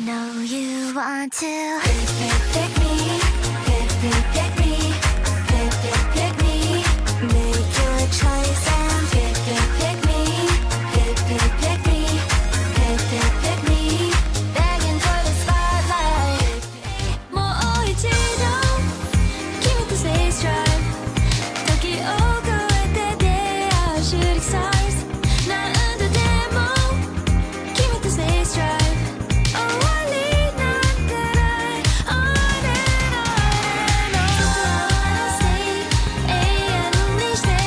know you want to pick me, pick me, pick me. Make your choice and pick me, pick me, pick me. Begging for the spotlight. もう一度君と Space Drive 時を超えて出会う Shooting Stars 何度でも君と Space Drive 終わりなんかない On and on Stay 永遠に Stay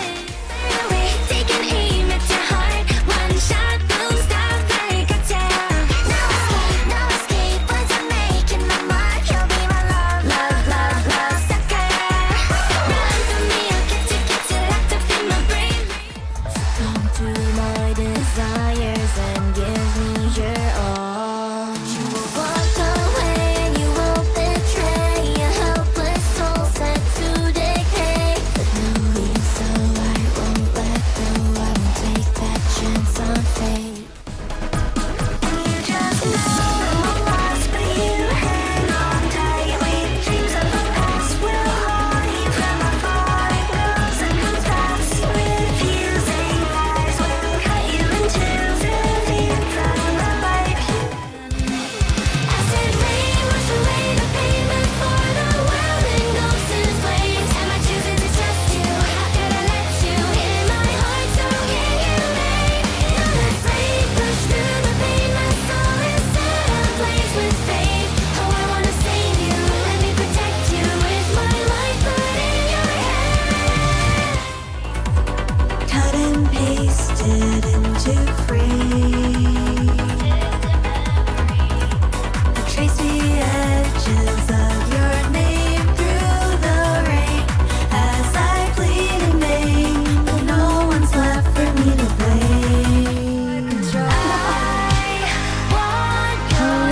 Away Take an aim at your heart One shot boom stop fake attack No escape once I'm making my mark You'll be my love sucker Run from me I'll get you locked up in my brain Succumb to my desires and give me your all. You will walk away and you won't betray a helpless soul set to decay. But knowing so I won't let go. I won't take that chance on fate. You just know I'm lost, but you hang on tightly. Dreams of the past will haunt you from afar. It goes and comes past with fusing fires will cut you into the from the life you Acid rain wash away the payment for the world engulfs in flames. Am I choosing to trust you? Did I let you in my heart? So can you make another flame? Push through the pain. My soul is set ablaze with faith. Oh, I wanna save you. Let me protect you with my life, put in your hand. Cut and pasted into frame. Trace the edges of your name through the rain as I plead in vain, but no one's left for me to blame. Hello.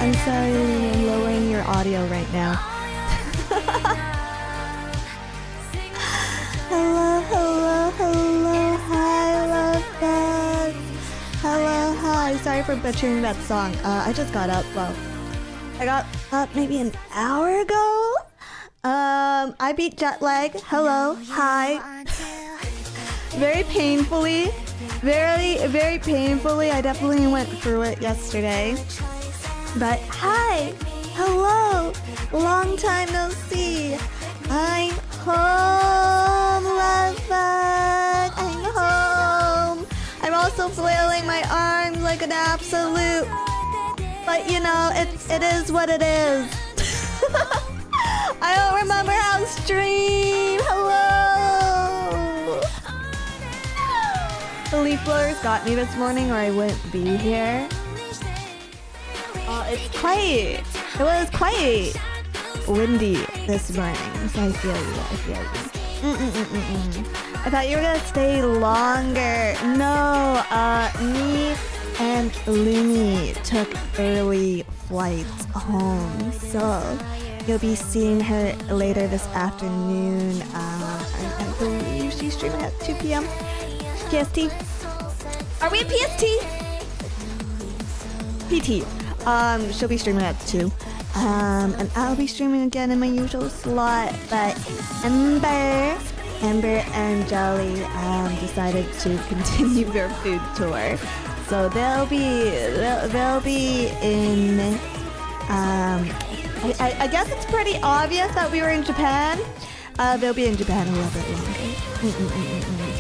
I'm sorry, I'm lowering your audio right now. Hello. Hi, love bugs. Hello, hi. Sorry for butchering that song. I just got up. Well, I got up maybe an hour ago. I beat jet lag. Hello, hi. Very painfully. Very painfully. I definitely went through it yesterday. But hi, hello, long time no see. I'm home, love bug. I'm home. I'm also flailing my arms like an absolute. But you know, it is what it is. I don't remember how to stream. Hello. The leaf blowers got me this morning, or I wouldn't be here. It was quite windy this morning, so I feel you. I thought you were gonna stay longer. No, me and Lumi took early flights home, so you'll be seeing her later this afternoon. I believe she's streaming at 2 p.m. PST. Are we at PST? PT. She'll be streaming at 2. And I'll be streaming again in my usual slot, but Ember and Jolly decided to continue their food tour. So they'll be in I guess it's pretty obvious that we were in Japan. They'll be in Japan a little bit longer.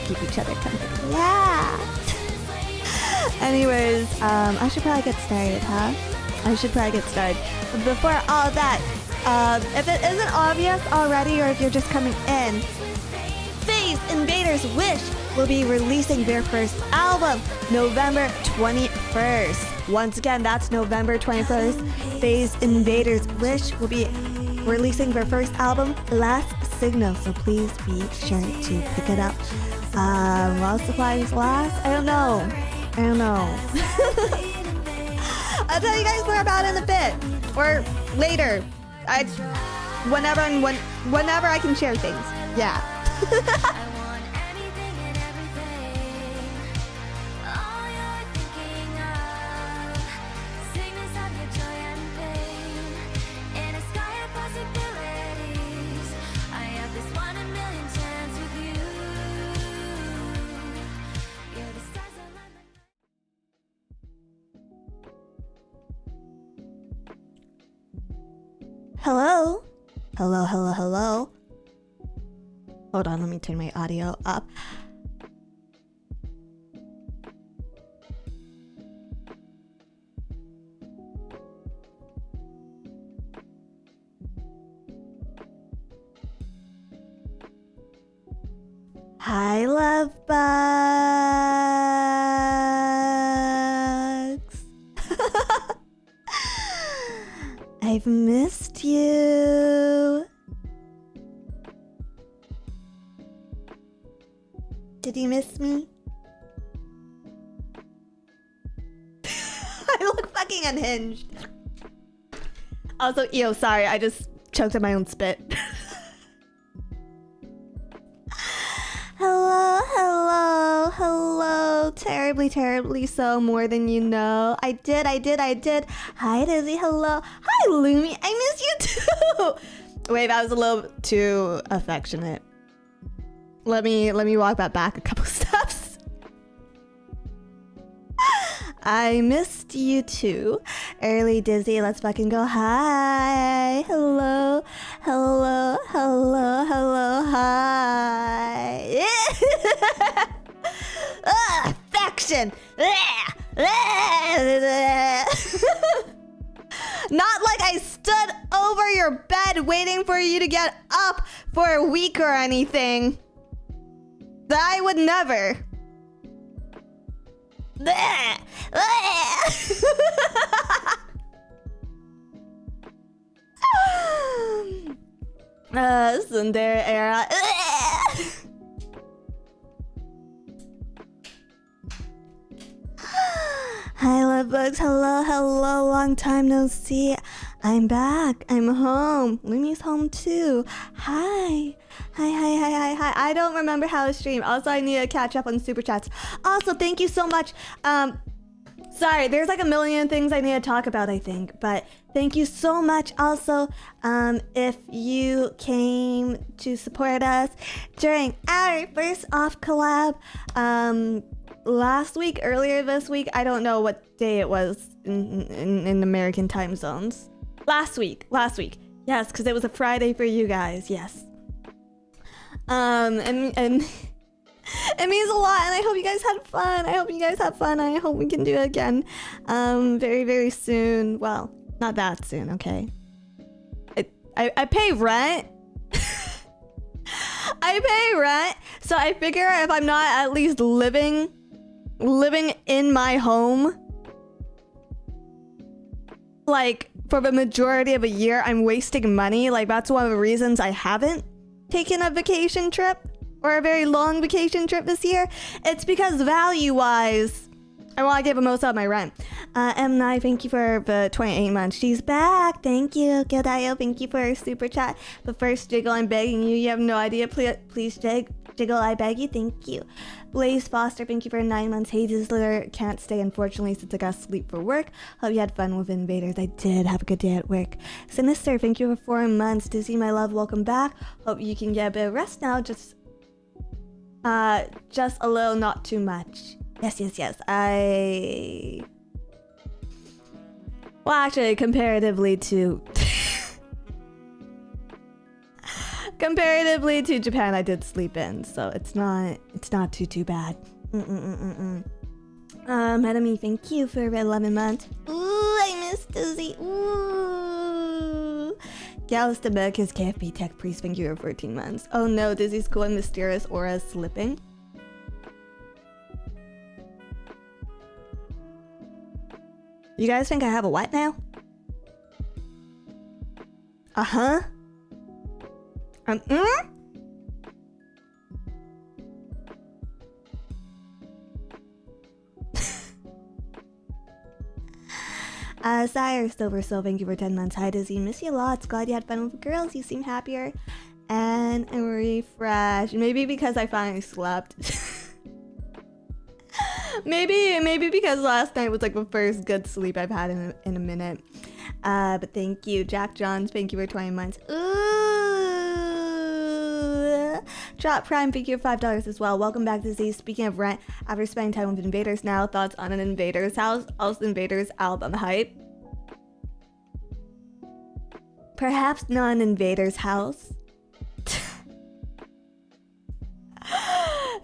Keep each other company. Yeah. Anyways, I should probably get started, huh? Before all that, if it isn't obvious already, or if you're just coming in, FaZe Invaders Wish will be releasing their first album November 21st. Once again, that's November 21st. FaZe Invaders Wish will be releasing their first album, Last Signal, so please be sure to pick it up. While supplies last? I don't know. I'll tell you guys more about it in a bit, or later. Whenever I can share things. Yeah. Hello? Hello, hello, hello. Hold on, let me turn my audio up. Hi, love bugs. I've missed you. Did you miss me? I look fucking unhinged. Also, ew, sorry, I just choked on my own spit. Hello, hello, hello. Terribly, terribly so, more than you know. I did. Hi, Dizzy, hello. Hi, Lumi, I miss you too. Wait, that was a little too affectionate. Let me walk that back a couple steps. I missed you too. Early Dizzy, let's fucking go. Hi. Hello. Hello. Hello. Hello. Hi. Affection. Not like I stood over your bed waiting for you to get up for a week or anything. I would never. Sundar era. Hi, love bugs. Hello, hello. Long time no see. I'm back. I'm home. Lumi's home too. Hi. Hi. I don't remember how to stream. Also, I need to catch up on super chats. Also, thank you so much. Sorry, there's like a million things I need to talk about, I think. But thank you so much. Also, if you came to support us during our first off collab, last week, earlier this week, I don't know what day it was in American time zones. Last week. Yes, because it was a Friday for you guys. Yes. And it means a lot, and I hope you guys had fun. I hope we can do it again very, very soon. Well, not that soon, okay? I pay rent. I pay rent, so I figure if I'm not at least living in my home, like, for the majority of a year, I'm wasting money. Like, that's one of the reasons I haven't taken a vacation trip or a very long vacation trip this year. It's because value-wise, I want to give the most out of my rent. M9, thank you for the 28 months. She's back. Thank you. Gildayo, thank you for her super chat. But first, Jiggle, I'm begging you. You have no idea. Please Jiggle, I beg you. Thank you. Blaze Foster, thank you for 9 months. Hey, Dizzler, can't stay, unfortunately, since I got sleep for work. Hope you had fun with Invaders. I did. Have a good day at work. Sinister, thank you for 4 months. Dizzy, my love, welcome back. Hope you can get a bit of rest now. Just a little, not too much. Yes. Well, actually, comparatively to Japan, I did sleep in, so it's not too bad. Enemy, thank you for 11 months. Ooh, I miss Dizzy. Ooh. Gallus to Meg, his KFB Tech Priest, thank you for 14 months. Oh no, Dizzy's cool and mysterious aura is slipping. You guys think I have a what now? Sire Silver Soul, thank you for 10 months. Hi Dizzy, miss you lots. Glad you had fun with the girls. You seem happier and refreshed. Maybe because I finally slept. Maybe because last night was like the first good sleep I've had in a minute. But thank you. Jack Johns, thank you for 20 months. Ooh. Drop Prime, thank you for $5 as well. Welcome back to Z. Speaking of rent, after spending time with Invaders now, thoughts on an Invaders house? Also Invaders out on the hype. Perhaps not an invader's house.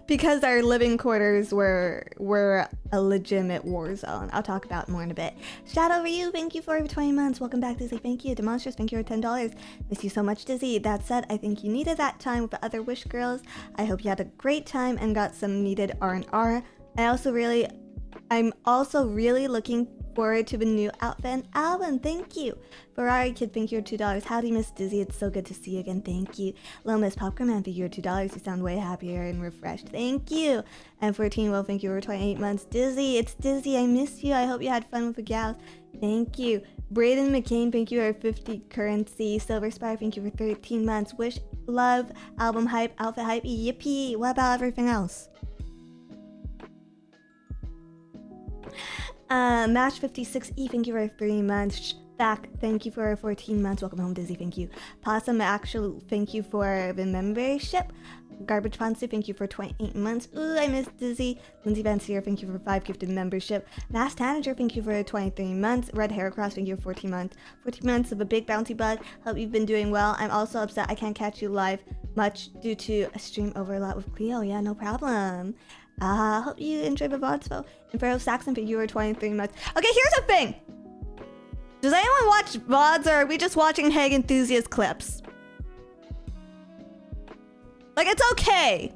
Because our living quarters were a legitimate war zone. I'll talk about more in a bit. Shadow Ryu, thank you for 20 months. Welcome back, Dizzy. Thank you. Demonstrous, thank you for $10. Miss you so much, Dizzy. That said, I think you needed that time with the other Wish girls. I hope you had a great time and got some needed R&R. I'm also really looking forward to the new outfit and album. Thank you. Ferrari Kid, thank you for $2. Howdy, Miss Dizzy. It's so good to see you again. Thank you. Lomas Popcorn Man, thank you for $2. You sound way happier and refreshed. Thank you. And 14 Will, thank you for 28 months. Dizzy, it's Dizzy. I miss you. I hope you had fun with the gals. Thank you. Braden McCain, thank you for 50 currency. Silver Spire, thank you for 13 months. Wish, love, album hype, outfit hype, yippee. What about everything else? Mash 56E, thank you for 3 months. Back, thank you for 14 months. Welcome home, Dizzy, thank you. Possum Actual, thank you for the membership. Garbage Ponsu, thank you for 28 months. Ooh, I miss Dizzy. Lindsay Vancier, thank you for 5 gifted membership. Mass Tanager, thank you for 23 months. Red Hair Cross, thank you for 14 months. 14 months of a big bounty bug. Hope you've been doing well. I'm also upset I can't catch you live much due to a stream overlap with Cleo. Yeah, no problem. Hope you enjoy the VODs though. Imperial Saxon, thank you for 23 months. Okay, here's the thing. Does anyone watch VODs or are we just watching Hag Enthusiast clips? Like, it's okay.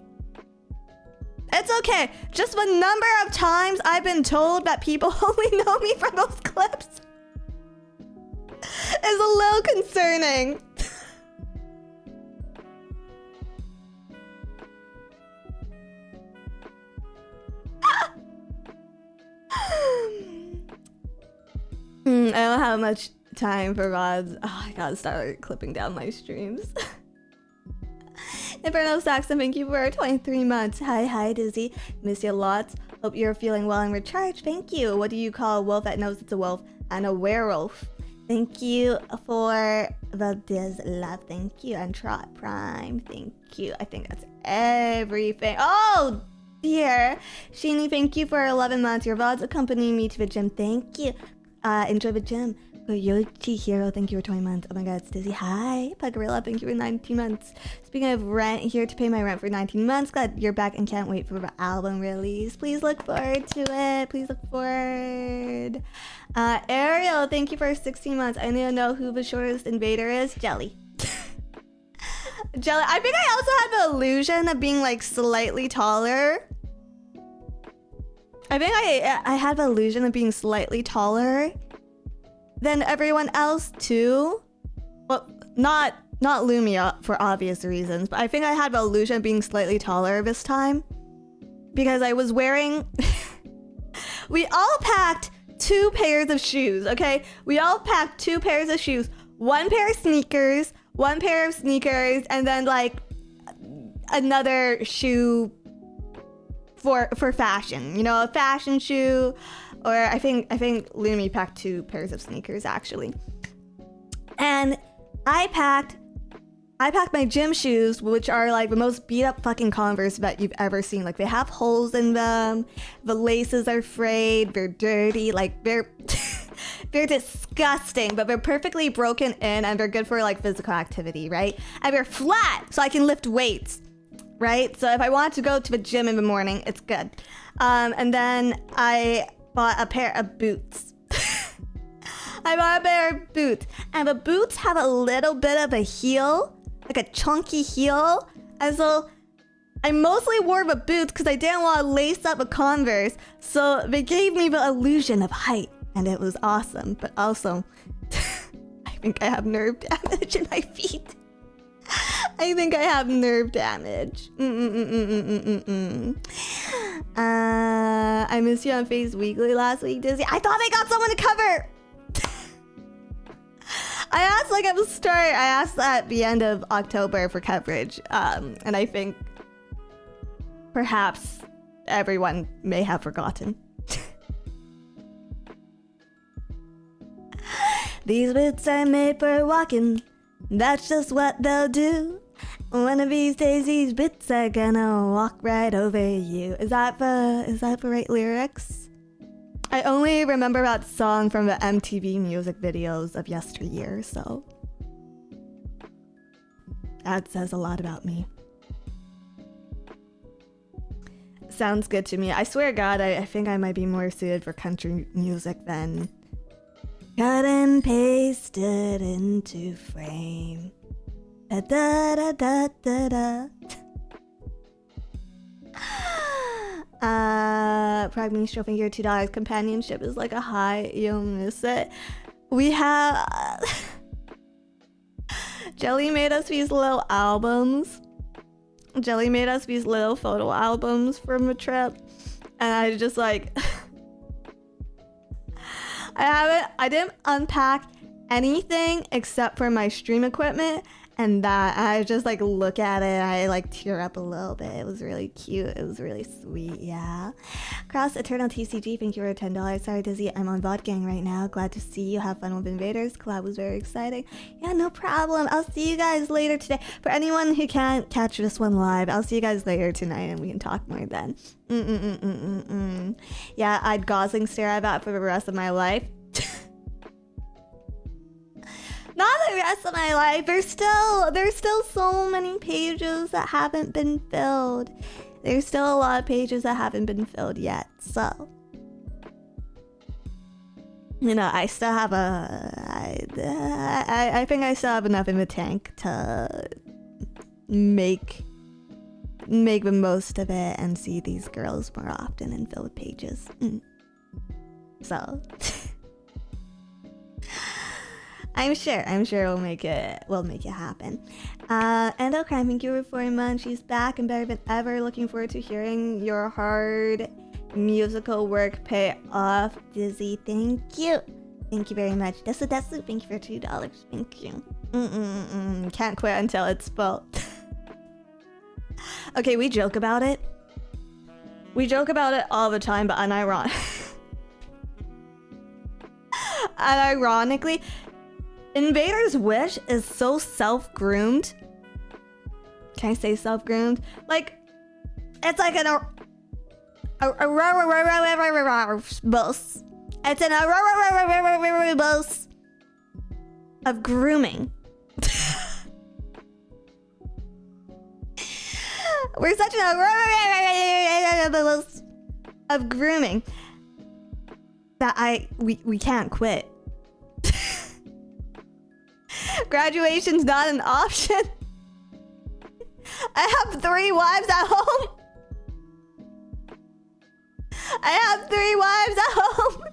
It's okay. Just the number of times I've been told that people only know me from those clips is a little concerning. I don't have much time for VODs. Oh, I gotta start clipping down my streams. Inferno Saxon, thank you for 23 months. Hi, Dizzy. Miss you lots. Hope you're feeling well and recharged. Thank you. What do you call a wolf that knows it's a wolf? And a werewolf. Thank you for the Diz love. Thank you. And Trot Prime. Thank you. I think that's everything. Oh, dear. Sheeny, thank you for 11 months. Your VODs accompanying me to the gym. Thank you. Enjoy the gym. Yoichi Hero, thank you for 20 months. Oh my god, it's Dizzy. Hi. Pugorilla, thank you for 19 months. Speaking of rent, here to pay my rent for 19 months. Glad you're back and can't wait for the album release. Please look forward to it. Please look forward. Ariel, thank you for 16 months. I need to know who the shortest invader is. Jelly. Jelly. I think I also had the illusion of being like slightly taller. I think I had the illusion of being slightly taller than everyone else too. Well, not Lumia for obvious reasons, but I think I had the illusion of being slightly taller this time because I was wearing we all packed 2 pairs of shoes, okay? We all packed 2 pairs of shoes, 1 pair of sneakers, 1 pair of sneakers, and then like another shoe for fashion, you know, a fashion shoe. Or I think Lumi packed 2 pairs of sneakers actually. And I packed my gym shoes, which are like the most beat up fucking Converse that you've ever seen. Like they have holes in them, the laces are frayed, they're dirty, like they're they're disgusting, but they're perfectly broken in and they're good for like physical activity, right? And they're flat, so I can lift weights, right? So if I want to go to the gym in the morning, it's good. And then I bought a pair of boots. I bought a pair of boots. And the boots have a little bit of a heel, like a chunky heel. And so I mostly wore the boots because I didn't want to lace up a Converse. So they gave me the illusion of height. And it was awesome. But also, I think I have nerve damage in my feet. I think I have nerve damage. I missed you on Face Weekly last week, Dizzy. I thought I got someone to cover. I asked like at the start. I asked at the end of October for coverage. And I think perhaps everyone may have forgotten. These boots are made for walking. That's just what they'll do. One of these days, these bits are gonna walk right over you. Is that the right lyrics? I only remember that song from the MTV music videos of yesteryear, so That says a lot about me. Sounds good to me. I swear to God, I think I might be more suited for country music than cut and pasted into frame. Da da da da da da. Prag Minstrel, thank you for $2. Companionship is like a high, you'll miss it. We have Jelly made us these little albums. Jelly made us these little photo albums from a trip, and I just like I didn't unpack anything except for my stream equipment, and that I just like look at it, I like tear up a little bit. It was really cute. It was really sweet. Yeah. Cross Eternal TCG, thank you for $10. Sorry, Dizzy, I'm on Bot Gang right now. Glad to see you. Have fun with Invaders. Collab was very exciting. Yeah, no problem. I'll see you guys later today. For anyone who can't catch this one live, I'll see you guys later tonight and we can talk more then. Yeah, I'd Gosling stare at that for the rest of my life. Not the rest of my life. There's still so many pages that haven't been filled. There's still a lot of pages that haven't been filled yet. So, you know, I still have I think I still have enough in the tank to make the most of it and see these girls more often and fill with pages. So. I'm sure we'll make it happen. Endocrine, thank you for 4 months. She's back and better than ever. Looking forward to hearing your hard musical work pay off. Dizzy, thank you. Thank you very much. Desu, thank you for $2. Thank you. Can't quit until it's spelled. Okay, we joke about it. We joke about it all the time, but unironically, Invader's Wish is so self-groomed. Can I say self-groomed? Like, it's like an boss. It's an boss of grooming. We're such an boss of grooming that we can't quit. Graduation's not an option. I have 3 wives at home. I have 3 wives at home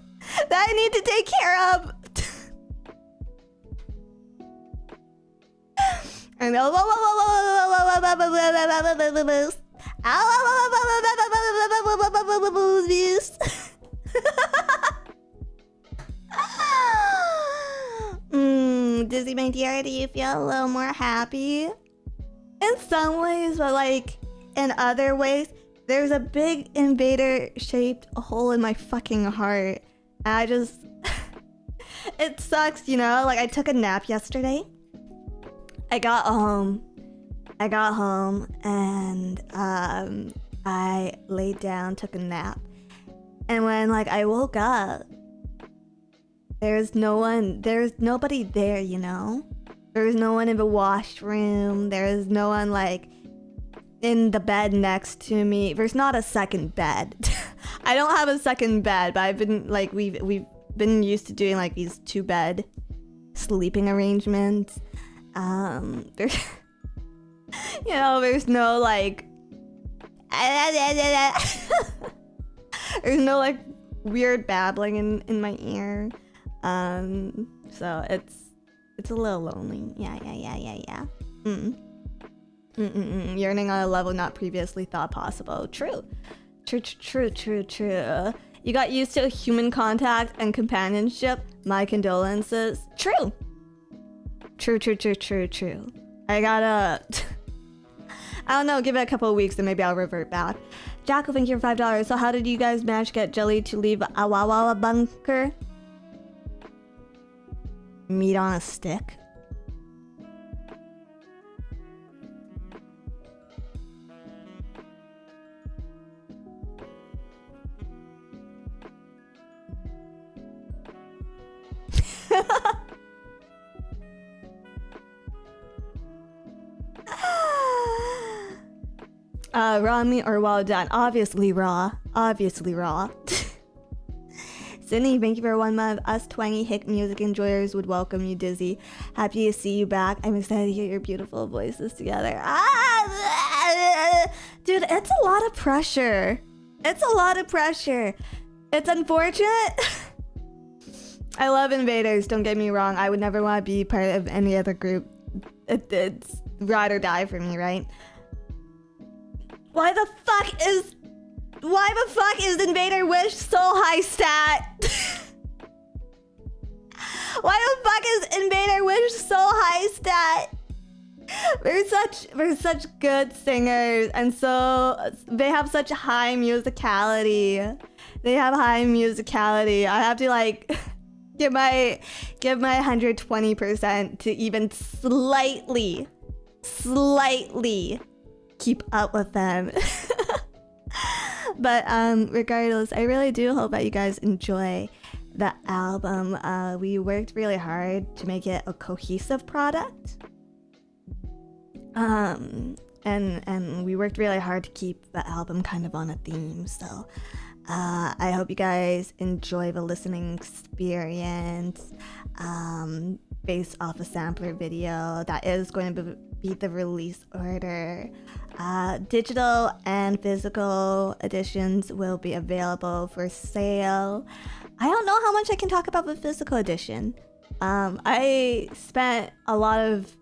that I need to take care of. I know. Dizzy, my dear, do you feel a little more happy? In some ways, but like in other ways, there's a big invader-shaped hole in my fucking heart. I just... it sucks, you know? Like, I took a nap yesterday. I got home and I laid down, took a nap. And when like I woke up, there's nobody there, you know? There's no one in the washroom. There's no one like in the bed next to me. There's not a second bed. I don't have a second bed, but I've been like, we've been used to doing like these 2-bed sleeping arrangements. There's, you know, there's no like, there's no like weird babbling in my ear. So it's a little lonely. Yeah. Yearning on a level not previously thought possible. True. You got used to human contact and companionship. My condolences. True. I gotta... I don't know, give it a couple of weeks and maybe I'll revert back. Jackal, thank you for $5. So how did you guys manage to get Jelly to leave Awawa bunker? Meat on a stick? Raw meat or well done? Obviously raw. Obviously raw. Sydney, thank you for 1 month. Us 20 Hick music enjoyers would welcome you, Dizzy. Happy to see you back. I'm excited to hear your beautiful voices together. Dude, it's a lot of pressure. It's a lot of pressure. It's unfortunate. I love Invaders, don't get me wrong. I would never want to be part of any other group. It's ride or die for me, right? Why the fuck is Invader Wish so high stat? Why the fuck is Invader Wish so high stat? We're such good singers, and so they have such high musicality. They have high musicality. I have to like give my 120% to even slightly keep up with them. But regardless, I really do hope that you guys enjoy the album. We worked really hard to make it a cohesive product. And we worked really hard to keep the album kind of on a theme. So I hope you guys enjoy the listening experience based off a sampler video that is going to be the release order. Digital and physical editions will be available for sale. I don't know how much I can talk about the physical edition. I spent a lot of...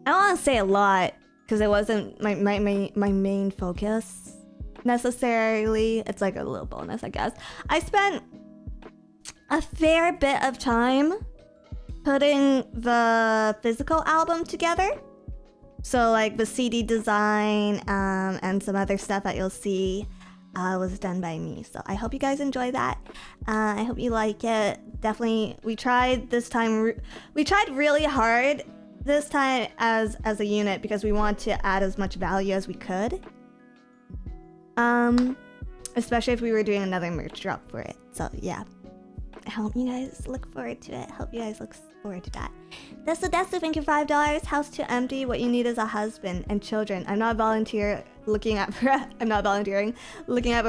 I don't want to say a lot because it wasn't my main focus necessarily. It's like a little bonus, I guess. I spent a fair bit of time putting the physical album together. So like the CD design and some other stuff that you'll see was done by me. So I hope you guys enjoy that. I hope you like it. Definitely, we tried this time. We tried really hard this time as a unit because we want to add as much value as we could. Especially if we were doing another merch drop for it. So yeah, I hope you guys look forward to it. Hope you guys look forward to that. Desu, thank you $5. House too empty. What you need is a husband and children. I'm not looking at the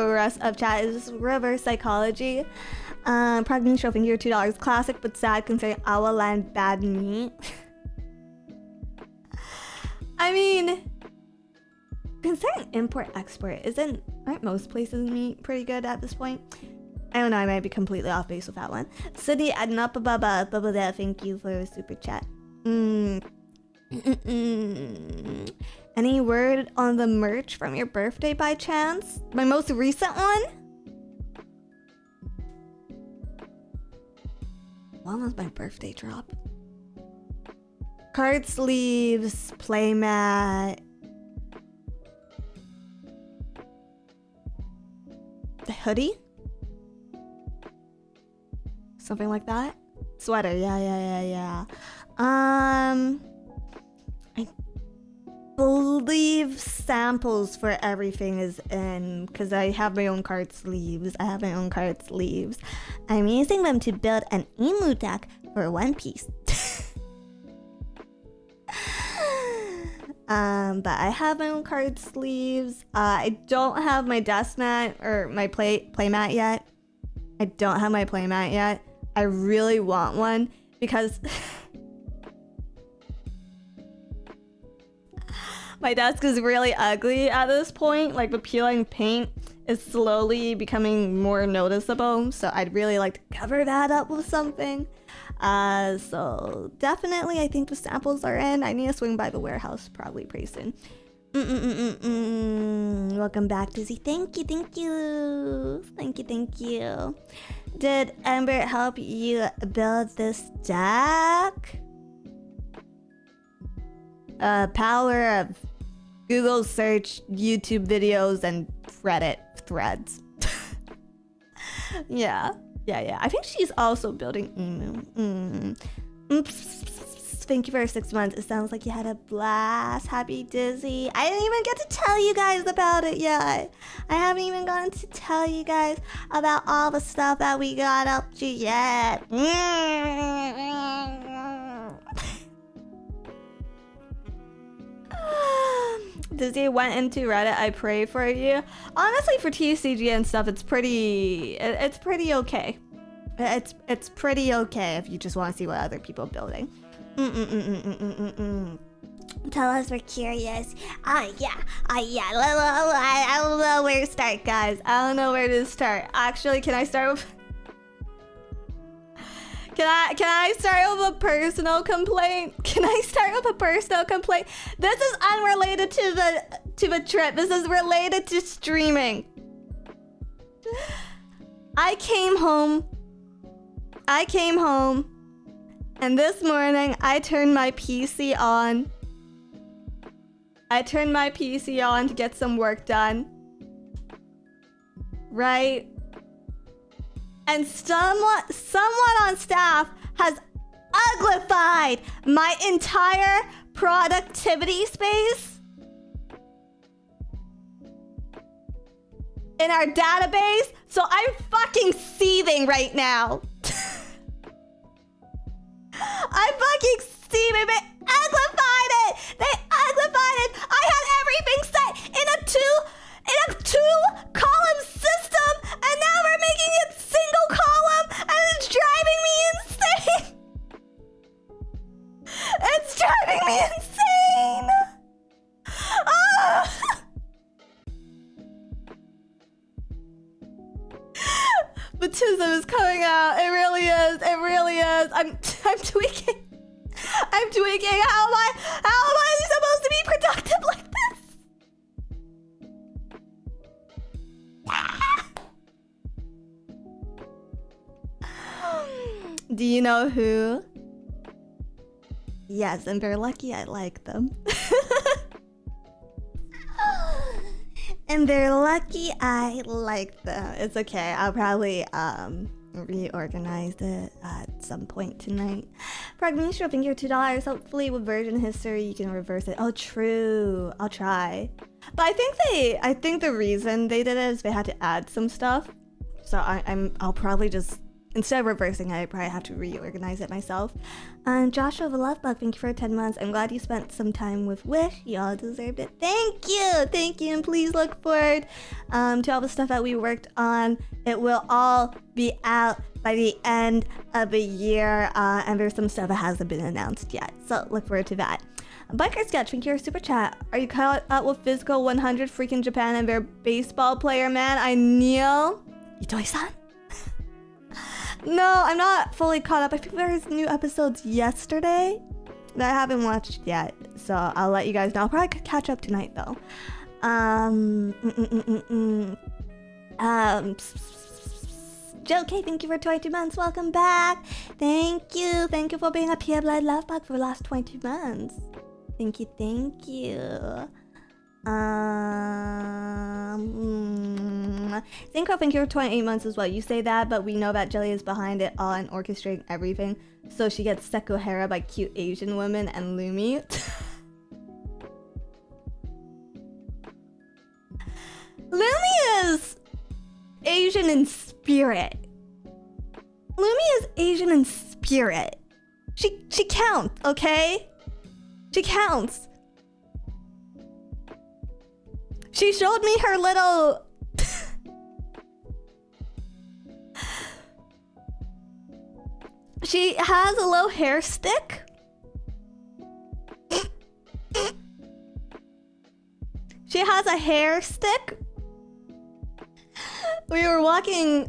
rest of chat. Is reverse psychology. Pregnant show, thank you $2. Classic but sad considering our land bad meat. I mean, considering import-export, aren't most places meat pretty good at this point? I don't know, I might be completely off base with that one. City Adnapa, thank you for the super chat. Any word on the merch from your birthday by chance? My most recent one? When was my birthday drop? Card sleeves, playmat. The hoodie? Something like that? Sweater, yeah. I believe samples for everything is in, because I have my own card sleeves. I'm using them to build an emu deck for One Piece. But I have my own card sleeves. I don't have my desk mat or my playmat yet. I really want one because my desk is really ugly at this point. Like the peeling paint is slowly becoming more noticeable. So I'd really like to cover that up with something. So definitely I think the samples are in. I need to swing by the warehouse probably pretty soon. Welcome back, Dizzy. Thank you. Did Ember help you build this deck? Power of Google search, YouTube videos, and Reddit threads. Yeah. I think she's also building Emu. Thank you for 6 months. It sounds like you had a blast. Happy Dizzy. I didn't even get to tell you guys about it yet. I haven't even gotten to tell you guys about all the stuff that we got up to yet. Disney went into Reddit. I pray for you. Honestly, for TCG and stuff, it's pretty okay. It's pretty okay if you just want to see what other people are building. Tell us, we're curious. Yeah. I don't know where to start, guys. I don't know where to start. Actually, can I start with? Can I start with a personal complaint? This is unrelated to the trip. This is related to streaming. I came home, and this morning I turned my PC on. To get some work done. Right? And someone on staff has uglified my entire productivity space in our database, so I'm fucking seething right now. I'm fucking seething. They uglified it. I had everything set in a two-column system, and now we're making it single column, and it's driving me insane. It's driving me insane. Ah. Baptism is coming out. It really is. I'm tweaking. How am I supposed to be productive like this? Do you know who? Yes, and they're lucky I like them. And they're lucky I like them. It's okay. I'll probably reorganize it at some point tonight. Pragnisha, thank you for $2. Hopefully with version history you can reverse it. Oh, true. I'll try. But I think the reason they did it is they had to add some stuff. So I'll probably just, instead of reversing it, I probably have to reorganize it myself. And Joshua the Love Bug, thank you for 10 months. I'm glad you spent some time with Wish. Y'all deserved it. Thank you. And please look forward to all the stuff that we worked on. It will all be out by the end of the year. And there's some stuff that hasn't been announced yet. So look forward to that. Biker Sketch, thank you for super chat. Are you caught up with Physical 100 freaking Japan and their baseball player, man? I kneel. Itoi-san? No, I'm not fully caught up. I think there's new episodes yesterday that I haven't watched yet. So I'll let you guys know. I'll probably catch up tonight though. Joe K, thank you for 22 months. Welcome back. Thank you for being a Pure Blood Love Bug for the last 22 months. Thank you. Synchro, thank you for 28 months as well. You say that, but we know that Jelly is behind it all and orchestrating everything. So she gets Sekohara by cute Asian women and Lumi. Lumi is Asian in spirit. She counts, okay? She counts. She showed me her little... She has a little hair stick. She has a hair stick. We were walking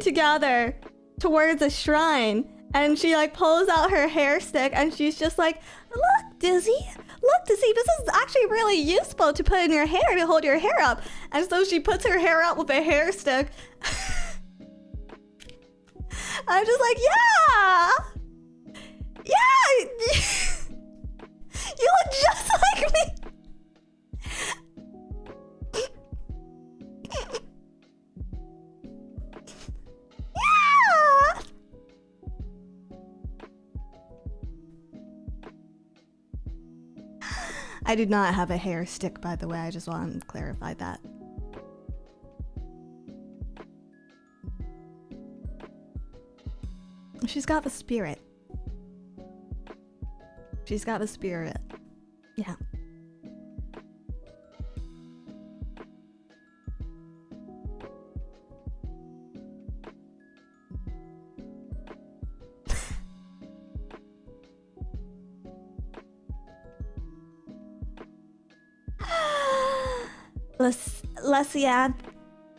together towards a shrine, and she like pulls out her hair stick, and she's just like, look, Dizzy, this is actually really useful to put in your hair to hold your hair up. And so she puts her hair up with a hair stick. I'm just like, yeah, you look just like me. Yeah. I do not have a hair stick, by the way. I just want to clarify that. She's got the spirit. She's got a spirit. Yeah.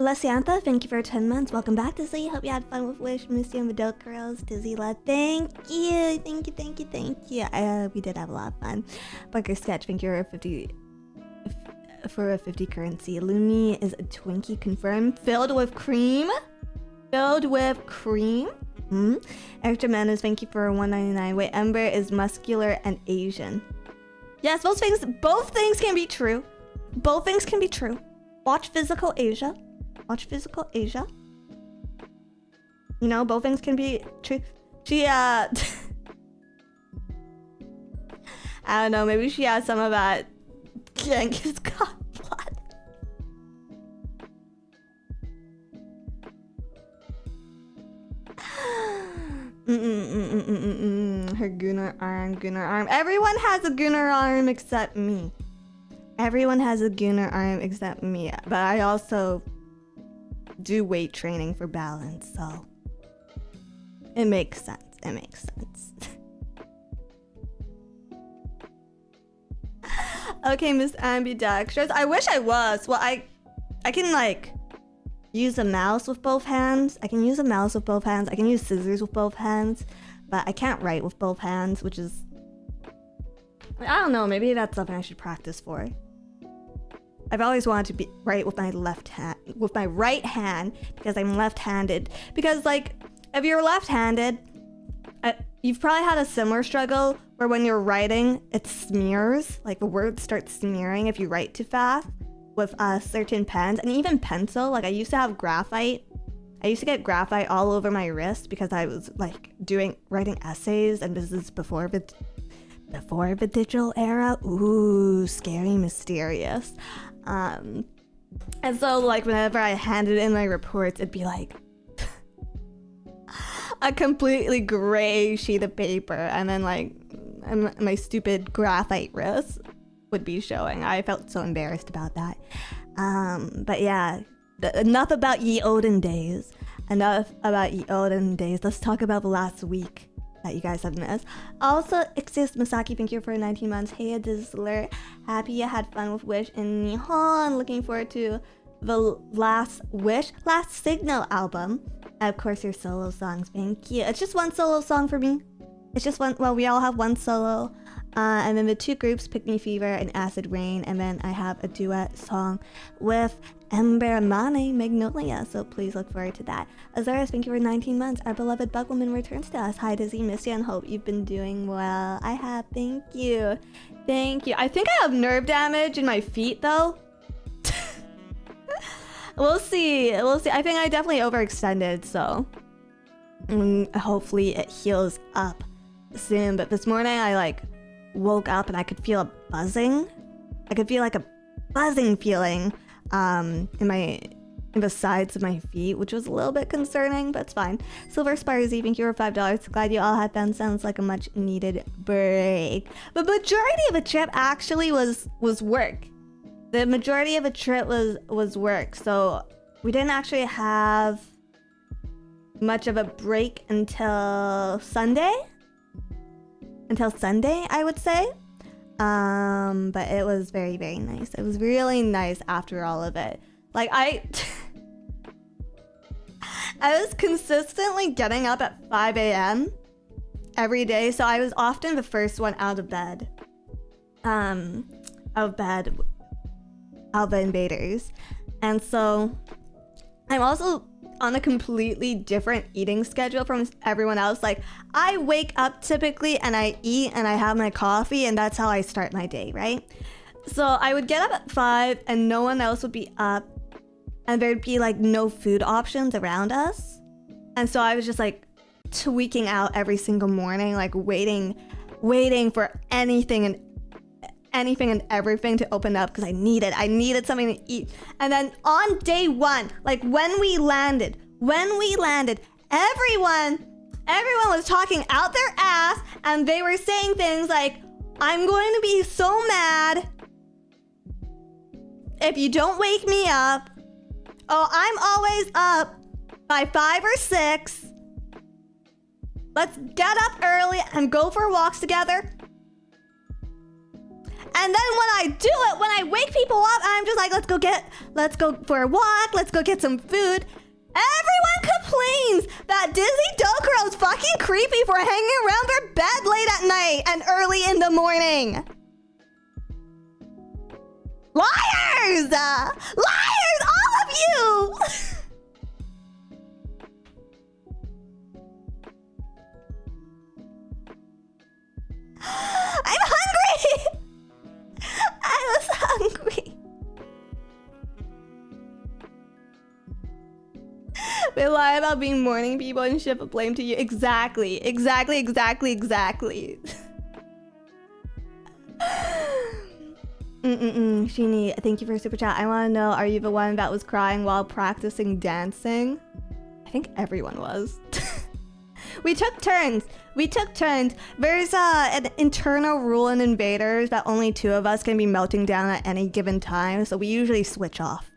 Lesiantha, thank you for 10 months. Welcome back, Dizzy. Hope you had fun with Wish, Misty, and Vidal Girls. Dizzyla, thank you. Thank you. We did have a lot of fun. Bunker Sketch, thank you for a 50 currency. Lumi is a Twinkie confirmed. Filled with cream. Extra Manas, thank you for 199. Wait, Ember is muscular and Asian. Yes, both things can be true. Both things can be true. Watch Physical Asia. You know, both things can be true. She, I don't know, maybe she has some of that Genghis Khan blood. Her Gunnar arm. Everyone has a Gunnar arm except me. But I also do weight training for balance, so it makes sense. Okay, Miss Ambidextrous. I wish I was. Well, I can like use a mouse with both hands. I can use scissors with both hands, but I can't write with both hands, which is, I don't know, maybe that's something I should practice for. I've always wanted to write with my right hand because I'm left-handed. Because like, if you're left-handed, you've probably had a similar struggle where when you're writing, it smears. Like the words start smearing if you write too fast with certain pens and even pencil. Like I used to have graphite. I used to get graphite all over my wrist because I was like writing essays, and this is before the digital era. Ooh, scary, mysterious. And so like whenever I handed in my reports, it'd be like a completely gray sheet of paper, and then like my stupid graphite wrist would be showing. I felt so embarrassed about that. But yeah, enough about ye olden days. Let's talk about the last week that you guys have missed. Also, Exist Masaki, thank you for 19 months. Hey, Dizzler. Happy you had fun with Wish in Nihon. Looking forward to the Last Signal album. And of course, your solo songs. Thank you. It's just one solo song for me. It's just one. Well, we all have one solo. And then the two groups, Pick Me Fever and Acid Rain. And then I have a duet song with Ember Mane Magnolia. So please look forward to that. Azarias, thank you for 19 months. Our beloved Bugwoman returns to us. Hi, Dizzy, miss you, and hope you've been doing well. I have. Thank you. I think I have nerve damage in my feet, though. We'll see. I think I definitely overextended, so hopefully it heals up soon. But this morning I like woke up and I could feel a buzzing. I could feel like a buzzing feeling in the sides of my feet, which was a little bit concerning, but it's fine. Silver Sparzy, thank you for $5. Glad you all had fun. Sounds like a much needed break. The majority of the trip actually was work. The majority of the trip was work, so we didn't actually have much of a break until Sunday, I would say. But it was very, very nice. It was really nice after all of it. Like I was consistently getting up at 5 a.m. every day, so I was often the first one out of bed. Alpha Invaders. And so I'm also on a completely different eating schedule from everyone else. Like I wake up typically and I eat and I have my coffee, and that's how I start my day, right? So I would get up at 5 and no one else would be up, and there'd be like no food options around us. And so I was just like tweaking out every single morning, like waiting for anything and everything to open up because I needed something to eat. And then on day one, like when we landed, everyone was talking out their ass, and they were saying things like, I'm going to be so mad if you don't wake me up. Oh, I'm always up by 5 or 6. Let's get up early and go for walks together. And then when I do it, when I wake people up, I'm just like, let's go for a walk, let's go get some food. Everyone complains that Dizzy Dokuro is fucking creepy for hanging around their bed late at night and early in the morning. Liars! Liars! All of you! I'm hungry! I was hungry. We lie about being morning people and shift the blame to you. Exactly. Sheenie, thank you for super chat. I want to know, are you the one that was crying while practicing dancing? I think everyone was. We took turns. There's an internal rule in Invaders that only 2 of us can be melting down at any given time, so we usually switch off.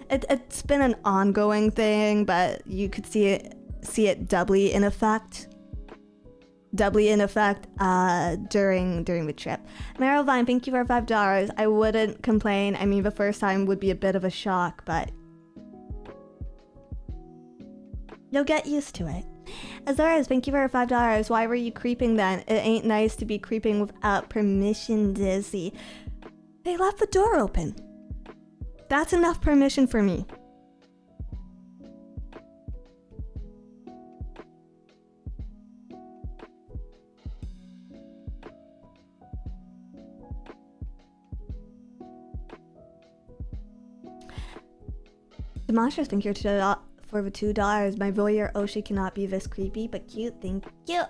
It's been an ongoing thing, but you could see it doubly in effect. During the trip. Meryl Vine, thank you for $5. I wouldn't complain. I mean, the first time would be a bit of a shock, but you'll get used to it. Azores, thank you for $5. Why were you creeping then? It ain't nice to be creeping without permission, Dizzy. They left the door open. That's enough permission for me. Demonstrators, thank you for the $2. My voyeur Oshi cannot be this creepy, but cute. Thank you.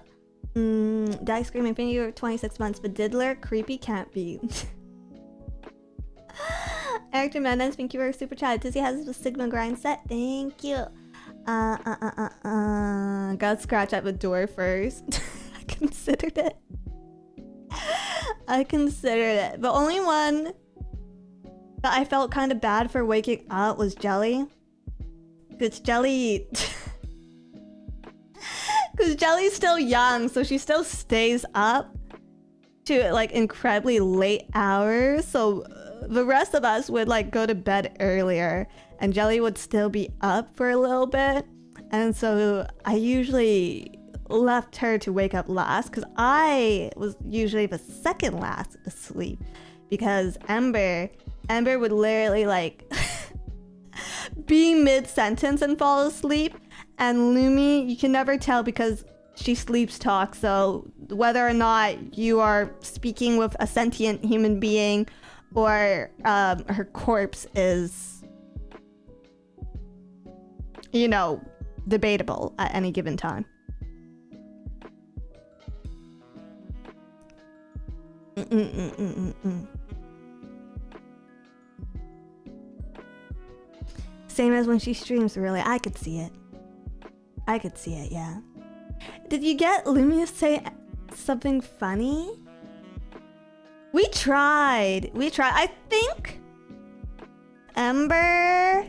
Die screaming, thank you for 26 months, but Diddler, creepy can't be. Eric Jimenez, thank you for super chat. Dizzy has the Sigma grind set. Thank you. Gotta scratch at the door first. I considered it. The only one that I felt kind of bad for waking up was Jelly. Because Jelly's still young, so she still stays up to like incredibly late hours. So the rest of us would like go to bed earlier, and Jelly would still be up for a little bit. And so I usually left her to wake up last, because I was usually the second last asleep, because Ember would literally like be mid-sentence and fall asleep, and Lumi, you can never tell because she sleeps talk, so whether or not you are speaking with a sentient human being or her corpse is, you know, debatable at any given time. Same as when she streams, really. I could see it, yeah. Did you get Lumia to say something funny? We tried. I think Ember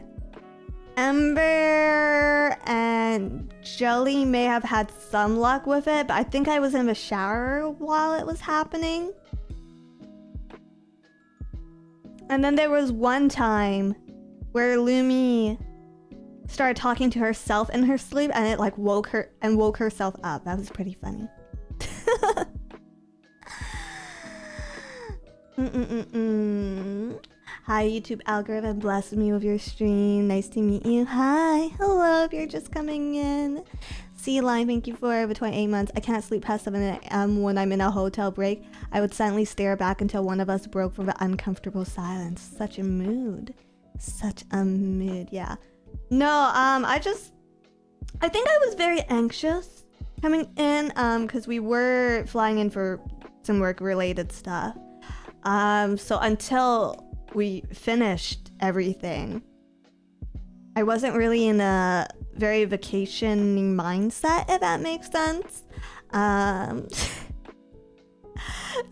and Jelly may have had some luck with it, but I think I was in the shower while it was happening. And then there was one time where Lumi started talking to herself in her sleep, and it like woke herself up. That was pretty funny. Hi, YouTube algorithm, blessed me with your stream. Nice to meet you. Hi, hello, if you're just coming in. Sea Line, thank you for the 28 months. I can't sleep past 7 a.m. when I'm in a hotel break. I would silently stare back until one of us broke from the uncomfortable silence. Such a mood, yeah. No, I think I was very anxious coming in, because we were flying in for some work-related stuff. So until we finished everything, I wasn't really in a very vacationing mindset, if that makes sense.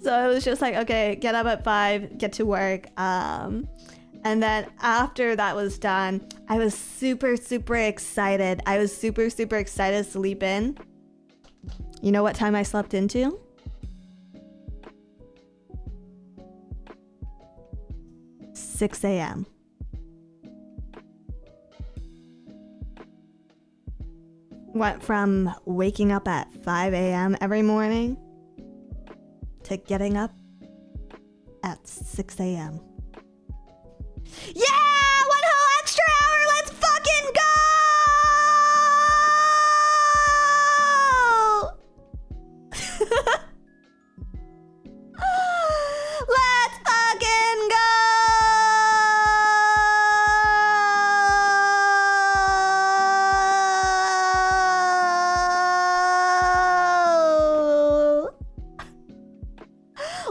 So it was just like, okay, get up at 5, get to work. And then after that was done, I was super excited. I was super excited to sleep in. You know what time I slept into? 6 a.m. Went from waking up at 5 a.m. every morning to getting up at 6 a.m. Yeah! One whole extra hour! Let's fucking go! Let's fucking go!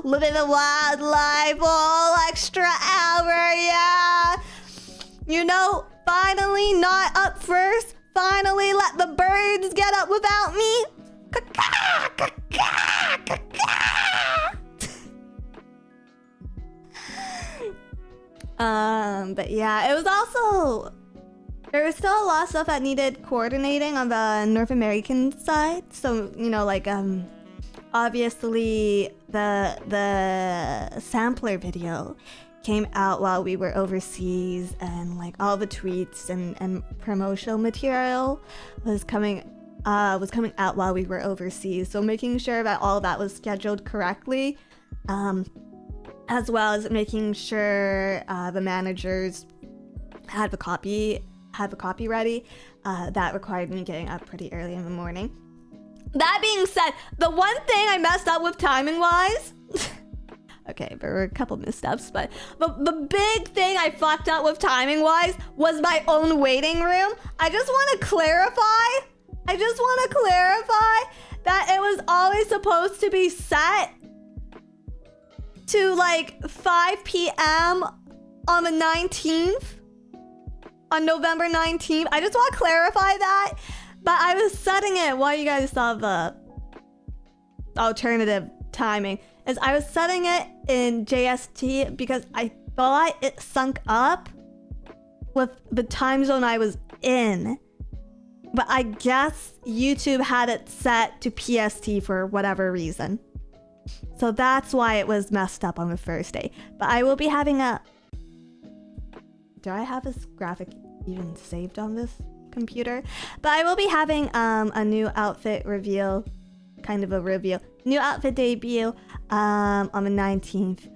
Living the wild life, all extra hour, yeah. You know, finally not up first. Finally let the birds get up without me. But yeah, it was also, there was still a lot of stuff that needed coordinating on the North American side. So, you know, like, obviously the sampler video came out while we were overseas, and like all the tweets and promotional material was coming out while we were overseas. So making sure that all that was scheduled correctly, as well as making sure the managers had the copy ready, that required me getting up pretty early in the morning. That being said, the one thing I messed up with timing-wise... okay, there were a couple missteps, but the big thing I fucked up with timing-wise was my own waiting room. I just want to clarify that it was always supposed to be set to like 5 p.m. on the 19th, on November 19th. I just want to clarify that. But I was setting it while you guys saw the alternative timing. Is I was setting it in JST because I thought it synced up with the time zone I was in. But I guess YouTube had it set to PST for whatever reason. So that's why it was messed up on the first day. But I will be having a... Do I have this graphic even saved on this computer? But I will be having a new outfit reveal, kind of a reveal, new outfit debut on the 19th.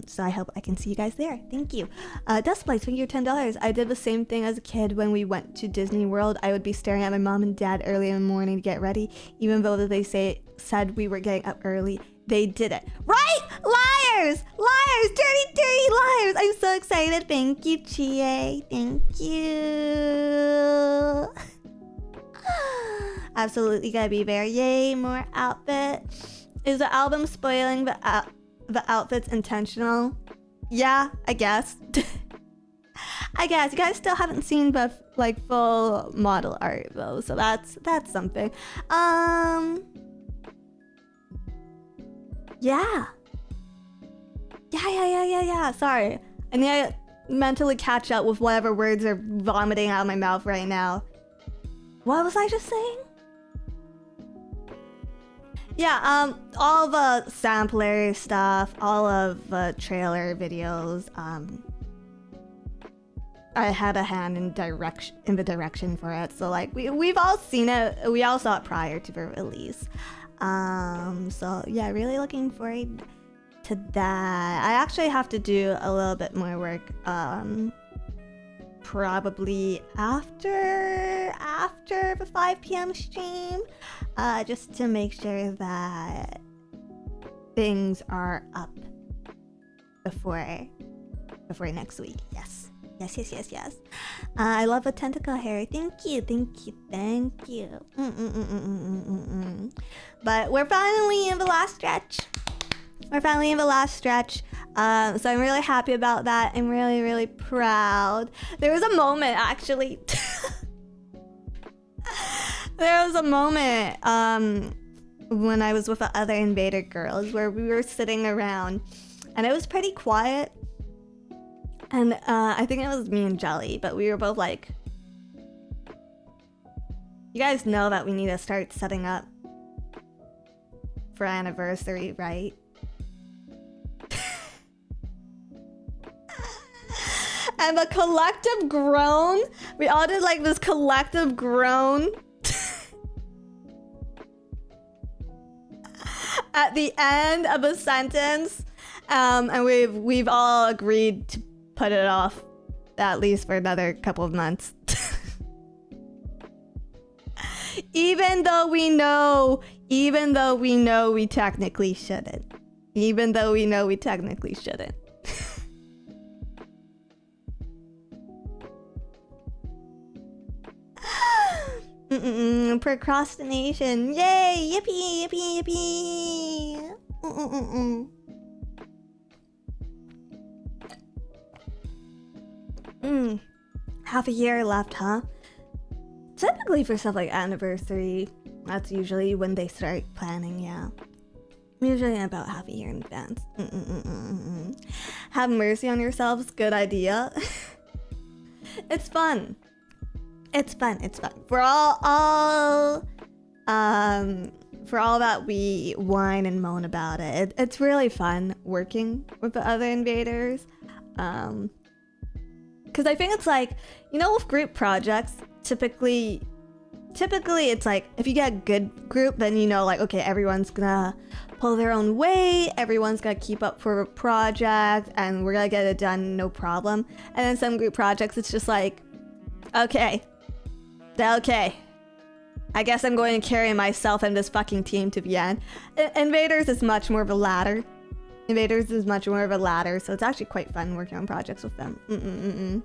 So I hope I can see you guys there. Thank you. Dustplates, thank you for $10. I did the same thing as a kid when we went to Disney World. I would be staring at my mom and dad early in the morning to get ready, even though they said we were getting up early. They did it. Right? Liars! Liars! Dirty liars! I'm so excited. Thank you, Chie. Thank you. Absolutely gotta be there. Yay, more outfit. Is the album spoiling the outfits intentional? Yeah, I guess. I guess. You guys still haven't seen the like full model art though, so that's something. Yeah. Sorry. I need to mentally catch up with whatever words are vomiting out of my mouth right now. What was I just saying? Yeah, all the sampler stuff, all of the trailer videos, I had a hand in the direction for it. So like we've all seen it. We all saw it prior to the release. So yeah, really looking forward to that. I actually have to do a little bit more work, probably after the 5 p.m. stream, just to make sure that things are up before next week. Yes. I love a tentacle hair. Thank you. But we're finally in the last stretch. So I'm really happy about that. I'm really proud. There was a moment, actually. There was a moment when I was with the other Invader girls, where we were sitting around, and it was pretty quiet. And I think it was me and Jelly, but we were both like, you guys know that we need to start setting up for anniversary, right? And the collective groan, we all did like this collective groan at the end of a sentence, and we've all agreed to put it off at least for another couple of months. Even though we know we technically shouldn't. Even though we know we technically shouldn't. Procrastination. Yay! Yippee! Yippee! Yippee! Half a year left, huh? Typically for stuff like anniversary, that's usually when they start planning, yeah. Usually about half a year in advance. Have mercy on yourselves, good idea. It's fun. It's fun. For all that we whine and moan about it, it's really fun working with the other invaders. Because I think it's like, you know, with group projects, typically it's like, if you get a good group, then you know, like, okay, everyone's gonna pull their own weight, everyone's gonna keep up for a project, and we're gonna get it done, no problem. And then some group projects, it's just like, okay, I guess I'm going to carry myself and this fucking team to the end. Invaders is much more of a ladder. So it's actually quite fun working on projects with them.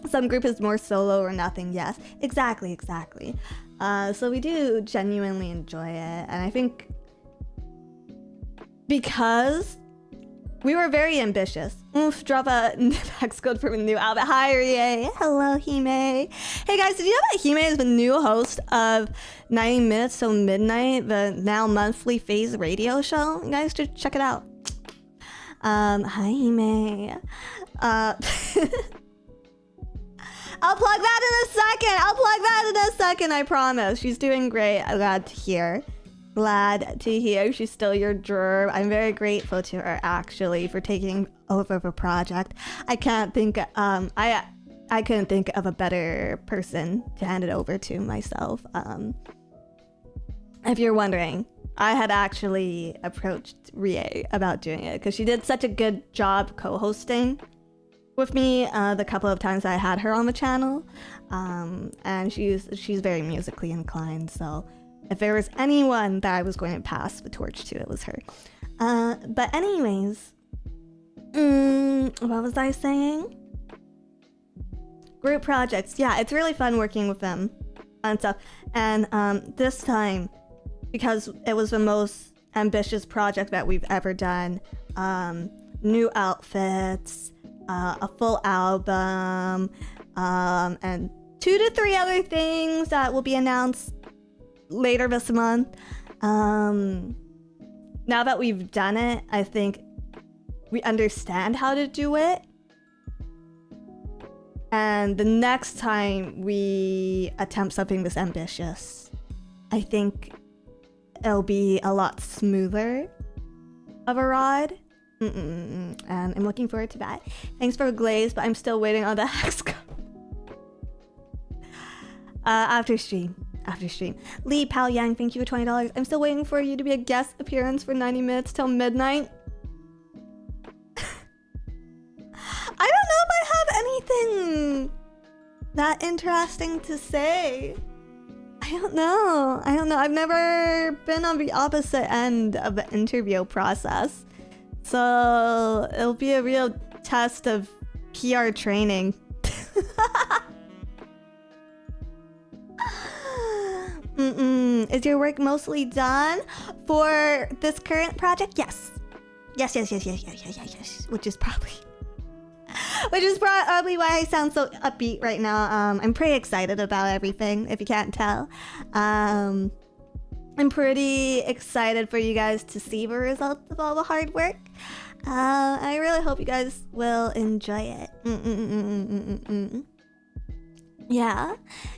Some group is more solo or nothing, yes. Exactly. So we do genuinely enjoy it, and I think because we were very ambitious. Drop a hex code for a new album. Hi, Rie. Hello, Hime. Hey guys, did you know that Hime is the new host of 90 Minutes Till Midnight, the now monthly phase radio show? You guys should check it out. Hi, Hime. I'll plug that in a second, I promise. She's doing great. I'm glad to hear she's still your juror. I'm very grateful to her, actually, for taking over the project. I couldn't think of a better person to hand it over to myself. If you're wondering, I had actually approached Rie about doing it because she did such a good job co-hosting with me the couple of times I had her on the channel, and she's very musically inclined, so if there was anyone that I was going to pass the torch to, it was her. But anyways, what was I saying? Group projects, yeah, it's really fun working with them and stuff. And this time, because it was the most ambitious project that we've ever done, new outfits, a full album, and 2 to 3 other things that will be announced later this month. Now that we've done it, I think we understand how to do it. And the next time we attempt something this ambitious, I think it'll be a lot smoother of a ride. And I'm looking forward to that. Thanks for Glaze, but I'm still waiting on the hex code. After stream. Lee Pao Yang, thank you for $20. I'm still waiting for you to be a guest appearance for 90 Minutes Till Midnight. I don't know if I have anything that interesting to say. I don't know. I've never been on the opposite end of the interview process. So it'll be a real test of PR training. Is your work mostly done for this current project? Yes. Which is probably why I sound so upbeat right now. I'm pretty excited about everything, if you can't tell. I'm pretty excited for you guys to see the results of all the hard work. I really hope you guys will enjoy it. Yeah,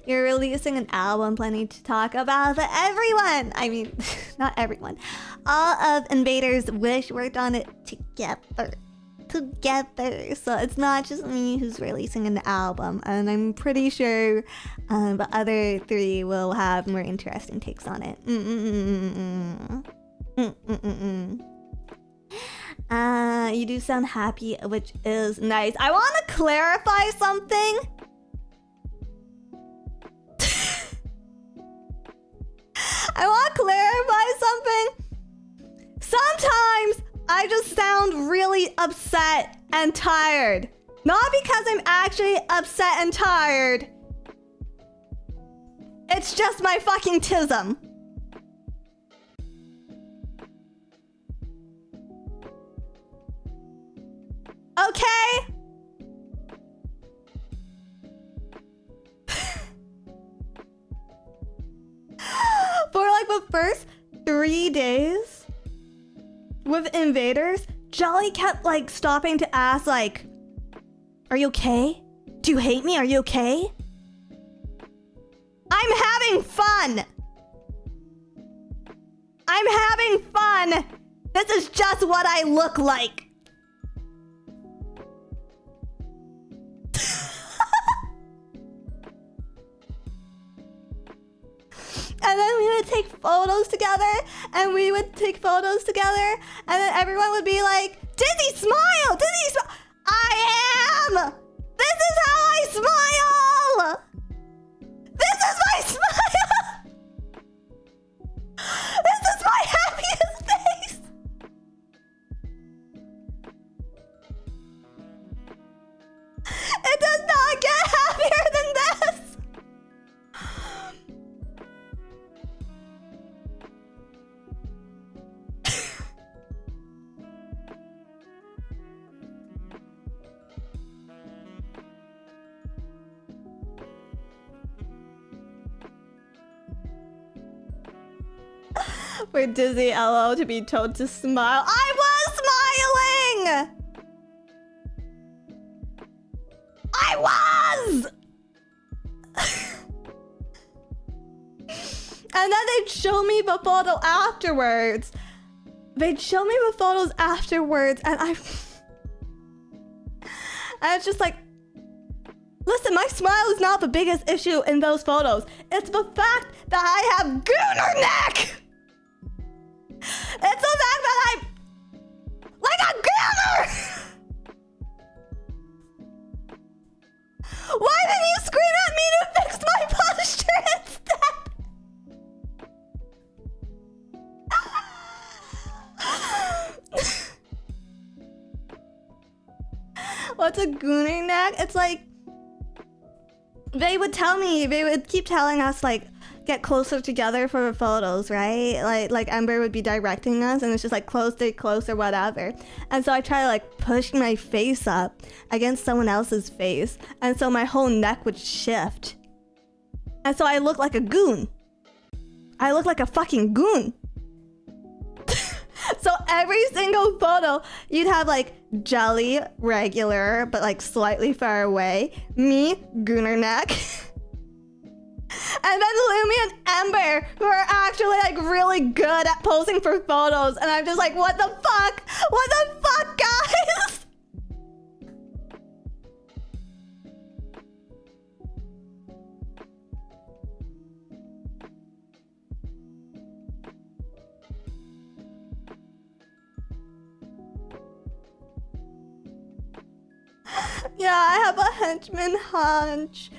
you're releasing an album planning to talk about the everyone. I mean, not everyone. All of Invader's Wish worked on it together. So it's not just me who's releasing an album, and I'm pretty sure the other three will have more interesting takes on it. You do sound happy, which is nice. I want to clarify something. I want to clarify something. Sometimes I just sound really upset and tired. Not because I'm actually upset and tired. It's just my fucking tism. Okay? For like the first 3 days with Invaders, Jolly kept like stopping to ask like, are you okay? Do you hate me? Are you okay? I'm having fun! I'm having fun! This is just what I look like. And then we would take photos together, and then everyone would be like, Dizzy, smile! Dizzy, smile! I am! This is how I smile! This is my smile! This is my happiest face! It does not get happier than this! For Dizzy LO to be told to smile. I was smiling! I was! And then they'd show me the photo afterwards. And I was just like, listen, my smile is not the biggest issue in those photos. It's the fact that I have gooner neck! It's the fact that I'm like a gooner! Why didn't you scream at me to fix my posture instead? What's a gooner neck? It's like, they would keep telling us like, get closer together for the photos, right? Like Ember would be directing us, and it's just like stay close or whatever. And so I try to like push my face up against someone else's face, and so my whole neck would shift. And so I look like a goon. I look like a fucking goon. So every single photo, you'd have like Jelly, regular, but like slightly far away. Me, gooner neck. And then Lumi and Ember, who are actually like really good at posing for photos. And I'm just like, what the fuck? What the fuck, guys? Yeah, I have a henchman hunch.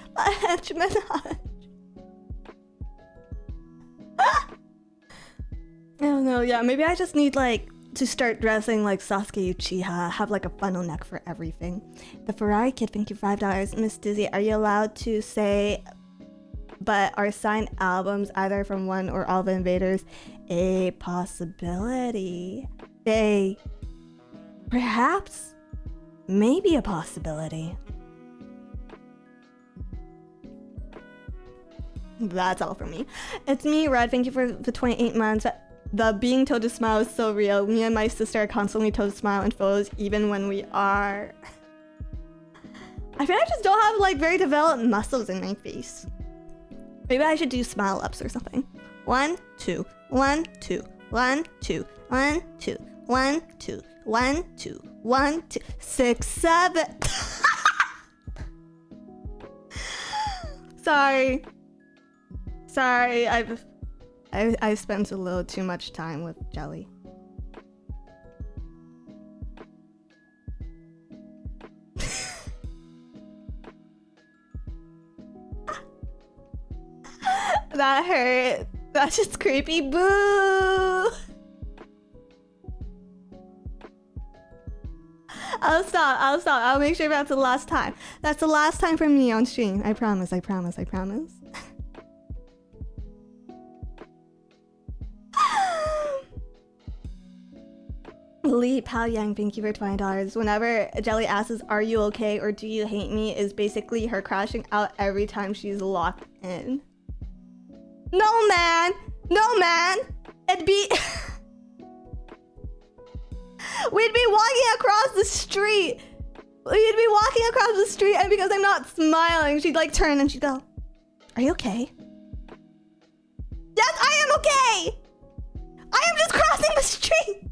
I don't know, yeah, maybe I just need like to start dressing like Sasuke Uchiha, have like a funnel neck for everything. The Ferrari Kid, thank you $5. Miss Dizzy, are you allowed to say, but are signed albums either from one or all the Invaders a possibility? Perhaps, maybe a possibility. That's all for me. It's me, Red. Thank you for the 28 months. The being told to smile is so real. Me and my sister are constantly told to smile in photos, even when we are... I feel like I just don't have like very developed muscles in my face. Maybe I should do smile ups or something. 1, 2, 1, 2, 1, 2, 1, 2, 1, 2, 1, 2, 1, 2, 6, 7. Sorry. Sorry, I've spent a little too much time with Jelly. That hurt. That's just creepy. Boo! I'll stop. I'll make sure that's the last time. That's the last time for me on stream. I promise. Lee Pao Yang, thank you for $20. Whenever Jelly asks, "Are you okay?" or "Do you hate me?" is basically her crashing out every time she's locked in. No man! It'd be... We'd be walking across the street. And because I'm not smiling, she'd like turn and she'd go, "Are you okay?" Yes, I am okay! I am just crossing the street!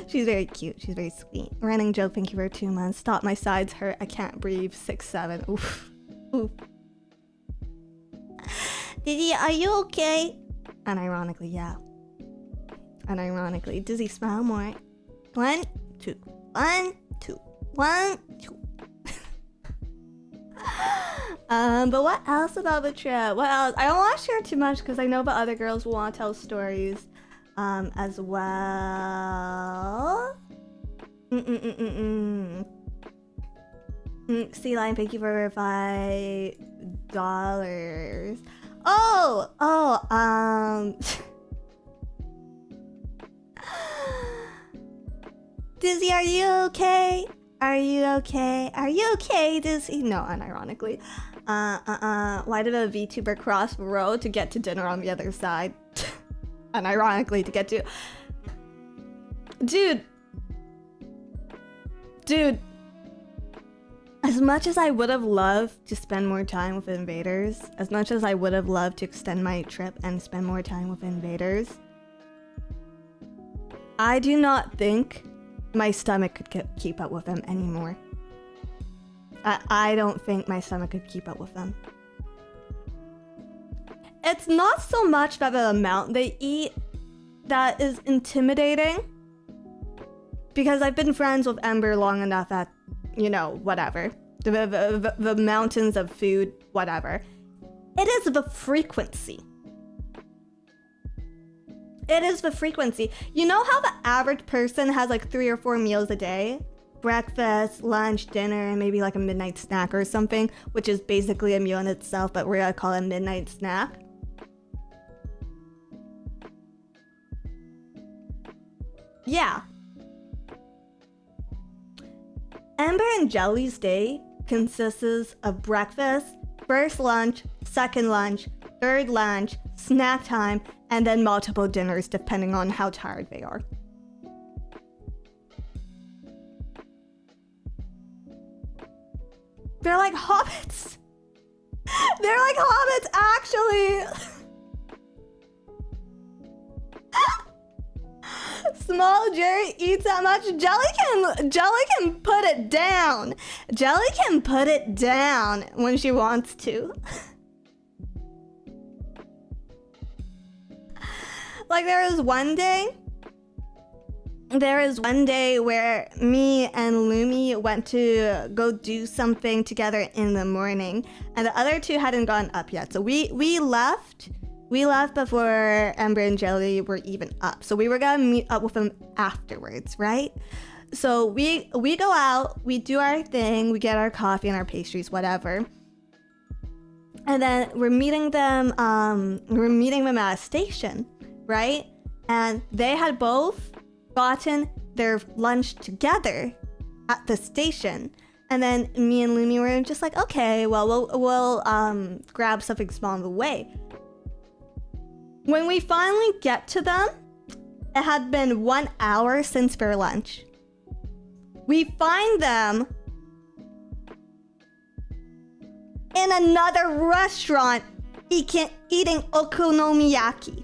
She's very cute. She's very sweet. Running joke, thank you for 2 months. Stop, my sides hurt. I can't breathe. 6, 7. Oof. Dizzy, are you okay? Unironically, yeah. Unironically. Dizzy, smile more. 1, 2. 1, 2. 1, 2. But what else about the trip? What else? I don't want to share too much because I know the other girls will want to tell stories. As well. Sea Lion, thank you for $5. Dizzy, are you okay? Are you okay, Dizzy? No, unironically. Why did a VTuber cross the road to get to dinner on the other side? And ironically to get to... Dude, as much as I would have loved to spend more time with invaders, as much as I would have loved to extend my trip and spend more time with invaders, I do not think my stomach could keep up with them anymore. I don't think my stomach could keep up with them. It's not so much that the amount they eat that is intimidating, because I've been friends with Ember long enough that, you know, whatever. The mountains of food, whatever. It is the frequency. You know how the average person has like 3 or 4 meals a day? Breakfast, lunch, dinner, and maybe like a midnight snack or something, which is basically a meal in itself, but we're gonna call it a midnight snack. Yeah. Ember and Jelly's day consists of breakfast, first lunch, second lunch, third lunch, snack time, and then multiple dinners depending on how tired they are. They're like hobbits. They're like hobbits, actually. Small Jerry eats that much. Jelly can put it down. Jelly can put it down when she wants to. Like there is one day where me and Lumi went to go do something together in the morning, and the other two hadn't gone up yet. So we left. We left before Ember and Jelly were even up. So we were gonna meet up with them afterwards, right? So we go out, we do our thing, we get our coffee and our pastries, whatever. And then we're meeting them at a station, right? And they had both gotten their lunch together at the station. And then me and Lumi were just like, okay, well, we'll grab something small on the way. When we finally get to them, it had been 1 hour since their lunch. We find them in another restaurant eating okonomiyaki.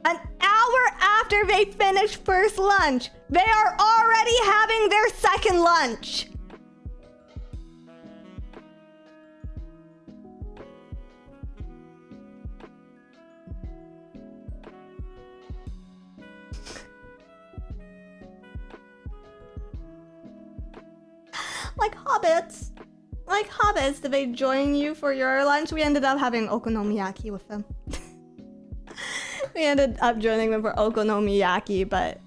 An hour after they finish first lunch, they are already having their second lunch. Like hobbits, did they join you for your lunch? We ended up having okonomiyaki with them. We ended up joining them for okonomiyaki, but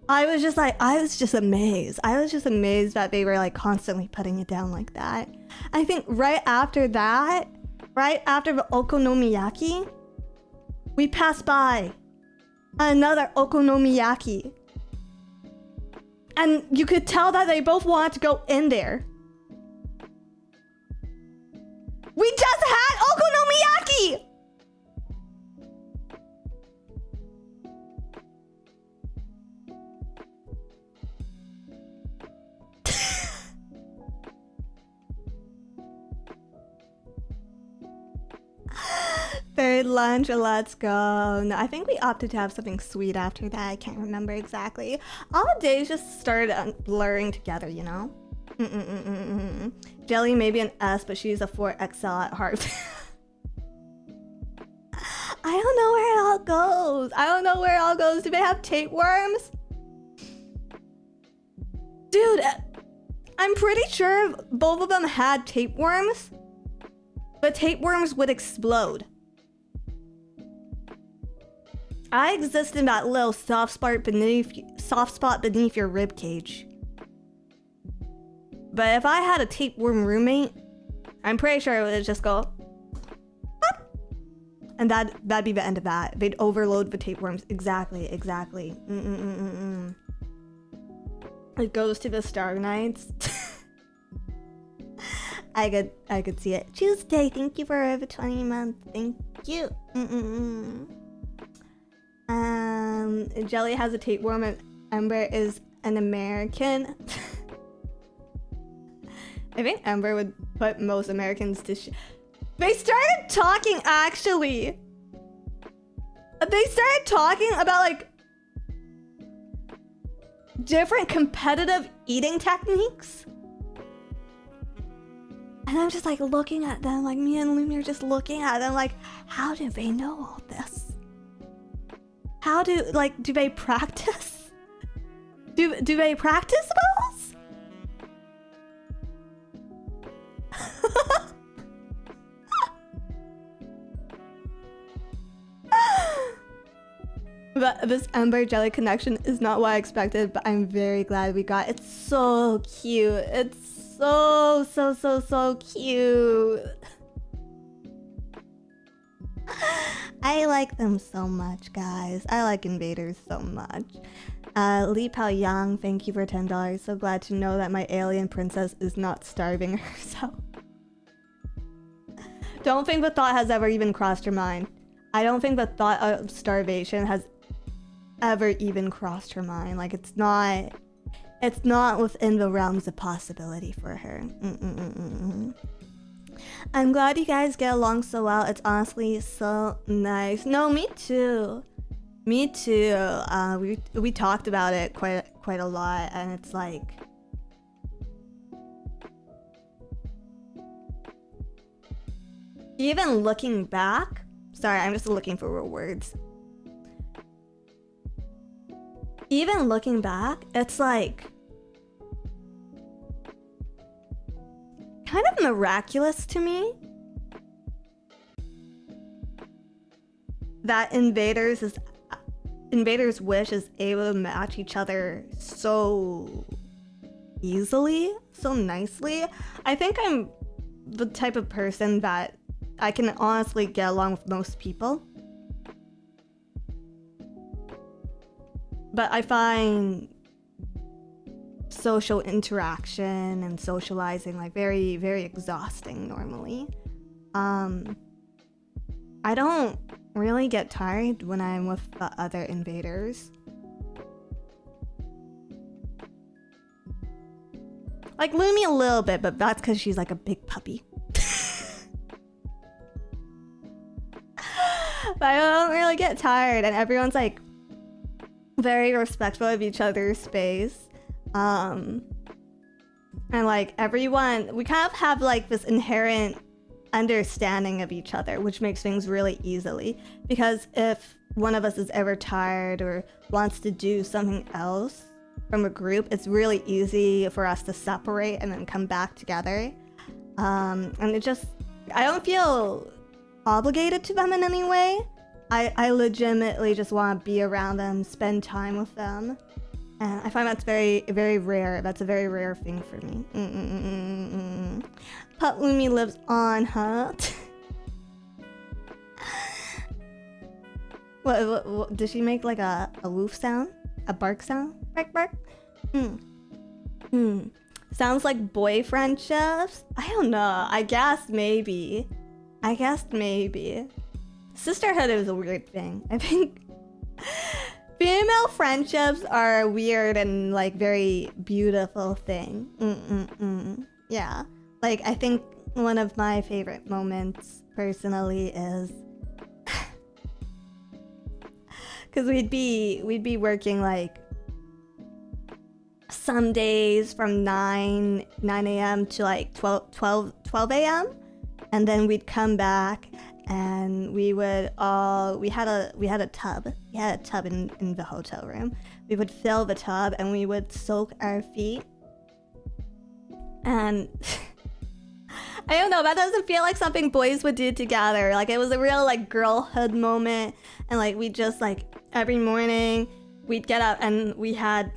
I was just amazed. I was just amazed that they were like constantly putting it down like that. I think right after that, right after the okonomiyaki, we passed by another okonomiyaki. And you could tell that they both wanted to go in there. We just had okonomiyaki! Third lunch, let's go. No, I think we opted to have something sweet after that. I can't remember exactly. All the days just started blurring together, you know? Jelly maybe an S, but she's a 4XL at heart. I don't know where it all goes. Do they have tapeworms? Dude, I'm pretty sure both of them had tapeworms, but tapeworms would explode. I exist in that little soft spot beneath your rib cage. But if I had a tapeworm roommate, I'm pretty sure it would just go, pop, and that'd be the end of that. They'd overload the tapeworms. Exactly. It goes to the Star Knights. I could see it. Tuesday, thank you for over 20 months. Thank you. Jelly has a tapeworm and Ember is an American. I think Ember would put most Americans to They started talking, actually. They started talking about, like, different competitive eating techniques. And I'm just, like, looking at them, like, me and Lumi are just looking at them, like, how do they know all this? How do they practice? Do they practice those? But this Ember Jelly connection is not what I expected, but I'm very glad we got it. It's so cute. It's so cute. I like them so much, guys. I like invaders so much. Li Pao Yang, thank you for $10. So glad to know that my alien princess is not starving herself. Don't think the thought has ever even crossed your mind. I don't think the thought of starvation has ever even crossed her mind. Like, it's not within the realms of possibility for her. I'm glad you guys get along so well. It's honestly so nice. No, me too. Me too. We talked about it quite a lot, and it's like, even looking back. Sorry, I'm just looking for words. Even looking back, it's like kind of miraculous to me that Invaders Wish is able to match each other so easily, so nicely. I think I'm the type of person that I can honestly get along with most people. but I find social interaction and socializing like very, very exhausting normally. I don't really get tired when I'm with the other invaders. Like Lumi a little bit, but that's because she's like a big puppy. But I don't really get tired, and everyone's like very respectful of each other's space. And like everyone, we kind of have like this inherent understanding of each other, which makes things really easily. Because if one of us is ever tired or wants to do something else from a group, it's really easy for us to separate and then come back together. And it just, I don't feel obligated to them in any way. I legitimately just want to be around them, spend time with them. And I find that's very, very rare. That's a very rare thing for me. Pup Lumi lives on, huh? What, does she make like a woof sound? A bark sound? Bark, bark? Sounds like boyfriend chefs? I don't know. I guess maybe. Sisterhood is a weird thing. I think female friendships are a weird and like very beautiful thing. Yeah. Like I think one of my favorite moments personally is because we'd be working like some days from 9 a.m. to like 12 a.m. and then we'd come back and we had a tub in the hotel room. We would fill the tub and we would soak our feet, and I don't know, that doesn't feel like something boys would do together. Like it was a real like girlhood moment, and like we just like every morning we'd get up and we had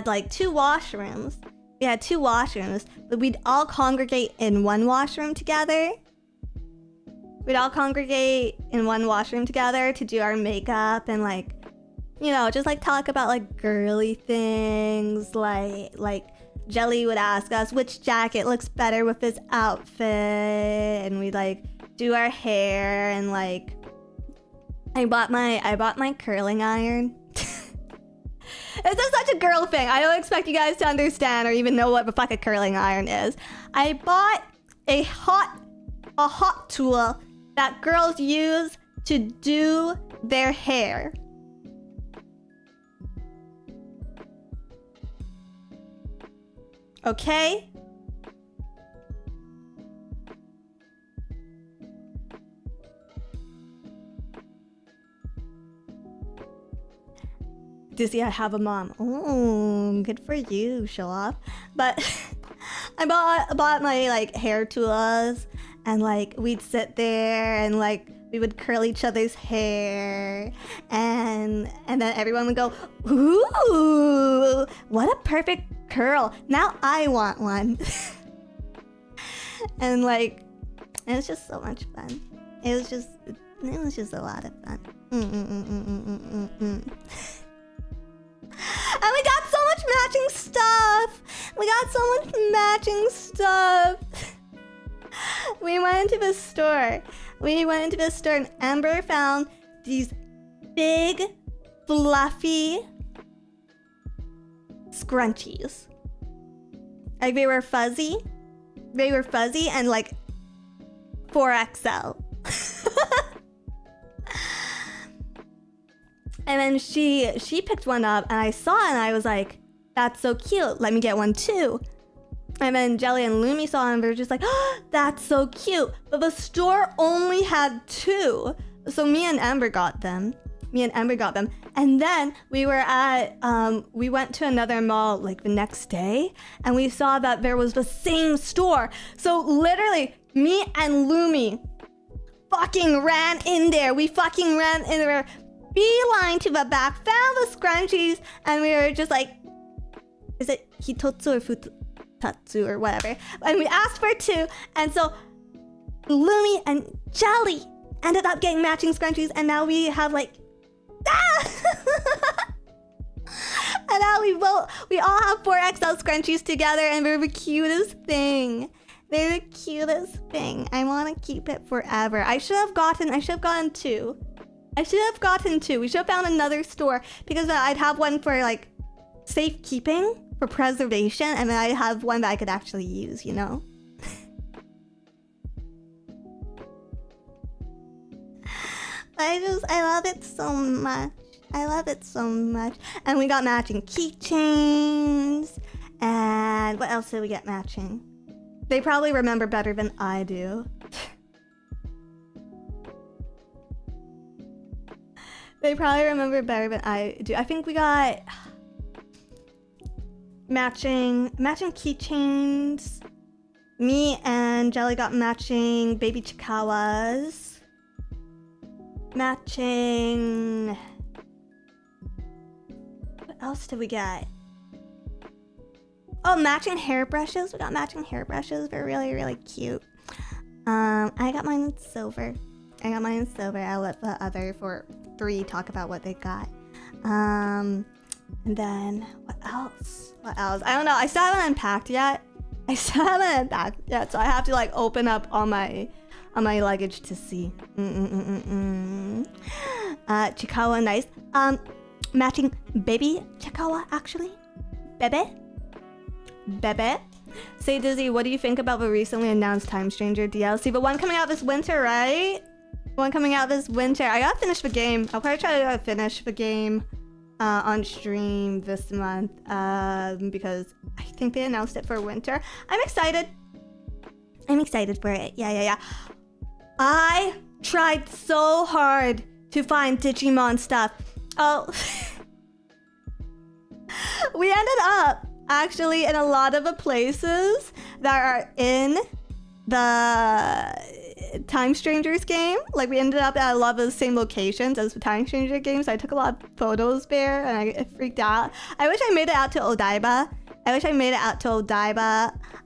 like two washrooms. We had two washrooms, but we'd all congregate in one washroom together. We'd all congregate in one washroom together to do our makeup and like, you know, just like talk about like girly things. Like Jelly would ask us which jacket looks better with this outfit, and we'd like do our hair, and like I bought my curling iron. This is such a girl thing. I don't expect you guys to understand or even know what the fuck a curling iron is. I bought a hot tool that girls use to do their hair. Okay? Dizzy, I have a mom. Oh, good for you, show off. But I bought my like hair tools, and like we'd sit there and like we would curl each other's hair, and then everyone would go, ooh, what a perfect curl. Now I want one. And like it was just so much fun. It was just a lot of fun. And we got so much matching stuff. We went into the store. And Amber found these big, fluffy scrunchies. Like they were fuzzy and like 4XL. And then she picked one up, and I saw it, and I was like, that's so cute. Let me get one too. And then Jelly and Lumi saw it, and they were just like, oh, that's so cute. But the store only had two. So me and Amber got them. And then we went to another mall like the next day, and we saw that there was the same store. So literally, me and Lumi fucking ran in there. Beeline to the back, found the scrunchies, and we were just like, is it hitotsu or futatsu or whatever? And we asked for two, and so Lumi and Jelly ended up getting matching scrunchies, and now we have like, And now we all have 4XL scrunchies together, and they're the cutest thing. They're the cutest thing. I want to keep it forever. I should have gotten 2. I should have gotten 2. We should have found another store, because I'd have one for like safekeeping, for preservation, and then I'd have one that I could actually use, you know? I love it so much. I love it so much. And we got matching keychains. And what else did we get matching? They probably remember better than I do. They probably remember better than I do. I think we got matching keychains. Me and Jelly got matching baby Chikawas. Matching... What else did we get? Oh, matching hairbrushes. We got matching hairbrushes. They're really, really cute. I got mine in silver. I'll let the other 3 talk about what they got. And then what else? I don't know. I still haven't unpacked yet. So I have to like open up all my luggage to see. Chikawa, nice. Matching baby Chikawa, actually. Bebe. Say, Dizzy, what do you think about the recently announced Time Stranger DLC? The one coming out this winter, right? I gotta finish the game. I'll probably try to finish the game on stream this month, because I think they announced it for winter. I'm excited for it. Yeah. I tried so hard to find Digimon stuff. Oh. We ended up actually in a lot of the places that are in the Time Strangers game. Like, we ended up at a lot of the same locations as the Time Stranger games. I took a lot of photos there, and I freaked out. I wish I made it out to Odaiba.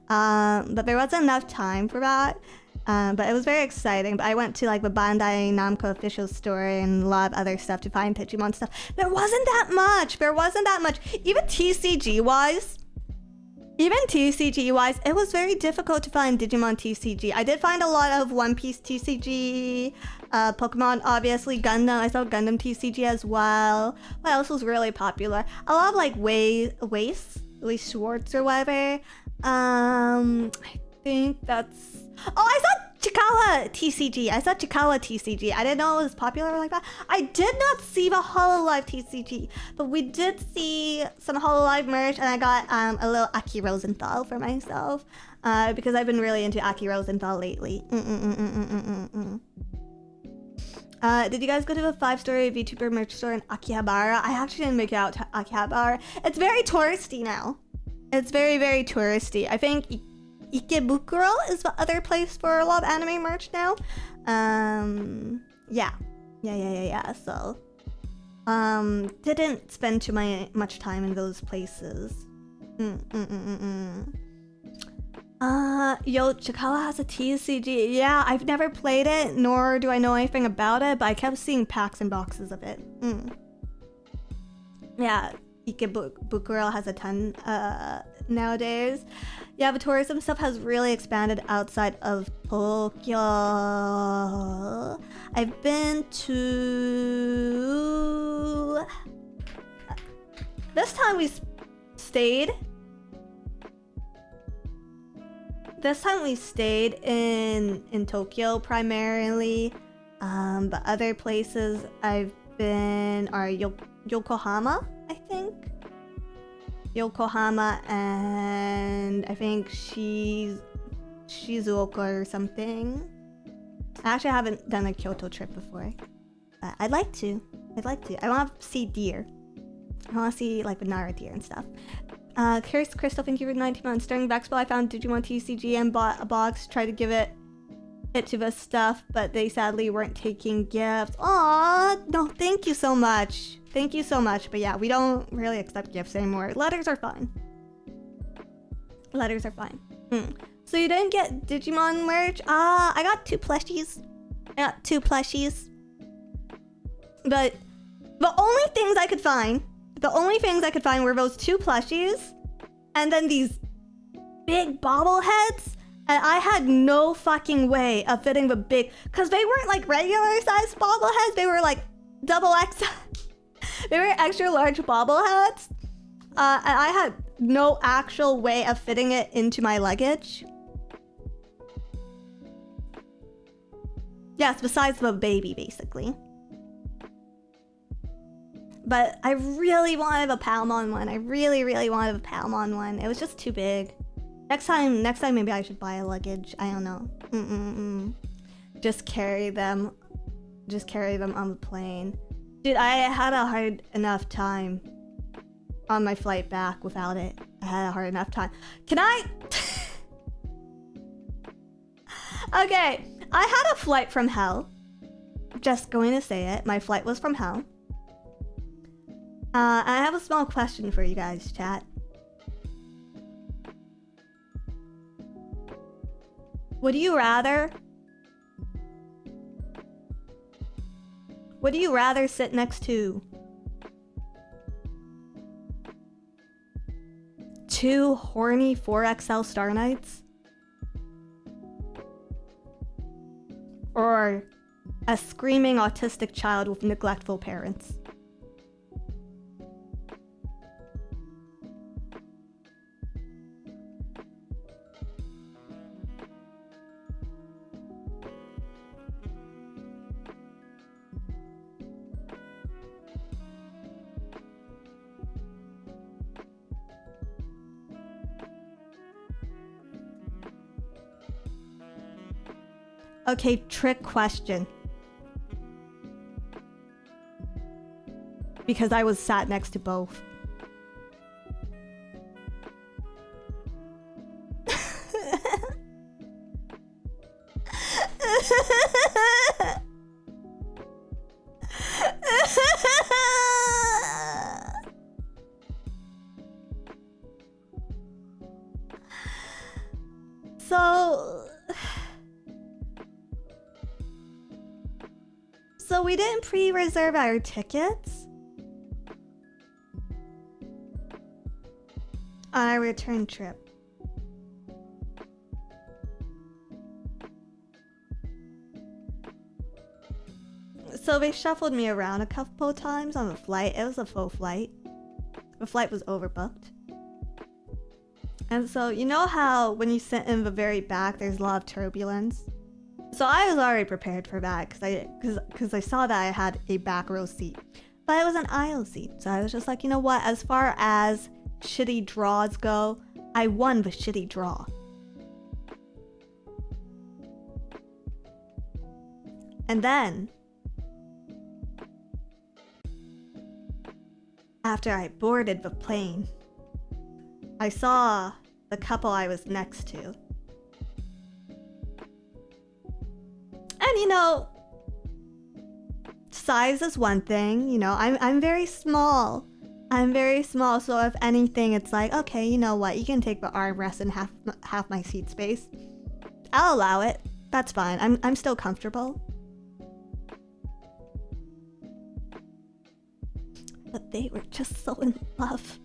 But there wasn't enough time for that. But it was very exciting. But I went to like the Bandai Namco official store and a lot of other stuff to find Digimon stuff. There wasn't that much. Even TCG-wise, it was very difficult to find Digimon TCG. I did find a lot of One Piece TCG, Pokemon, obviously, Gundam. I saw Gundam TCG as well. What else was really popular? A lot of like Weiss Schwartz or whatever. I think that's... Oh, I saw Chikawa TCG. I didn't know it was popular like that. I did not see the Hololive TCG, but we did see some Hololive merch, and I got a little Aki Rosenthal for myself, because I've been really into Aki Rosenthal lately. Did you guys go to the 5-story VTuber merch store in Akihabara? I actually didn't make it out to Akihabara. It's very touristy now. It's very, very touristy. I think Ikebukuro is the other place for a lot of anime merch now. Yeah. So, didn't spend too much time in those places. Yo, Chikawa has a TCG. Yeah, I've never played it, nor do I know anything about it, but I kept seeing packs and boxes of it. Yeah, Ikebukuro has a ton nowadays. Yeah, the tourism stuff has really expanded outside of Tokyo. I've been to... This time we stayed in Tokyo primarily, but other places I've been are Yokohama, I think. Yokohama, and I think Shizuoka or something. I actually haven't done a Kyoto trip before, but I'd like to. I want to see deer. I want to see like the Nara deer and stuff. Curious Crystal, thank you for 19 months. During Vexpo, I found Digimon TCG and bought a box, tried to give it to the stuff, but they sadly weren't taking gifts. Aw, no, thank you so much. But yeah, we don't really accept gifts anymore. Letters are fine. So you didn't get Digimon merch? I got 2 plushies. But the only things I could find the only things I could find were those 2 plushies and then these big bobbleheads. And I had no fucking way of fitting the big, because they weren't like regular sized bobbleheads. They were like double X. They were extra large bobbleheads. And I had no actual way of fitting it into my luggage. Yes, besides the baby, basically. But I really wanted a Palmon one. I really, really wanted a Palmon one. It was just too big. Next time maybe I should buy a luggage. I don't know. Just carry them. Just carry them on the plane. Dude, I had a hard enough time on my flight back without it. I had a hard enough time. Can I? Okay, I had a flight from hell. Just going to say it. My flight was from hell. I have a small question for you guys, chat. Would you rather sit next to 2 horny 4XL Star Knights? Or a screaming autistic child with neglectful parents? Okay, trick question. Because I was sat next to both. So we didn't pre-reserve our tickets on our return trip. So they shuffled me around a couple of times on the flight. It was a full flight. The flight was overbooked. And so you know how when you sit in the very back, there's a lot of turbulence? So I was already prepared for that because I saw that I had a back row seat. But it was an aisle seat. So I was just like, you know what? As far as shitty draws go, I won the shitty draw. And then, after I boarded the plane, I saw the couple I was next to. And you know, size is one thing, you know, I'm very small. I'm very small, so if anything, it's like, okay, you know what, you can take the armrest and half my seat space. I'll allow it. That's fine. I'm still comfortable. But they were just so in love.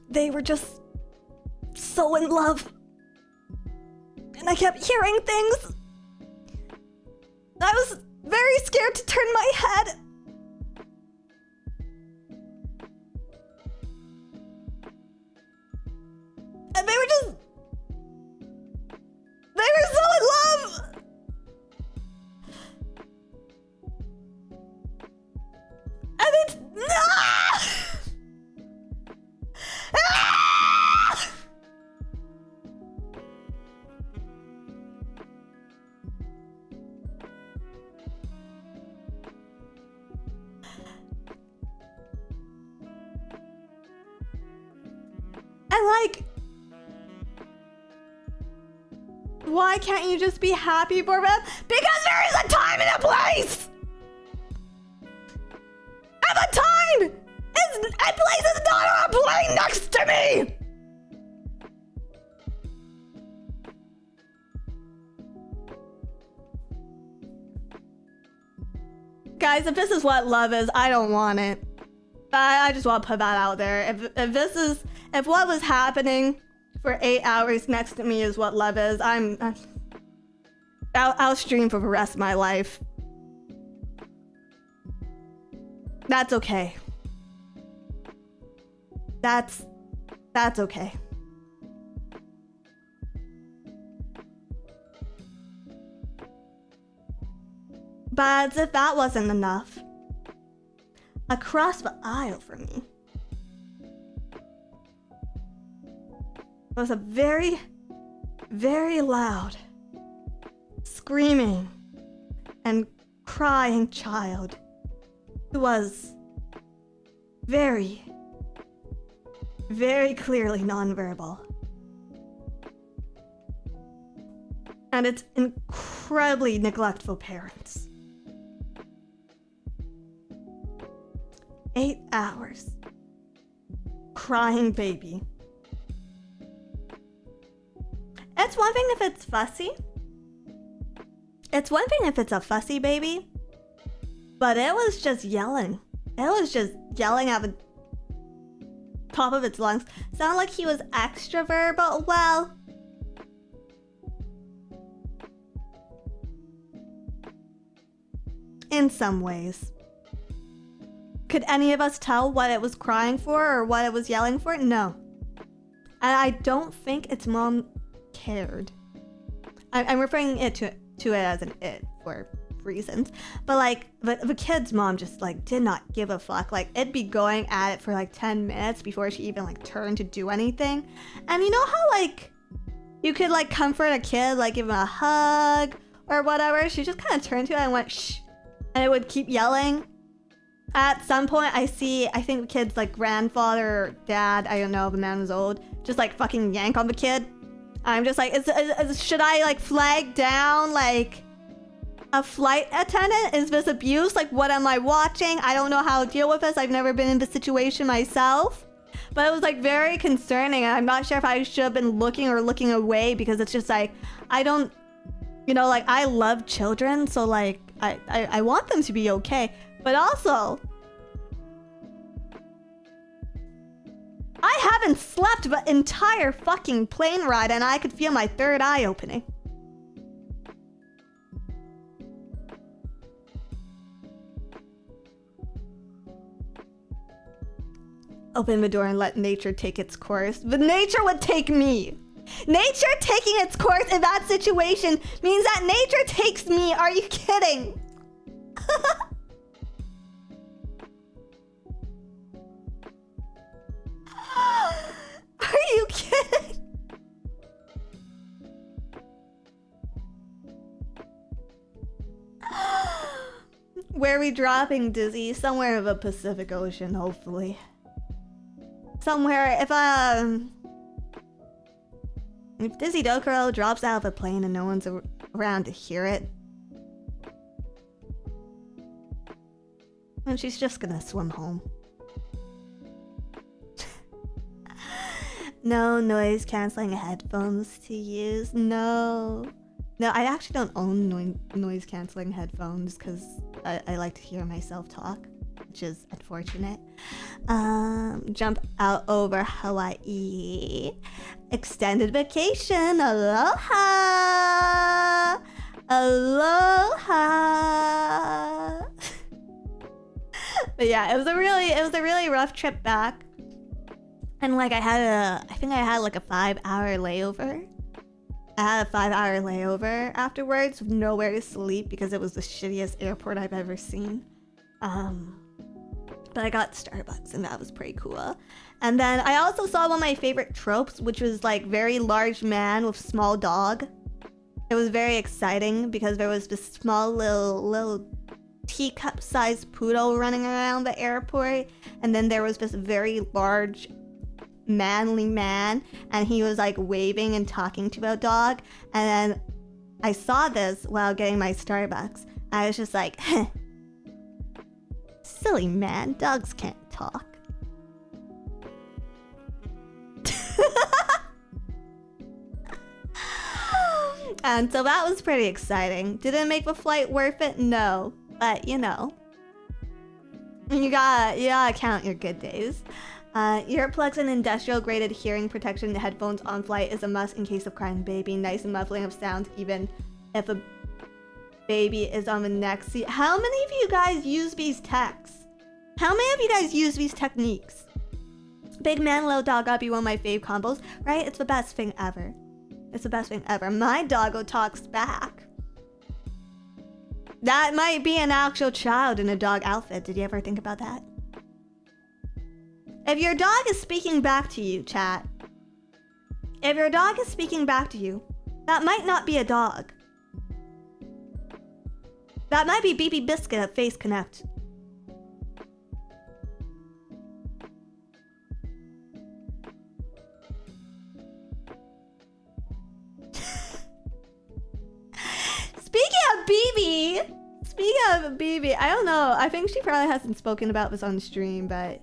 They were just so in love. And I kept hearing things. I was very scared to turn my head. And they were so in love. And it's and like, why can't you just be happy for them? Because there is a time and a place! And the time and place is not on a plane next to me! Guys, if this is what love is, I don't want it. I just want to put that out there. If what was happening for 8 hours next to me is what love is, I'll stream for the rest of my life. That's okay. That's okay. But as if that wasn't enough, across the aisle from me was a very, very loud, screaming and crying child who was very, very clearly nonverbal. And its incredibly neglectful parents. 8 hours. Crying baby. It's one thing if it's fussy. It's one thing if it's a fussy baby. But it was just yelling. It was just yelling at the top of its lungs. Sounded like he was extrovert, but well. In some ways. Could any of us tell what it was crying for or what it was yelling for? No. And I don't think its mom cared. I'm referring it to it as an it for reasons. But like, the kid's mom just like did not give a fuck. Like, it'd be going at it for like 10 minutes before she even like turned to do anything. And you know how like you could like comfort a kid, like give him a hug or whatever? She just kind of turned to it and went shh. And it would keep yelling. At some point, I think the kid's like grandfather or dad, I don't know, the man was old, just like fucking yank on the kid. I'm just like, should I like flag down like a flight attendant? Is this abuse? Like, what am I watching? I don't know how to deal with this. I've never been in this situation myself. But it was like very concerning. And I'm not sure if I should have been looking or looking away, because it's just like, I don't, you know, like I love children. So like, I want them to be okay. But also, I haven't slept the entire fucking plane ride and I could feel my third eye opening. Open the door and let nature take its course. But nature would take me. Nature taking its course in that situation means that nature takes me. Are you kidding? Are you kidding? Where are we dropping, Dizzy? Somewhere in the Pacific Ocean, hopefully. Somewhere, if Dizzy Dokuro drops out of a plane and no one's around to hear it, then she's just gonna swim home. No noise cancelling headphones to use. No, I actually don't own noise cancelling headphones because I like to hear myself talk, which is unfortunate. Jump out over Hawaii. Extended vacation. Aloha. Aloha. But yeah, it was a really rough trip back. And like I think I had like a 5-hour layover. I had a 5-hour layover afterwards with nowhere to sleep because it was the shittiest airport I've ever seen. But I got Starbucks and that was pretty cool. And then I also saw one of my favorite tropes, which was like very large man with small dog. It was very exciting because there was this small little teacup-sized poodle running around the airport. And then there was this very large manly man, and he was like waving and talking to a dog. And then I saw this while getting my Starbucks. I was just like, silly man, dogs can't talk. And so that was pretty exciting. Did it make the flight worth it? No, but you know, You gotta count your good days. Earplugs and industrial graded hearing protection headphones on flight is a must in case of crying baby. Nice muffling of sounds even if a baby is on the next seat. How many of you guys use these techs? How many of you guys use these techniques? Big man, little dog gotta be one of my fave combos, right? It's the best thing ever. It's the best thing ever. My doggo talks back. That might be an actual child in a dog outfit. Did you ever think about that? If your dog is speaking back to you, chat. If your dog is speaking back to you, that might not be a dog. That might be BB Biscuit at Face Connect. Speaking of BB, I don't know. I think she probably hasn't spoken about this on stream, but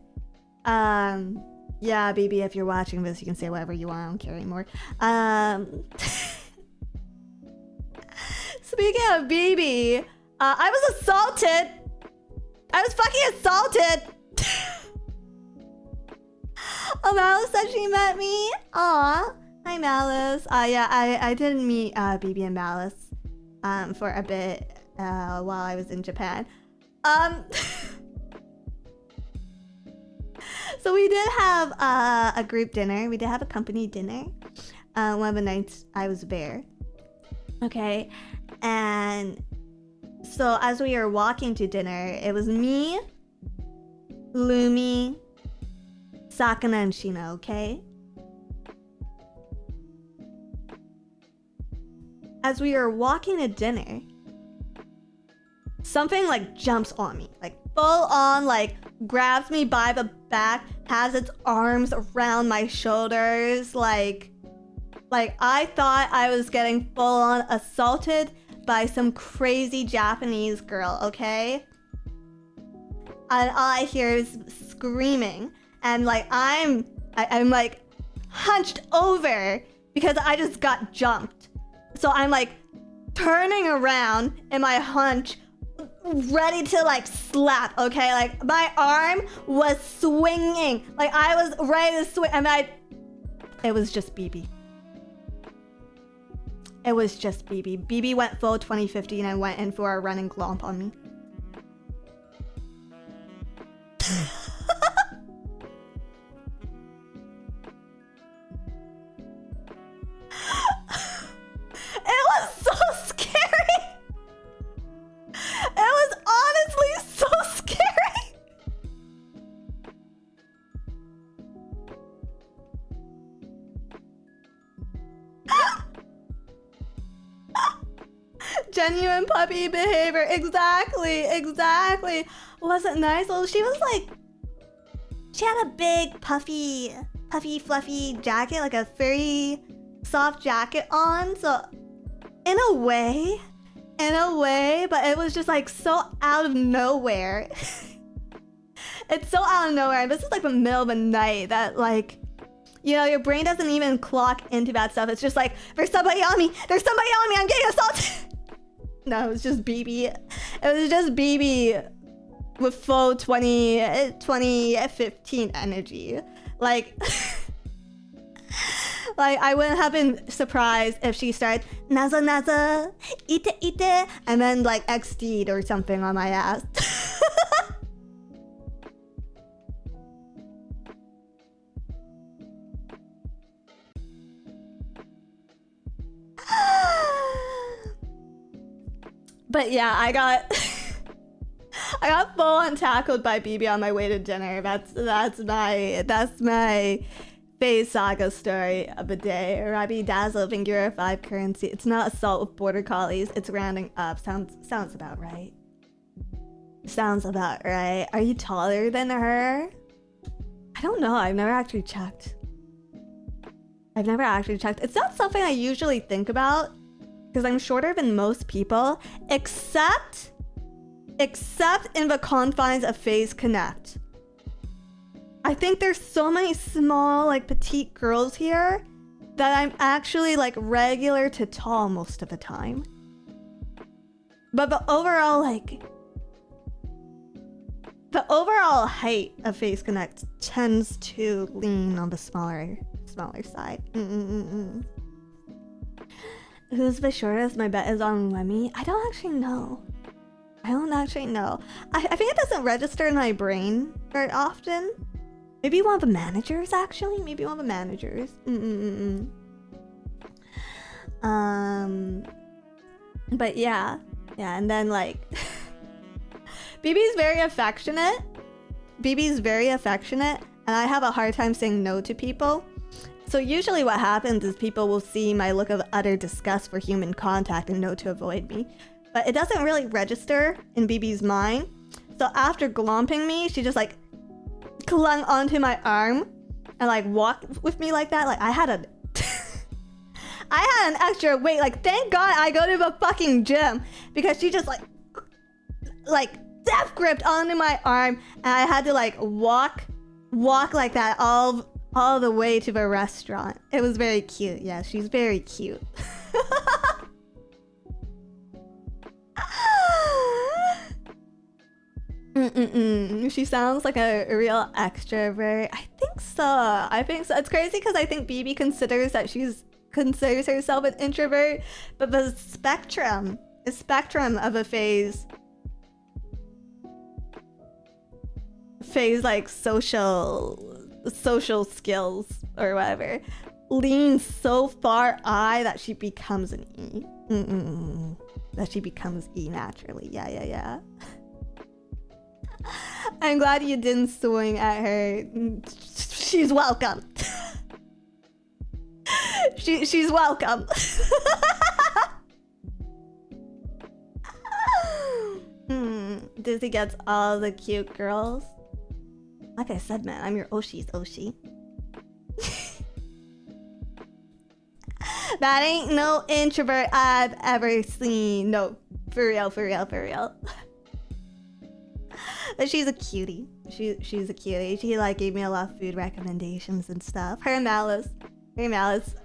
yeah, BB, if you're watching this, you can say whatever you want. I don't care anymore. Speaking of BB, I was assaulted. I was fucking assaulted. Oh, Malice said she met me. Aw, hi Malice. Yeah, I did meet BB and Malice for a bit while I was in Japan. So we did have a group dinner. We did have a company dinner one of the nights I was there. Okay, and so as we were walking to dinner, it was me, Lumi, Sakana, and Shina, okay? As we were walking to dinner, something like jumps on me, like full on, like grabs me by the back, has its arms around my shoulders, like I thought I was getting full on assaulted by some crazy Japanese girl, okay? And all I hear is screaming, and like I'm like hunched over because I just got jumped. So I'm like turning around in my hunch, ready to like slap, okay? Like my arm was swinging, like I was ready to swing, and it was just BB. It was just BB. BB went full 2015 and went in for a running glomp on me. It was so scary. It was honestly so scary. Genuine puppy behavior. Exactly. Wasn't nice. Well, she was like, she had a big puffy fluffy jacket, like a very soft jacket on. So in a way, but it was just like so out of nowhere. It's so out of nowhere. And this is like the middle of the night that, like, you know, your brain doesn't even clock into that stuff. It's just like, there's somebody on me, I'm getting assaulted. No, it was just BB. It was just BB with full 2015 energy. Like, like I wouldn't have been surprised if she started naza, ite, and then like XD'd or something on my ass. But yeah, I got full on tackled by BB on my way to dinner. That's my Phase Saga story of the day. Rabi Dazzle, Fingura 5 currency. It's not assault with border collies, it's rounding up. Sounds about right. Sounds about right. Are you taller than her? I don't know. I've never actually checked. It's not something I usually think about, because I'm shorter than most people, except in the confines of Phase Connect. I think there's so many small, like, petite girls here that I'm actually, like, regular to tall most of the time. But the overall the overall height of Face Connect tends to lean on the smaller side. Who's the shortest? My bet is on Lemmy. I don't actually know. I think it doesn't register in my brain very often. Maybe one of the managers, actually. But yeah, and then like BB's very affectionate, and I have a hard time saying no to people. So usually what happens is people will see my look of utter disgust for human contact and know to avoid me. But it doesn't really register in BB's mind. So after glomping me, she just like clung onto my arm and like walked with me like that. Like I had an extra weight. Like thank God I go to the fucking gym, because she just like death gripped onto my arm, and I had to like walk like that all the way to the restaurant. It was very cute. Yeah, she's very cute. She sounds like a real extrovert. I think so. It's crazy because I think BB considers herself an introvert, but the spectrum of a phase like social skills or whatever leans so far I that she becomes an E. That she becomes E naturally. Yeah. I'm glad you didn't swing at her. She's welcome. She's welcome. Dizzy gets all the cute girls. Like I said, man, I'm your Oshi's Oshi. That ain't no introvert I've ever seen. No, for real. But she's a cutie. She's a cutie. She like gave me a lot of food recommendations and stuff. Her and Malice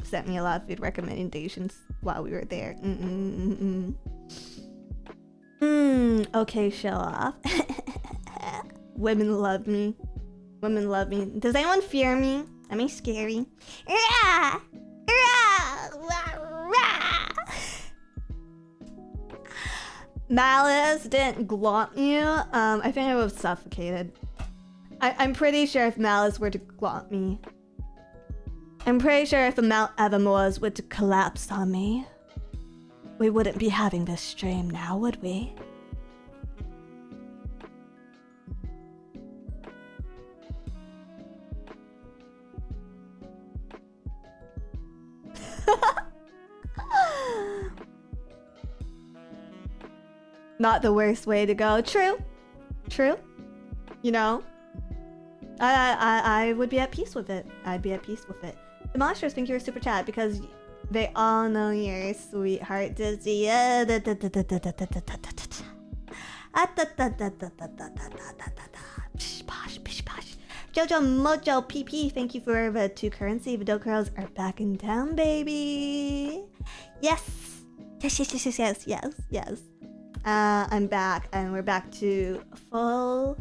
sent me a lot of food recommendations while we were there. Okay, show off. Women love me. Does anyone fear me? Am I scary? Malice didn't glomp you. I think I would have suffocated. I'm pretty sure if Malice were to glomp me, I'm pretty sure if the Mount Evermoors were to collapse on me, we wouldn't be having this stream now, would we? Not the worst way to go. True. You know, I would be at peace with it. I'd be at peace with it. The monsters think you're a super chat because they all know you're a sweetheart, Dizzy. Jojo Mojo PP, thank you for the 2 currency. The dope girls are back in town, baby. Yes. I'm back, and we're back to full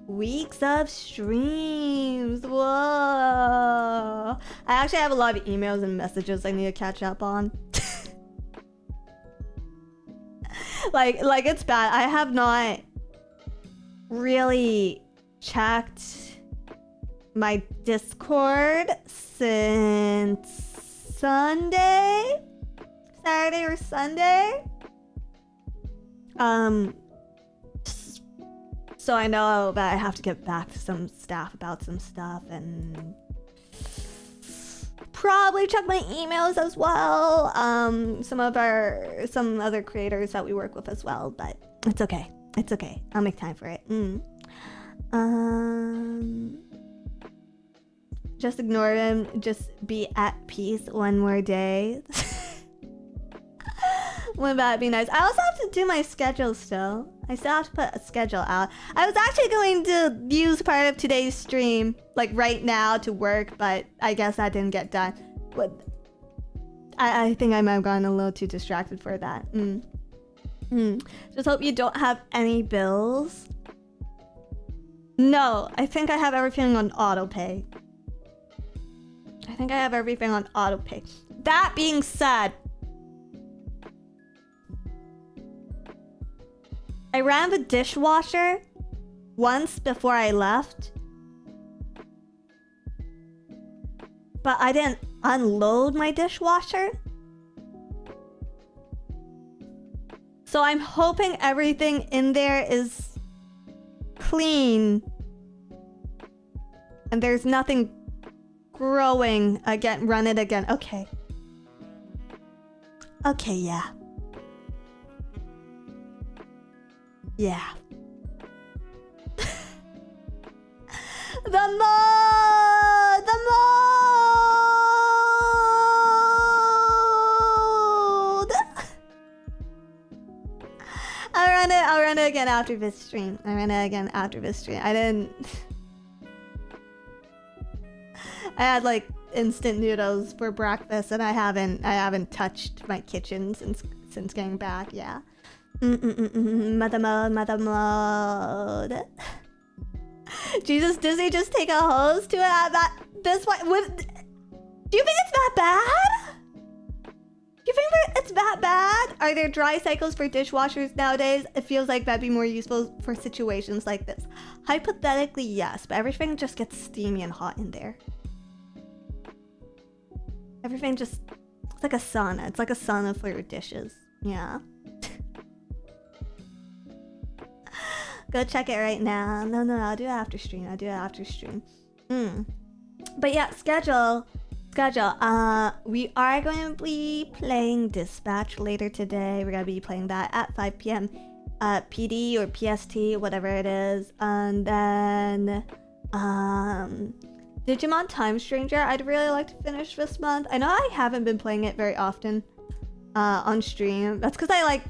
weeks of streams. Whoa! I actually have a lot of emails and messages I need to catch up on. like it's bad. I have not really checked my Discord since Saturday or Sunday. So I know that I have to get back to some staff about some stuff and probably check my emails as well. Some other creators that we work with as well, but it's okay. I'll make time for it. Just ignore him. Just be at peace one more day. Wouldn't that be nice? I also have to do my schedule still. I still have to put a schedule out. I was actually going to use part of today's stream, like right now, to work, but I guess that didn't get done. But I think I might have gotten a little too distracted for that. Just hope you don't have any bills. No, I think I have everything on autopay. I think I have everything on autopay. That being said, I ran the dishwasher once before I left, but I didn't unload my dishwasher. So I'm hoping everything in there is clean and there's nothing growing again. Run it again. Okay. Okay, yeah. Yeah. The mode! The mode! I'll run it again after this stream. I didn't... I had like instant noodles for breakfast and I haven't touched my kitchen since getting back, yeah. Mother mode. Jesus, Disney just take a hose to it at that this way with. Do you think it's that bad? Do you think it's that bad? Are there dry cycles for dishwashers nowadays? It feels like that'd be more useful for situations like this. Hypothetically, yes, but everything just gets steamy and hot in there. Everything just, it's like a sauna. It's like a sauna for your dishes. Yeah. Go check it right now. No, I'll do it after stream. But yeah, schedule. We are going to be playing Dispatch later today. We're going to be playing that at 5 p.m. PD or PST, whatever it is. And then Digimon Time Stranger, I'd really like to finish this month. I know I haven't been playing it very often on stream. That's because I like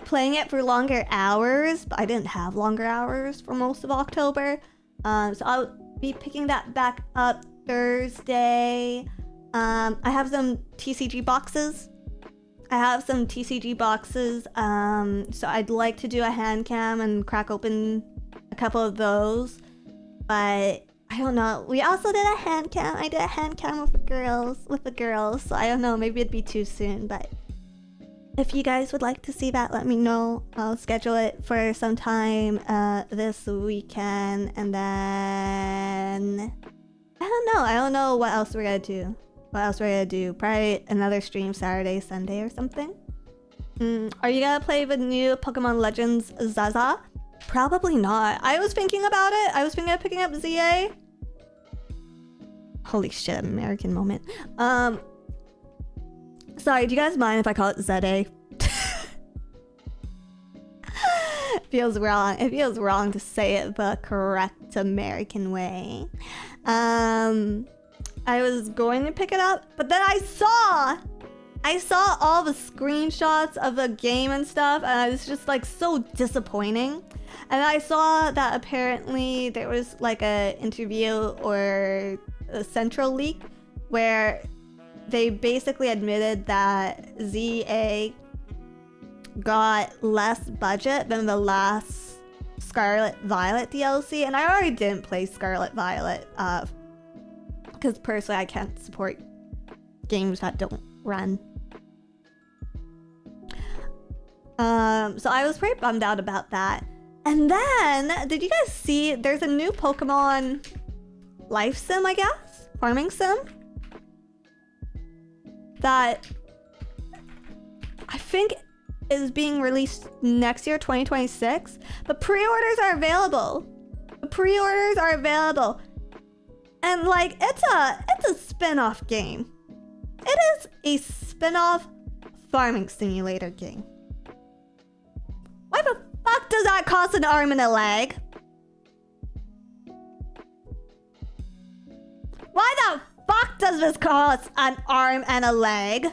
playing it for longer hours, but I didn't have longer hours for most of October. So I'll be picking that back up Thursday. I have some TCG boxes. So I'd like to do a hand cam and crack open a couple of those. But I don't know. We also did a hand cam. I did a hand cam with the girls. So I don't know. Maybe it'd be too soon, but if you guys would like to see that, let me know. I'll schedule it for some time this weekend, and then I don't know what else we're gonna do. Probably another stream Saturday, Sunday, or something. Are you gonna play the new Pokemon Legends Zaza? Probably not. I was thinking about it. I was thinking of picking up ZA. Holy shit, American moment. Sorry, do you guys mind if I call it ZA? Feels wrong. It feels wrong to say it the correct American way. I was going to pick it up, but then I saw all the screenshots of the game and stuff, and it was just like so disappointing. And I saw that apparently there was like a interview or a central leak where they basically admitted that ZA got less budget than the last Scarlet Violet DLC, and I already didn't play Scarlet Violet because personally I can't support games that don't run. So I was pretty bummed out about that. And then, did you guys see there's a new Pokemon life sim, I guess? Farming sim? That I think is being released next year, 2026. But pre-orders are available. And like, it's a spin-off game. It is a spin-off farming simulator game. Why the fuck does that cost an arm and a leg? Why the fuck does this cost an arm and a leg?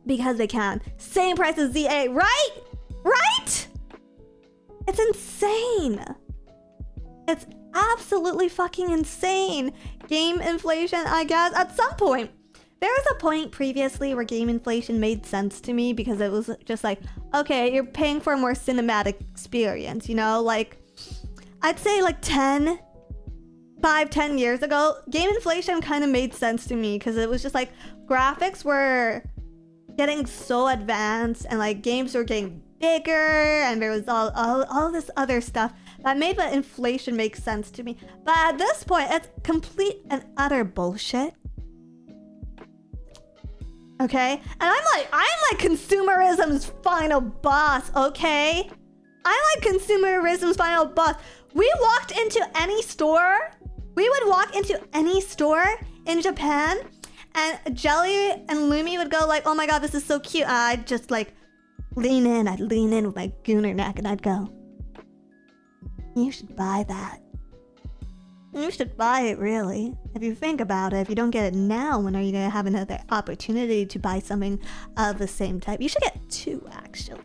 Because they can. Same price as ZA, right? Right? It's insane. It's absolutely fucking insane. Game inflation, I guess, at some point. there was a point previously where game inflation made sense to me because it was just like, okay, you're paying for a more cinematic experience, you know? Like, I'd say like 10 years ago, game inflation kind of made sense to me because it was just like graphics were getting so advanced and like games were getting bigger and there was all this other stuff that made the inflation make sense to me. But at this point, it's complete and utter bullshit. Okay? And I'm like consumerism's final boss, okay? I'm like consumerism's final boss. We walked into any store. We would walk into any store in Japan and Jelly and Lumi would go like, oh my god, this is so cute. I'd just like lean in. I'd lean in with my gooner neck and I'd go, you should buy that. You should buy it, really. If you think about it, if you don't get it now, when are you gonna have another opportunity to buy something of the same type? You should get two, actually.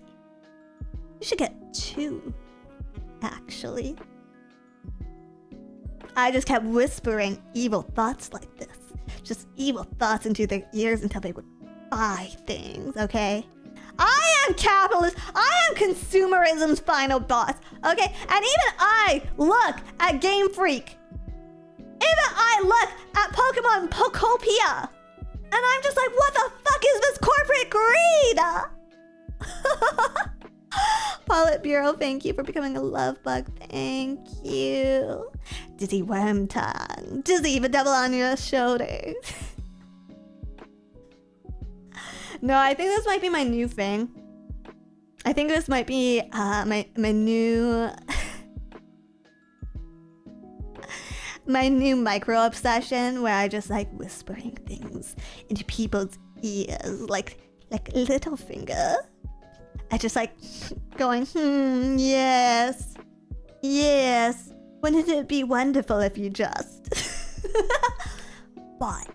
You should get two, actually. I just kept whispering evil thoughts like this. Just evil thoughts into their ears until they would buy things, okay? I am capitalist. I am consumerism's final boss, okay? And even I look at Game Freak. Even I look at Pokemon Pokopia. And I'm just like, what the fuck is this corporate greed? Politburo, thank you for becoming a love bug. Thank you. Dizzy Worm Tongue. Dizzy the devil on your shoulders. No, I think this might be my new thing. I think this might be my new my new micro obsession where I just like whispering things into people's ears like Littlefinger. I just like going, yes, yes. Wouldn't it be wonderful if you just bought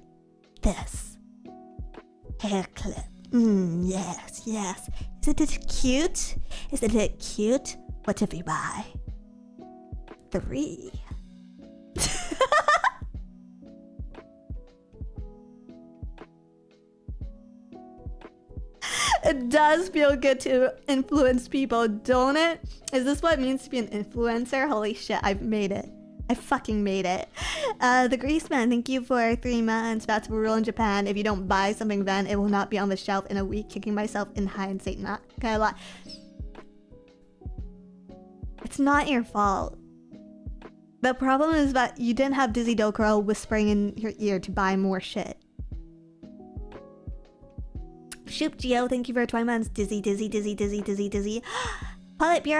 this hair clip? Yes, yes. Isn't it cute? Isn't it cute? What if you buy 3? It does feel good to influence people, don't it? Is this what it means to be an influencer? Holy shit, I've made it. I fucking made it. The Greaseman, thank you for 3 months. That's a rule in Japan. If you don't buy something then, it will not be on the shelf in a week. Kicking myself in hindsight, not gonna lie. It's not your fault. The problem is that you didn't have Dizzy Dokuro whispering in your ear to buy more shit. Shoop Geo, thank you for 20 months. Dizzy. Politburo,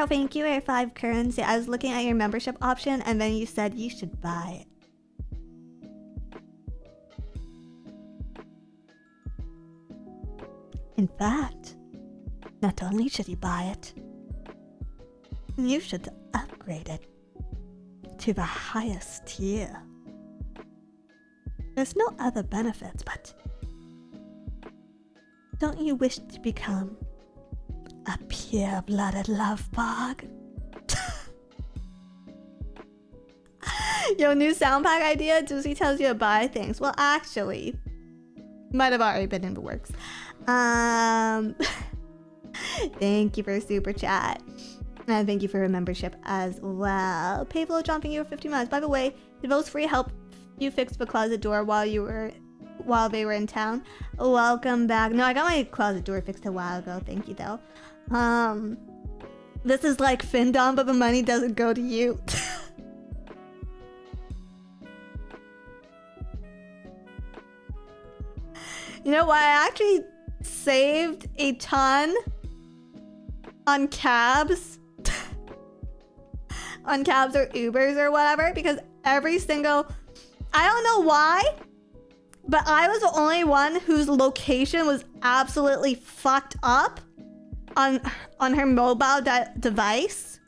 thank you for 5 currency. I was looking at your membership option and then you said you should buy it. In fact, not only should you buy it, you should upgrade it to the highest tier. There's no other benefits, but don't you wish to become a pure-blooded love bug? Yo, new sound pack idea. Doozy tells you to buy things. Well, actually, might have already been in the works. Thank you for super chat. And thank you for your membership as well. Payflow John, thank you for 50 months. By the way, did those free help you fix the closet door while they were in town? Welcome back. No, I got my closet door fixed a while ago. Thank you though. This is like Findom, but the money doesn't go to you. You know what? I actually saved a ton on cabs. On cabs or Ubers or whatever, because every single, I don't know why, but I was the only one whose location was absolutely fucked up on her mobile device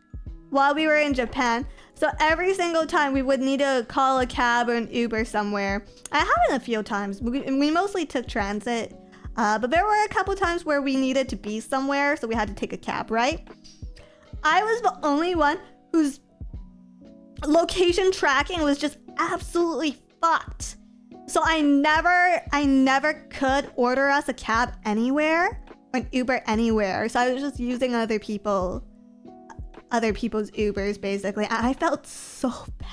while we were in Japan. So every single time we would need to call a cab or an Uber somewhere. I happened a few times. We mostly took transit, but there were a couple times where we needed to be somewhere, so we had to take a cab, right? I was the only one whose location tracking was just absolutely fucked. So I never could order us a cab anywhere, or an Uber anywhere. So I was just using other people's Ubers basically. And I felt so bad.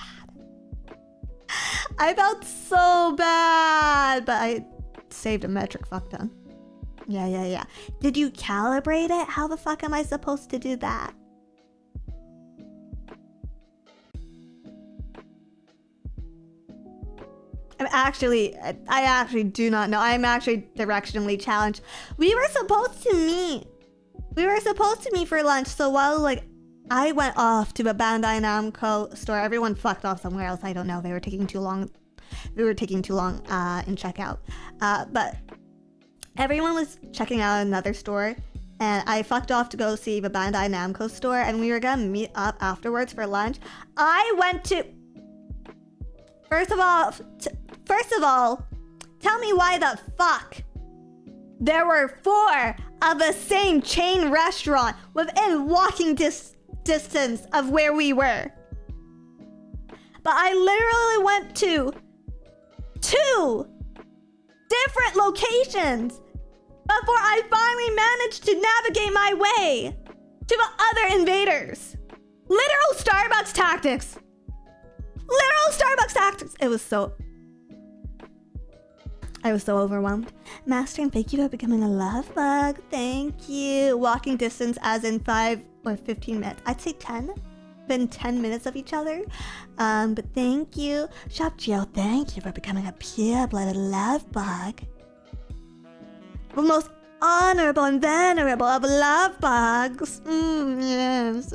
I felt so bad, but I saved a metric fuck ton. Yeah. Did you calibrate it? How the fuck am I supposed to do that? I actually do not know. I'm actually directionally challenged. We were supposed to meet for lunch. So while like I went off to a Bandai Namco store, everyone fucked off somewhere else. I don't know. They were taking too long. In checkout. But everyone was checking out another store, and I fucked off to go see the Bandai Namco store, and we were gonna meet up afterwards for lunch. I went to. First of all, tell me why the fuck there were 4 of the same chain restaurant within walking distance of where we were. But I literally went to 2 different locations before I finally managed to navigate my way to the other invaders. Literal Starbucks tactics. I was so overwhelmed. Master, and thank you for becoming a love bug. Thank you. Walking distance as in 5 or 15 minutes. I'd say 10. Been 10 minutes of each other. But thank you. Shop Geo, thank you for becoming a pure-blooded love bug. The most honorable and venerable of love bugs. Yes.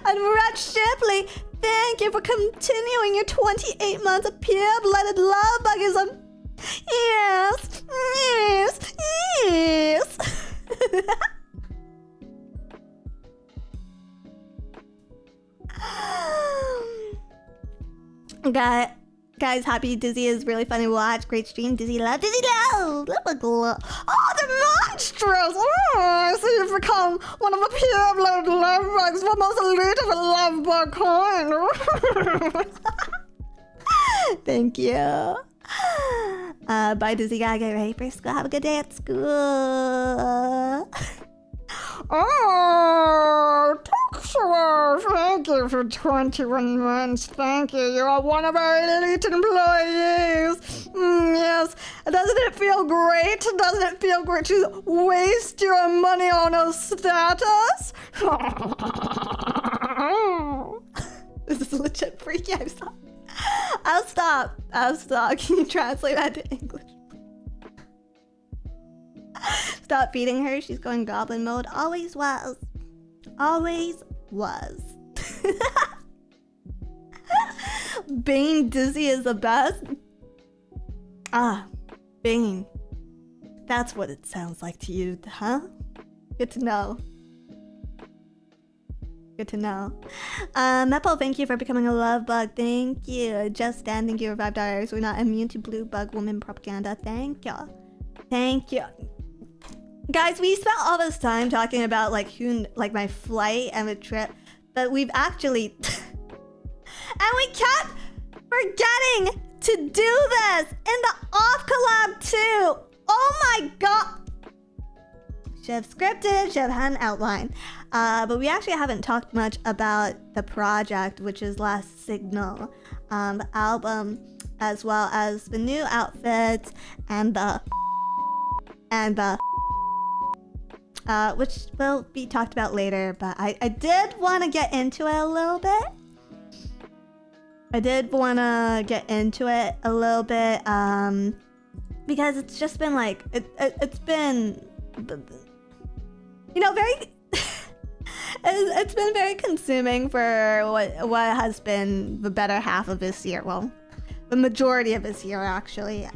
And Red Shipley, thank you for continuing your 28 months of pure-blooded love bugism. Yes. Guys, happy Dizzy is really fun to watch. Great stream. Dizzy love. Oh, the monstrous! Oh, I see you've become one of the pure-blooded love bugs, the most elite of the love bug kind. Thank you. Bye, Dizzy. Gotta get ready for school. Have a good day at school. Oh, Toxua, thank you for 21 months. Thank you. You are one of our elite employees. Yes. Doesn't it feel great? Doesn't it feel great to waste your money on a status? This is legit freaky. I'll stop. Can you translate that to English? Stop feeding her. She's going goblin mode. Always was. Bane Dizzy is the best. Bane. That's what it sounds like to you, huh? Good to know. Mepo, thank you for becoming a love bug. Thank you. Just Stan, thank you for $5. We're not immune to blue bug woman propaganda. Thank you. Guys, we spent all this time talking about like my flight and the trip, but we've actually and we kept forgetting to do this in the off collab too. Oh my god. Should have scripted, should have had an outline. But we actually haven't talked much about the project, which is Last Signal, the album, as well as the new outfits and the which will be talked about later, but I did want to get into it a little bit. Because it's just been like, it's been, you know, very, it's been very consuming for what has been the better half of this year. Well, the majority of this year, actually.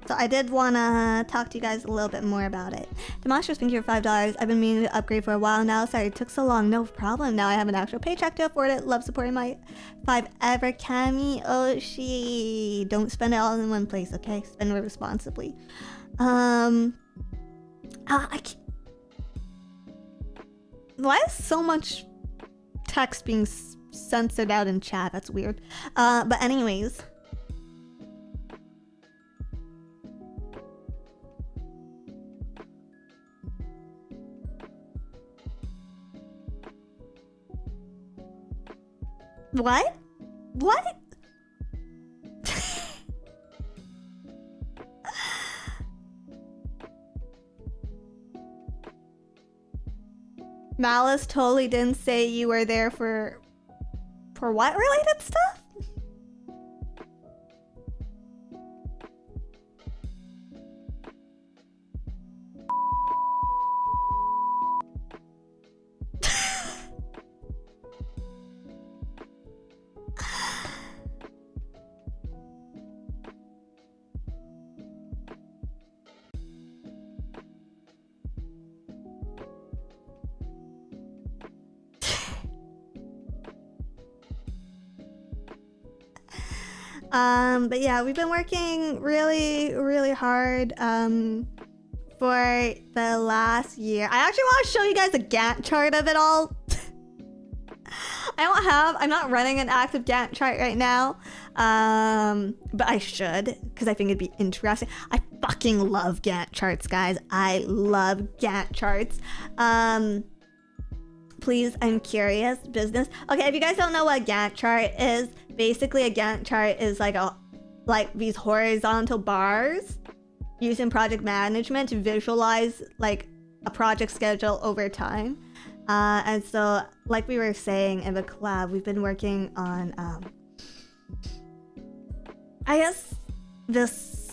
So I did want to talk to you guys a little bit more about it. Demonstrators, thank you for $5. I've been meaning to upgrade for a while now. Sorry it took so long. No problem. Now I have an actual paycheck to afford it. Love supporting my 5 ever Cami Oshi. Don't spend it all in one place, okay? Spend it responsibly. Why is so much text being censored out in chat. That's weird. But anyways. What? What? Malice totally didn't say you were there for what related stuff? But yeah, we've been working really, really hard for the last year. I actually want to show you guys a Gantt chart of it all. I'm not running an active Gantt chart right now, but I should, because I think it'd be interesting. I fucking love Gantt charts, guys. I love Gantt charts. Please, I'm curious. Business. Okay, if you guys don't know what a Gantt chart is, basically a Gantt chart is like these horizontal bars used in project management to visualize like a project schedule over time. And so, like we were saying in the collab, we've been working on, I guess, this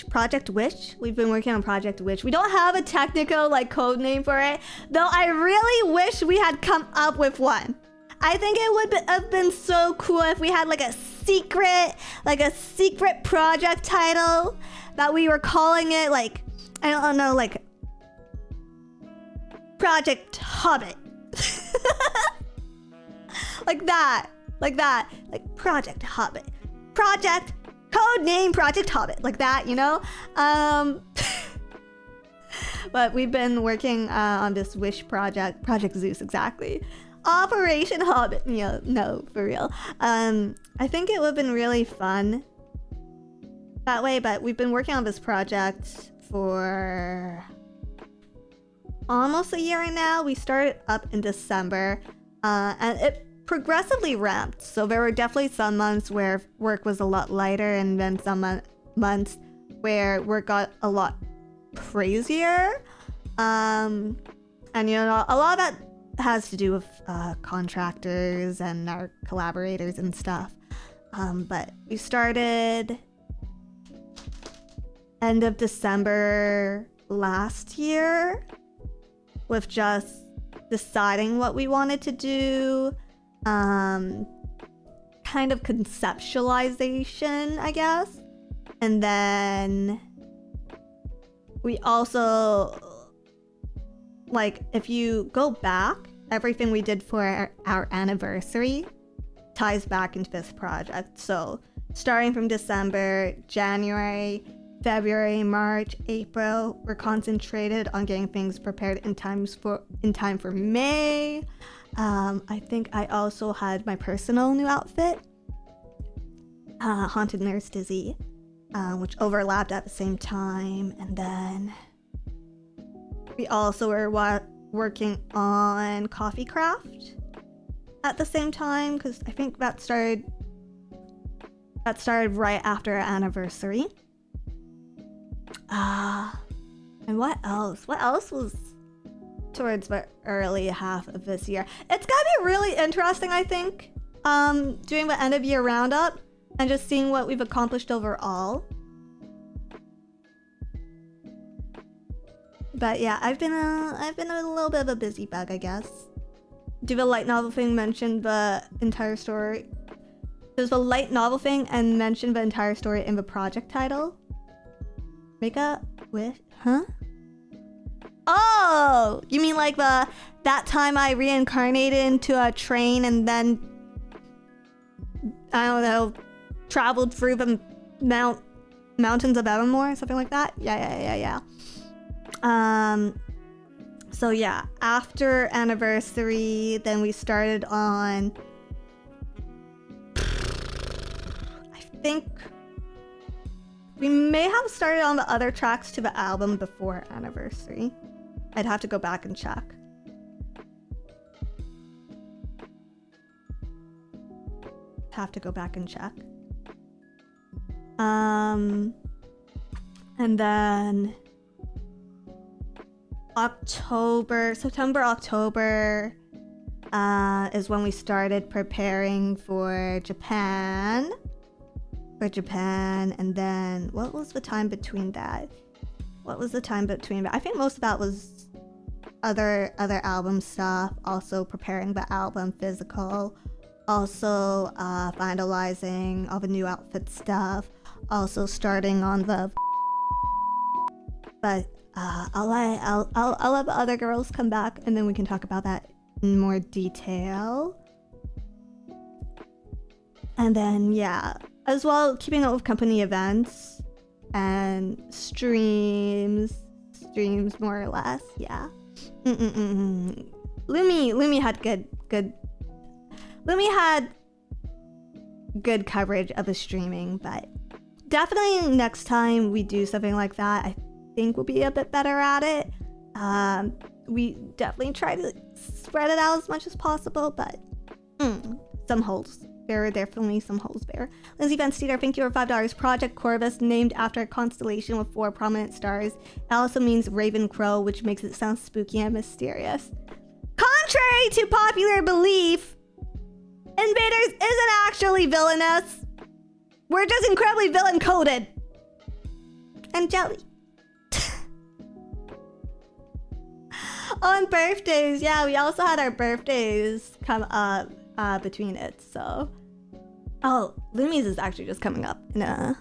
Project Wish. We've been working on Project Wish. We don't have a technical like code name for it, though I really wish we had come up with one. I think it would have been so cool if we had like a secret project title that we were calling it like, I don't know, like Project Hobbit. like Project Hobbit. Project code name Project Hobbit, like that, you know? But we've been working on this Wish project, Project Zeus, exactly. Operation Hobbit. Yeah, no, for real. I think it would have been really fun that way, but we've been working on this project for almost a year now. We started up in December, and it progressively ramped. So there were definitely some months where work was a lot lighter, and then some months where work got a lot crazier. And you know, a lot of that has to do with contractors and our collaborators and stuff. But we started end of December last year with just deciding what we wanted to do, kind of conceptualization, I guess. And then we also, like, if you go back, everything we did for our anniversary ties back into this project. So starting from December, January, February, March, April, we're concentrated on getting things prepared in time for May. I think I also had my personal new outfit, Haunted Nurse Dizzy, which overlapped at the same time. And then we also were working on Coffee Craft at the same time, because I think that started right after our anniversary. And what else? What else was towards the early half of this year? It's gonna be really interesting, I think, doing the end of year roundup and just seeing what we've accomplished overall. But yeah, I've been a little bit of a busy bug, I guess. Do the light novel thing mention the entire story? Does the light novel thing and mention the entire story in the project title? Make a wish, huh? Oh, you mean like that time I reincarnated into a train and then, I don't know, traveled through the mountains of Evermore, something like that? Yeah. So yeah, after anniversary, then we started on think we may have started on the other tracks to the album before Anniversary. I'd have to go back and check. Have to go back and check. And then September, October is when we started preparing for Japan. And then what was the time between that? I think most of that was other album stuff, also preparing the album physical, also finalizing all the new outfit stuff, also starting on the but I'll let the other girls come back and then we can talk about that in more detail. And then yeah, as well keeping up with company events and streams more or less. Yeah. Lumi had good coverage of the streaming, but definitely next time we do something like that, I think we'll be a bit better at it. We definitely try to spread it out as much as possible, but some holes. There are definitely some holes there. Lindsay Van Steeder, thank you for $5. Project Corvus, named after a constellation with 4 prominent stars. It also means Raven Crow, which makes it sound spooky and mysterious. Contrary to popular belief, Invaders isn't actually villainous. We're just incredibly villain-coded. And jelly. On birthdays, yeah, we also had our birthdays come up between it, so. Oh, Lumi's is actually just coming up in a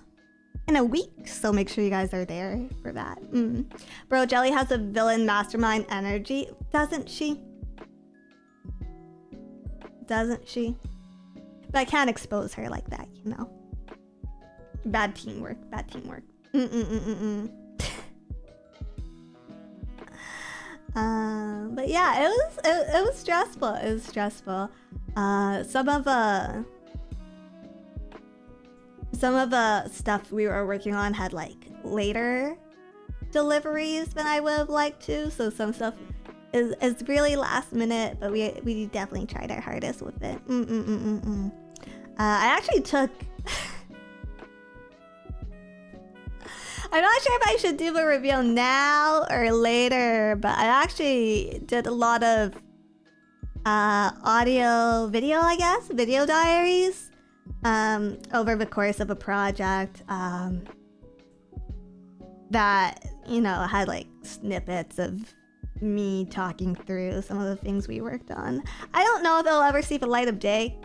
week, so make sure you guys are there for that. Bro, Jelly has a villain mastermind energy, doesn't she? Doesn't she? But I can't expose her like that, you know. Bad teamwork. But yeah, it was stressful. Some of the stuff we were working on had like later deliveries than I would have liked to, so some stuff is really last minute, but we definitely tried our hardest with it. I actually took I'm not sure if I should do a reveal now or later, but I actually did a lot of video diaries over the course of a project that, you know, had like snippets of me talking through some of the things we worked on. I don't know if it'll ever see the light of day.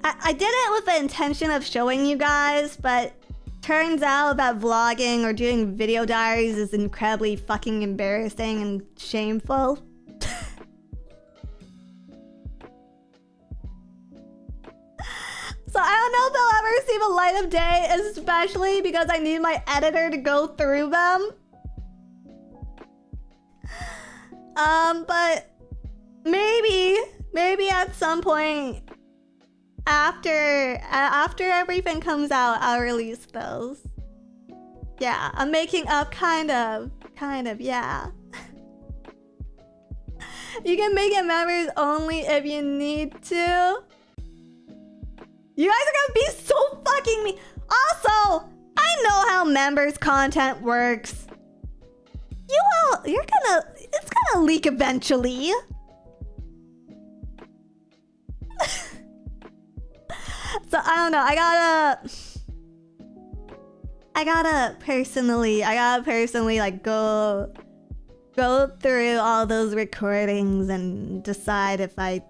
I did it with the intention of showing you guys, but turns out that vlogging or doing video diaries is incredibly fucking embarrassing and shameful. So I don't know if they'll ever see the light of day, especially because I need my editor to go through them. But maybe at some point after everything comes out, I'll release those. Yeah, I'm making up kind of, yeah. You can make it members only if you need to. You guys are gonna be so fucking mean. Also, I know how members content works. It's gonna leak eventually. So I don't know, I gotta personally like go through all those recordings and decide if I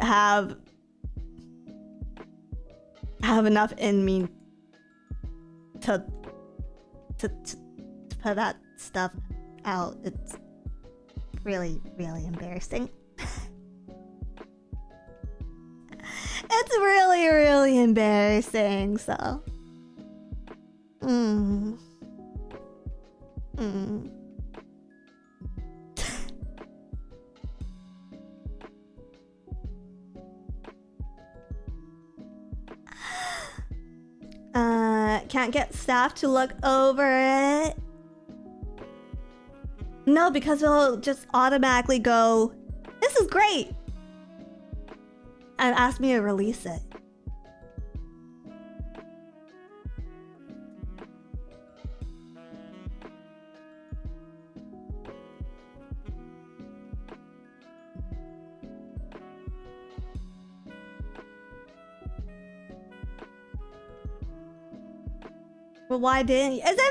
have enough in me to put that stuff out. It's really, really embarrassing. It's really, really embarrassing, so. can't get staff to look over it. No, because it'll just automatically go, this is great, and ask me to release it. Well, why didn't you? It's embarrassing!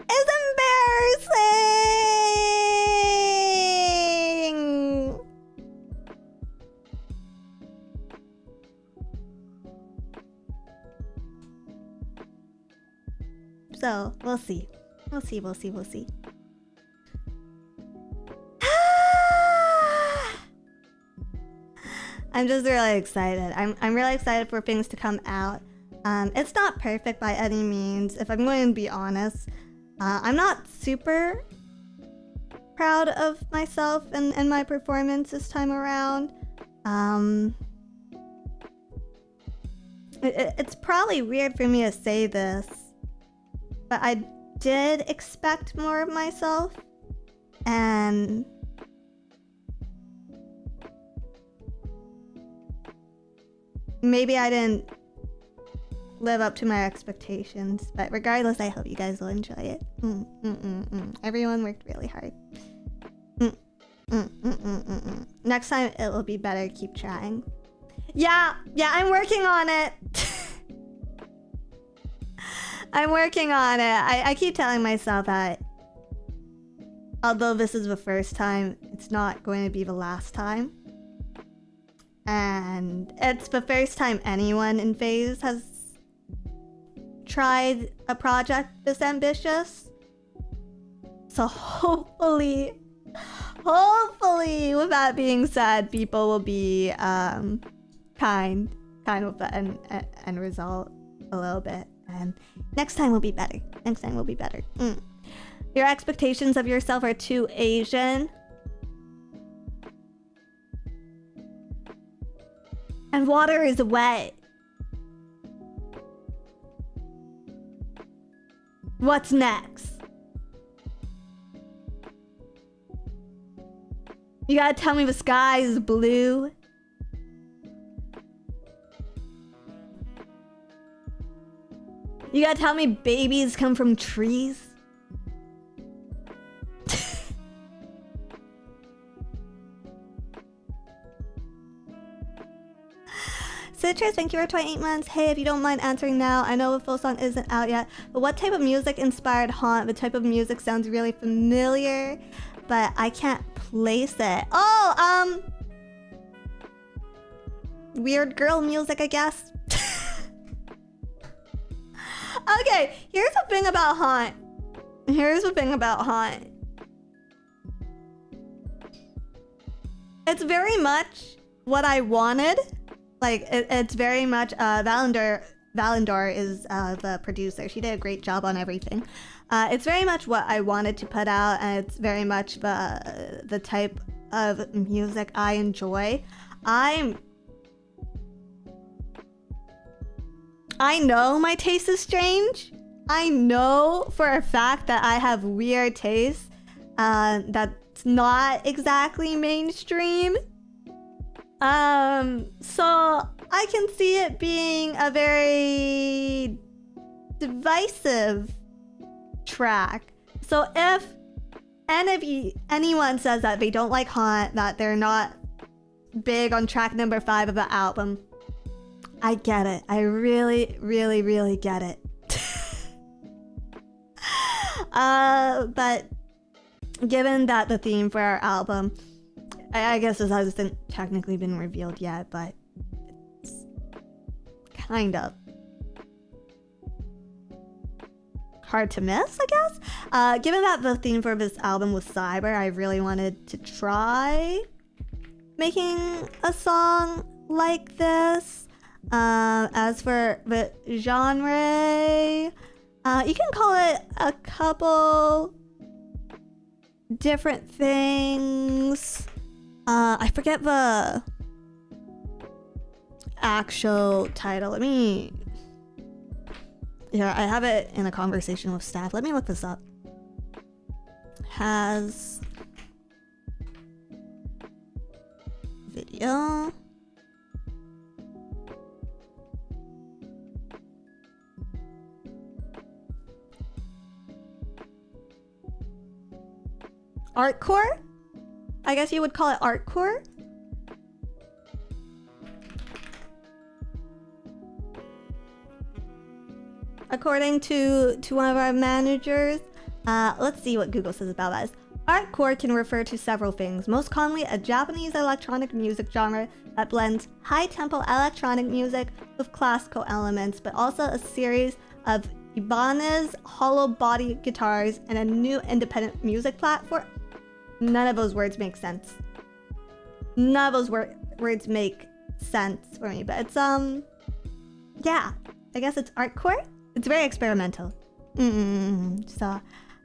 It's embarrassing! So, we'll see. We'll see, we'll see, we'll see. I'm just really excited. I'm really excited for things to come out. It's not perfect by any means, if I'm going to be honest. I'm not super proud of myself and my performance this time around. It's probably weird for me to say this, but I did expect more of myself, and maybe I didn't live up to my expectations, but regardless, I hope you guys will enjoy it. Everyone worked really hard. Next time it will be better. Keep trying. Yeah, I'm working on it. I'm working on it. I keep telling myself that although this is the first time, it's not going to be the last time. And it's the first time anyone in FaZe has tried a project this ambitious. So hopefully, with that being said, people will be kind with the end result a little bit. And next time will be better. Next time will be better. Your expectations of yourself are too Asian. And water is wet. What's next? You gotta tell me the sky is blue. You gotta tell me babies come from trees. Citrus, thank you for 28 months. Hey, if you don't mind answering now, I know the full song isn't out yet, but what type of music inspired Haunt? The type of music sounds really familiar, but I can't place it. Oh, weird girl music, I guess. Okay, here's the thing about Haunt. It's very much what I wanted. Like, it's very much, Valendor is the producer. She did a great job on everything. It's very much what I wanted to put out, and it's very much the type of music I enjoy. I know my taste is strange. I know for a fact that I have weird tastes that's not exactly mainstream. So I can see it being a very divisive track. So if anyone says that they don't like Haunt, that they're not big on track number 5 of the album, I get it. I really, really, really get it. But given that the theme for our album, I guess this hasn't technically been revealed yet, but it's kind of hard to miss, I guess. Given that the theme for this album was cyber, I really wanted to try making a song like this. As for the genre, you can call it a couple different things. I forget the actual title. Let me Here, I have it in a conversation with staff. Let me look this up. Has video. Artcore? I guess you would call it artcore? According to one of our managers, let's see what Google says about this. Artcore can refer to several things, most commonly a Japanese electronic music genre that blends high-tempo electronic music with classical elements, but also a series of Ibanez hollow body guitars and a new independent music platform. None of those words make sense. None of those words make sense for me, but it's yeah, I guess it's artcore. It's very experimental. So,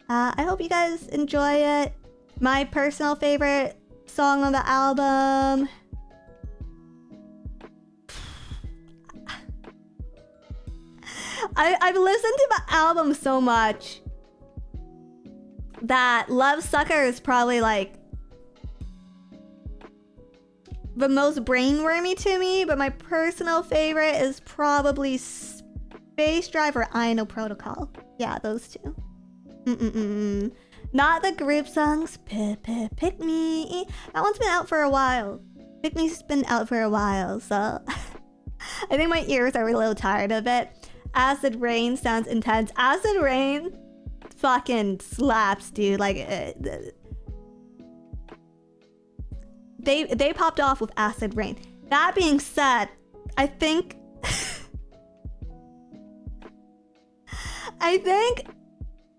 I hope you guys enjoy it. My personal favorite song on the album. I've listened to the album so much that Love Sucker is probably like the most brainwormy to me, but my personal favorite is probably Space Drive or I Know Protocol. Yeah, those two. Not the group songs. Pick Me. That one's been out for a while. Pick Me's been out for a while, so I think my ears are a little tired of it. Acid Rain sounds intense. Acid Rain fucking slaps, dude. Like they popped off with Acid Rain. That being said, I think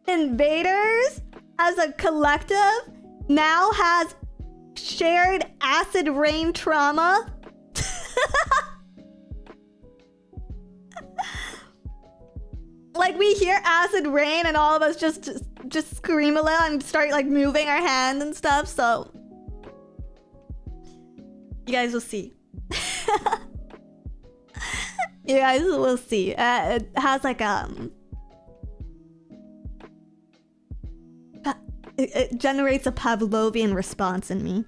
Invaders as a collective now has shared Acid Rain trauma. Like we hear Acid Rain and all of us just scream a little and start like moving our hands and stuff, so you guys will see. You guys will see. It has like it generates a Pavlovian response in me.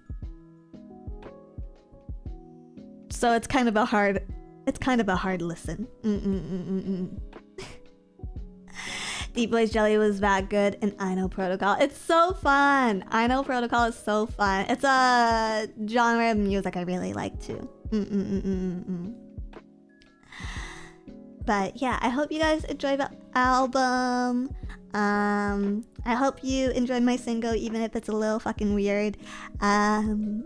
So it's kind of a hard listen. Deep Blaze Jelly was that good, and I Know Protocol. It's so fun. I Know Protocol is so fun. It's a genre of music I really like too. But yeah, I hope you guys enjoy the album. I hope you enjoyed my single, even if it's a little fucking weird. The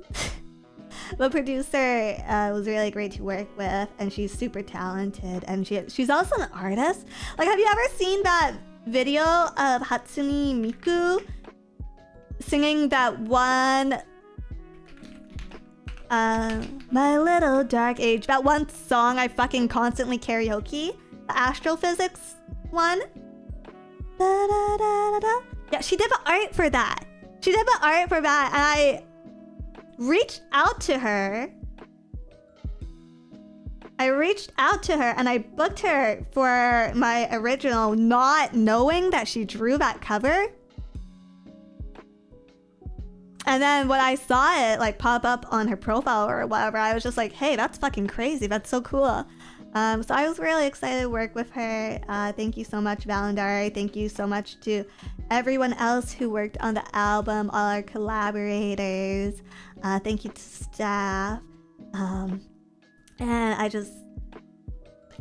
producer was really great to work with, and she's super talented, and she's also an artist. Like, have you ever seen that video of Hatsune Miku singing that one My Little Dark Age, that one song I fucking constantly karaoke, the astrophysics one? Da, da, da, da, da. Yeah, she did the art for that. And I reached out to her. And I booked her for my original, not knowing that she drew that cover. And then when I saw it like pop up on her profile or whatever, I was just like, hey, that's fucking crazy. That's so cool. So I was really excited to work with her. Thank you so much, Valendar. Thank you so much to everyone else who worked on the album, all our collaborators. Thank you to staff. And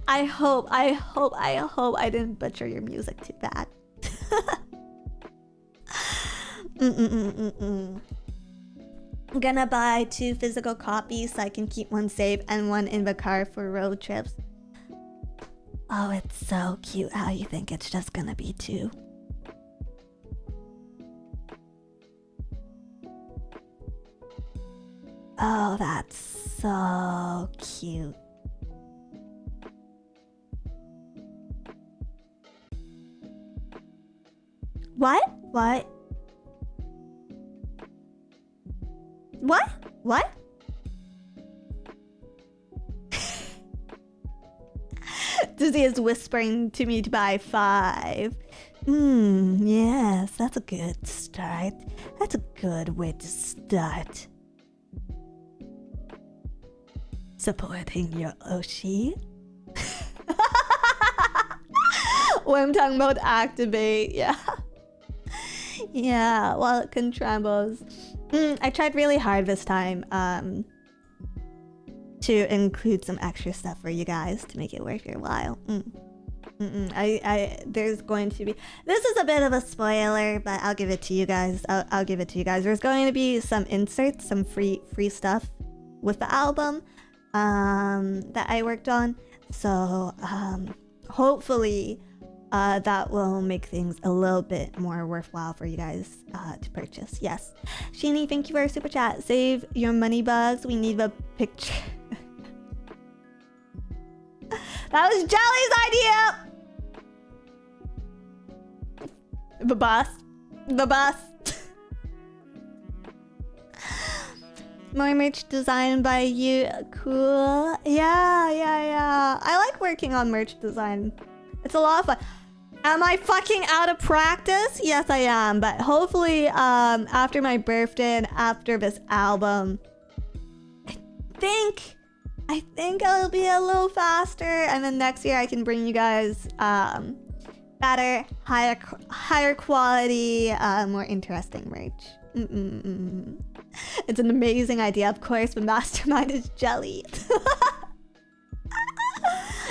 I hope I didn't butcher your music too bad. I'm gonna buy 2 physical copies so I can keep one safe and one in the car for road trips. Oh, it's so cute how you think it's just gonna be 2. Oh, that's so cute. What? Dizzy is whispering to me to buy 5. Yes, that's a good start. That's a good way to start. Supporting your Oshi. Wormtongue mode activate, yeah. Yeah, wallet contrambos. I tried really hard this time to include some extra stuff for you guys to make it worth your while. There's going to be, this is a bit of a spoiler, but I'll give it to you guys. I'll give it to you guys. There's going to be some inserts, some free stuff with the album that I worked on. So hopefully that will make things a little bit more worthwhile for you guys to purchase. Yes. Sheeny, thank you for our super chat. Save your money bugs. We need a picture. That was Jelly's idea! The boss. The boss. More merch designed by you. Cool. Yeah. I like working on merch design. It's a lot of fun. Am I fucking out of practice? Yes, I am. But hopefully, after my birthday and after this album, I think I'll be a little faster. And then next year I can bring you guys better, higher quality, more interesting merch. It's an amazing idea, of course, but mastermind is Jelly.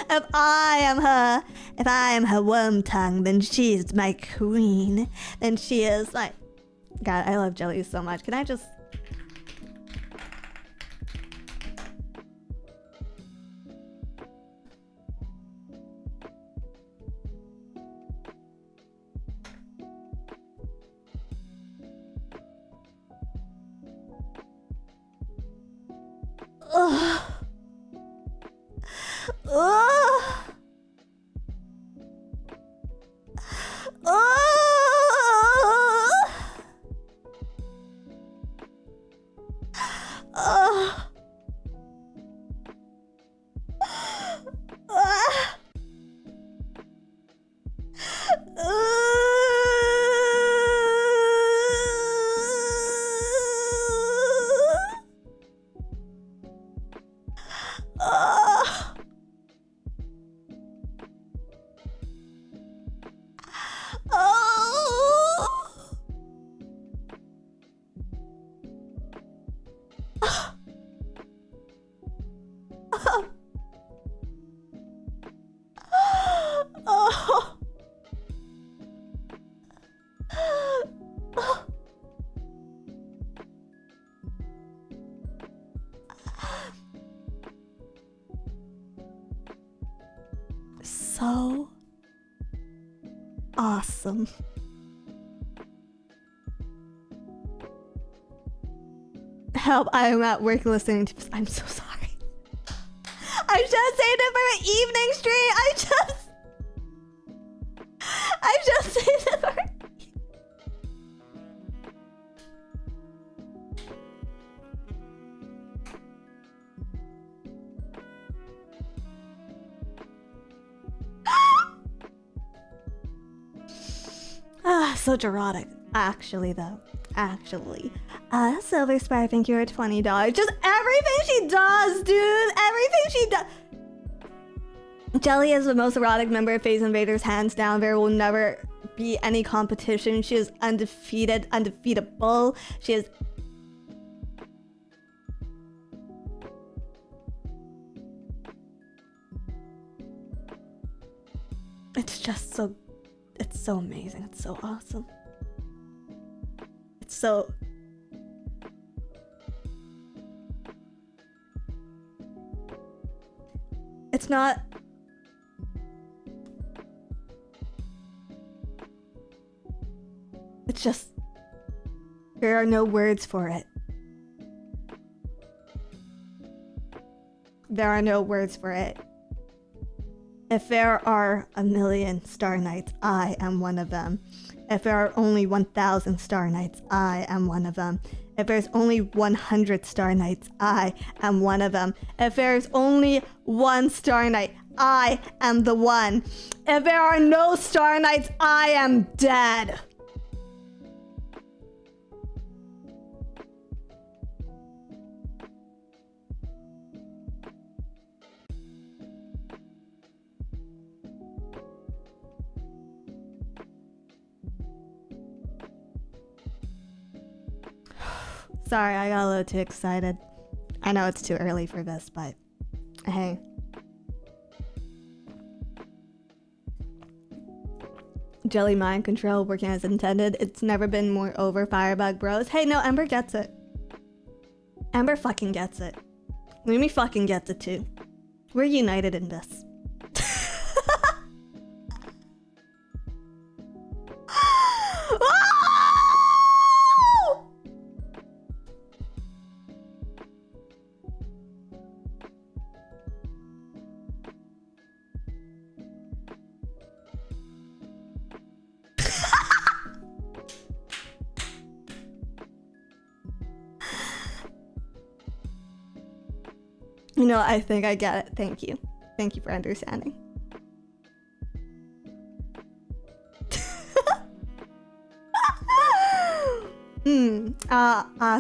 If I am her Wormtongue, then she's my queen. Then she is like, God, I love Jelly so much. Can I just? Ugh. Ugh. So awesome. Help, I am at work listening to this. I'm so sorry. I just saved it for an evening stream. I just saved it for so erotic. Actually, though. Silver Spire, thank you for $20. Just everything she does, dude. Everything she does. Jelly is the most erotic member of Phase Invaders, hands down. There will never be any competition. She is undefeated, undefeatable. She is... It's just so... It's so amazing. It's so awesome. It's so... It's not... It's just... There are no words for it. There are no words for it. If there are 1,000,000 Star Knights, I am one of them. If there are only 1,000 Star Knights, I am one of them. If there's only 100 Star Knights, I am one of them. If there's only one Star Knight, I am the one. If there are no Star Knights, I am dead. Sorry, I got a little too excited. I know it's too early for this, but hey. Jelly mind control working as intended. It's never been more over, Firebug bros. Hey, no, Ember gets it. Ember fucking gets it. Lumi fucking gets it too. We're united in this. You know, I think I get it. Thank you. Thank you for understanding.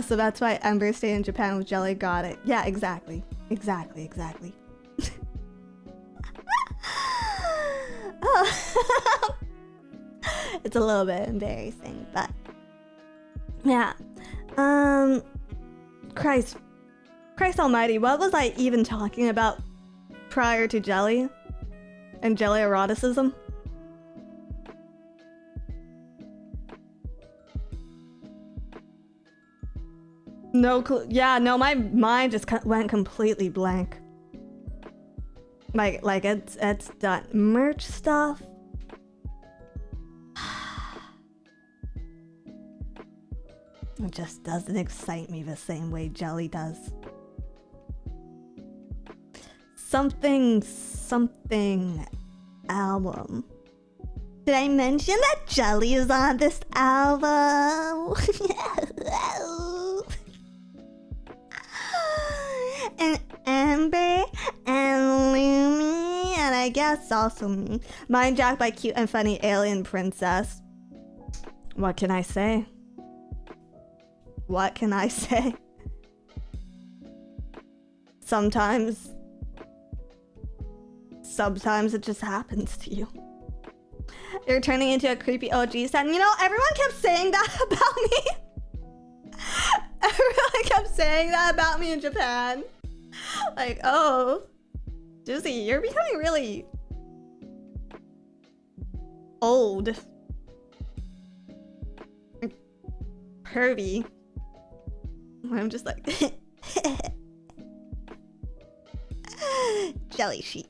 So that's why Ember stayed in Japan with Jelly. Got it. Yeah, exactly. Exactly. Oh. It's a little bit embarrassing, but yeah. Christ almighty, what was I even talking about prior to Jelly and Jelly eroticism? No clue. Yeah, no, my mind just went completely blank. Like it's done. Merch stuff. It just doesn't excite me the same way Jelly does. Something album. Did I mention that Jelly is on this album? And Amber and Lumi, and I guess also me. Mind jacked by cute and funny alien princess. What can I say? What can I say? Sometimes it just happens to you. You're turning into a creepy OG stan. You know, everyone kept saying that about me. Everyone kept saying that about me in Japan. Like, oh, Juicy, you're becoming really old. Pervy. I'm just like jelly sheets.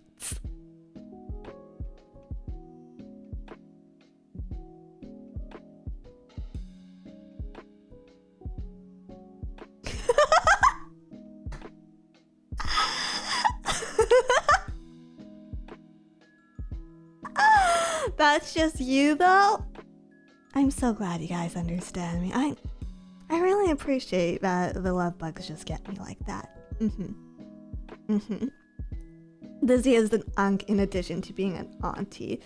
That's just you though. I'm so glad you guys understand me. I really appreciate that the love bugs just get me like that. Lizzie is an unk in addition to being an auntie.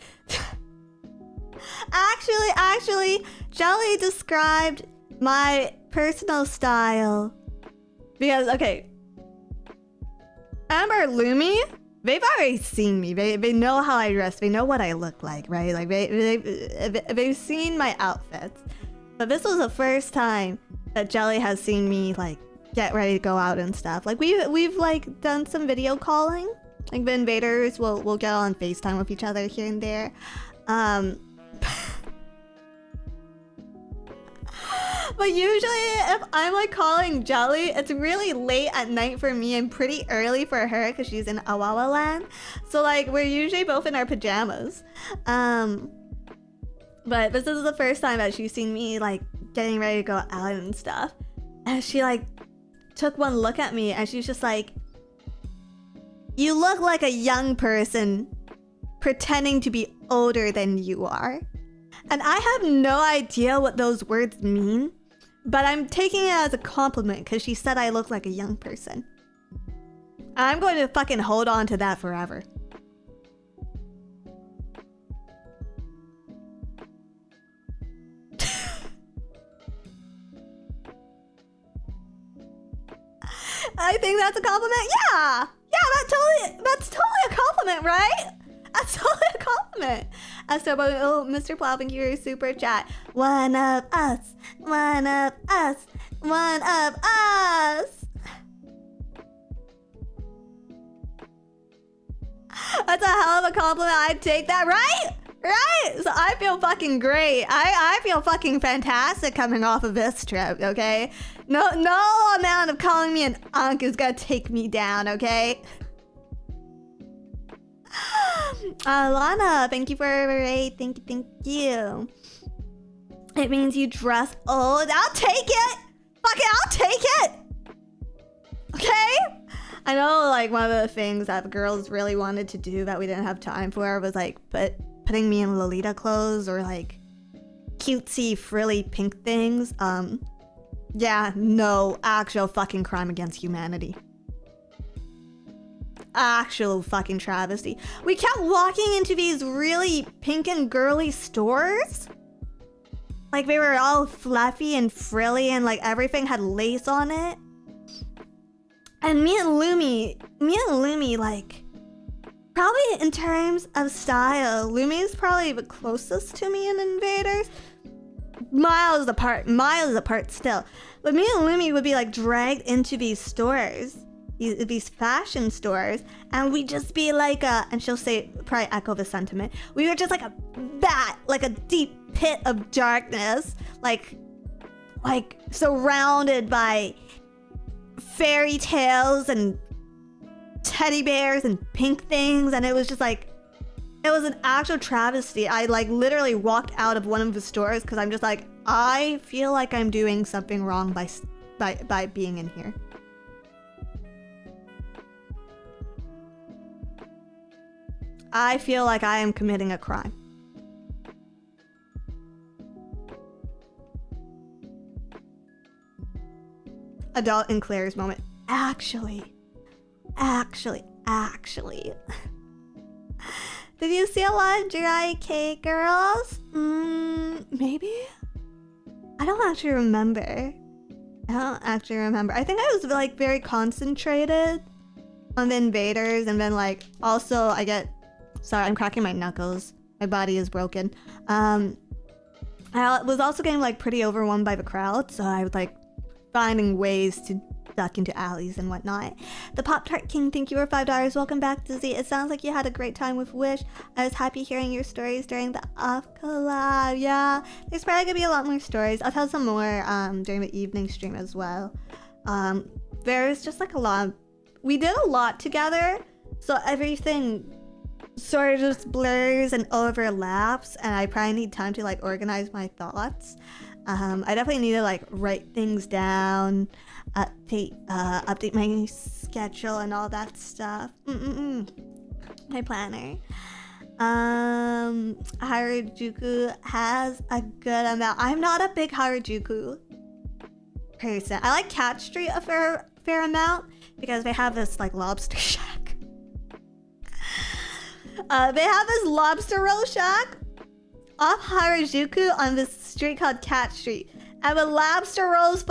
Actually, Jelly described my personal style. Because, okay, Amber, Lumi, they've already seen me. They know how I dress. They know what I look like, right? Like, they've seen my outfits. But this was the first time that Jelly has seen me, like, get ready to go out and stuff. Like, we've like, done some video calling. Like, the invaders will get on FaceTime with each other here and there. But usually, if I'm, like, calling Jelly, it's really late at night for me and pretty early for her because she's in Awawa land. So, like, we're usually both in our pajamas. But this is the first time that she's seen me, like, getting ready to go out and stuff. And she, like, took one look at me and she's just like, you look like a young person pretending to be older than you are. And I have no idea what those words mean, but I'm taking it as a compliment because she said I look like a young person. I'm going to fucking hold on to that forever. I think that's a compliment. Yeah, that's totally a compliment, right? That's totally a compliment. Oh, Mr. Plow, thank you for your super chat. One of us, one of us, one of us. That's a hell of a compliment. I'd take that, right? Right? So I feel fucking great. I feel fucking fantastic coming off of this trip, okay? No amount of calling me an unk is gonna take me down, okay? Lana, thank you for a raid. Thank you. It means you dress old. I'll take it. Fuck it, I'll take it. Okay? I know, like, one of the things that girls really wanted to do that we didn't have time for was, like, putting me in Lolita clothes or, like, cutesy, frilly pink things. Yeah, no, actual fucking crime against humanity. Actual fucking travesty. We kept walking into these really pink and girly stores. Like, they were all fluffy and frilly and, like, everything had lace on it. And me and Lumi, like, probably in terms of style, Lumi's probably the closest to me in Invaders. Miles apart still. But me and Lumi would be, like, dragged into these stores, these fashion stores, and we'd just be like and she'll say, probably echo the sentiment, we were just like a bat, like a deep pit of darkness, like surrounded by fairy tales and teddy bears and pink things, and it was just like, it was an actual travesty. I like literally walked out of one of the stores because I'm just like, I feel like I'm doing something wrong by being in here. I feel like I am committing a crime. Adult in Claire's moment. Actually. Did you see a lot of dry cake, girls? Maybe? I don't actually remember. I think I was like very concentrated on the Invaders, and then like also sorry, I'm cracking my knuckles. My body is broken. I was also getting like pretty overwhelmed by the crowd, so I was like finding ways to duck into alleys and whatnot. The Pop-Tart King, thank you for $5. Welcome back, Dizzy. It sounds like you had a great time with Wish. I was happy hearing your stories during the off collab. Yeah, there's probably gonna be a lot more stories. I'll tell some more during the evening stream as well. There's just like a lot. We did a lot together, so everything sort of just blurs and overlaps, and I probably need time to like organize my thoughts. I definitely need to like write things down, update my schedule and all that stuff. My planner. Harajuku has a good amount. I'm not a big Harajuku person. I like Cat Street a fair amount because they have this like lobster shack. They have this lobster roll shack off Harajuku on this street called Cat Street. And the lobster rolls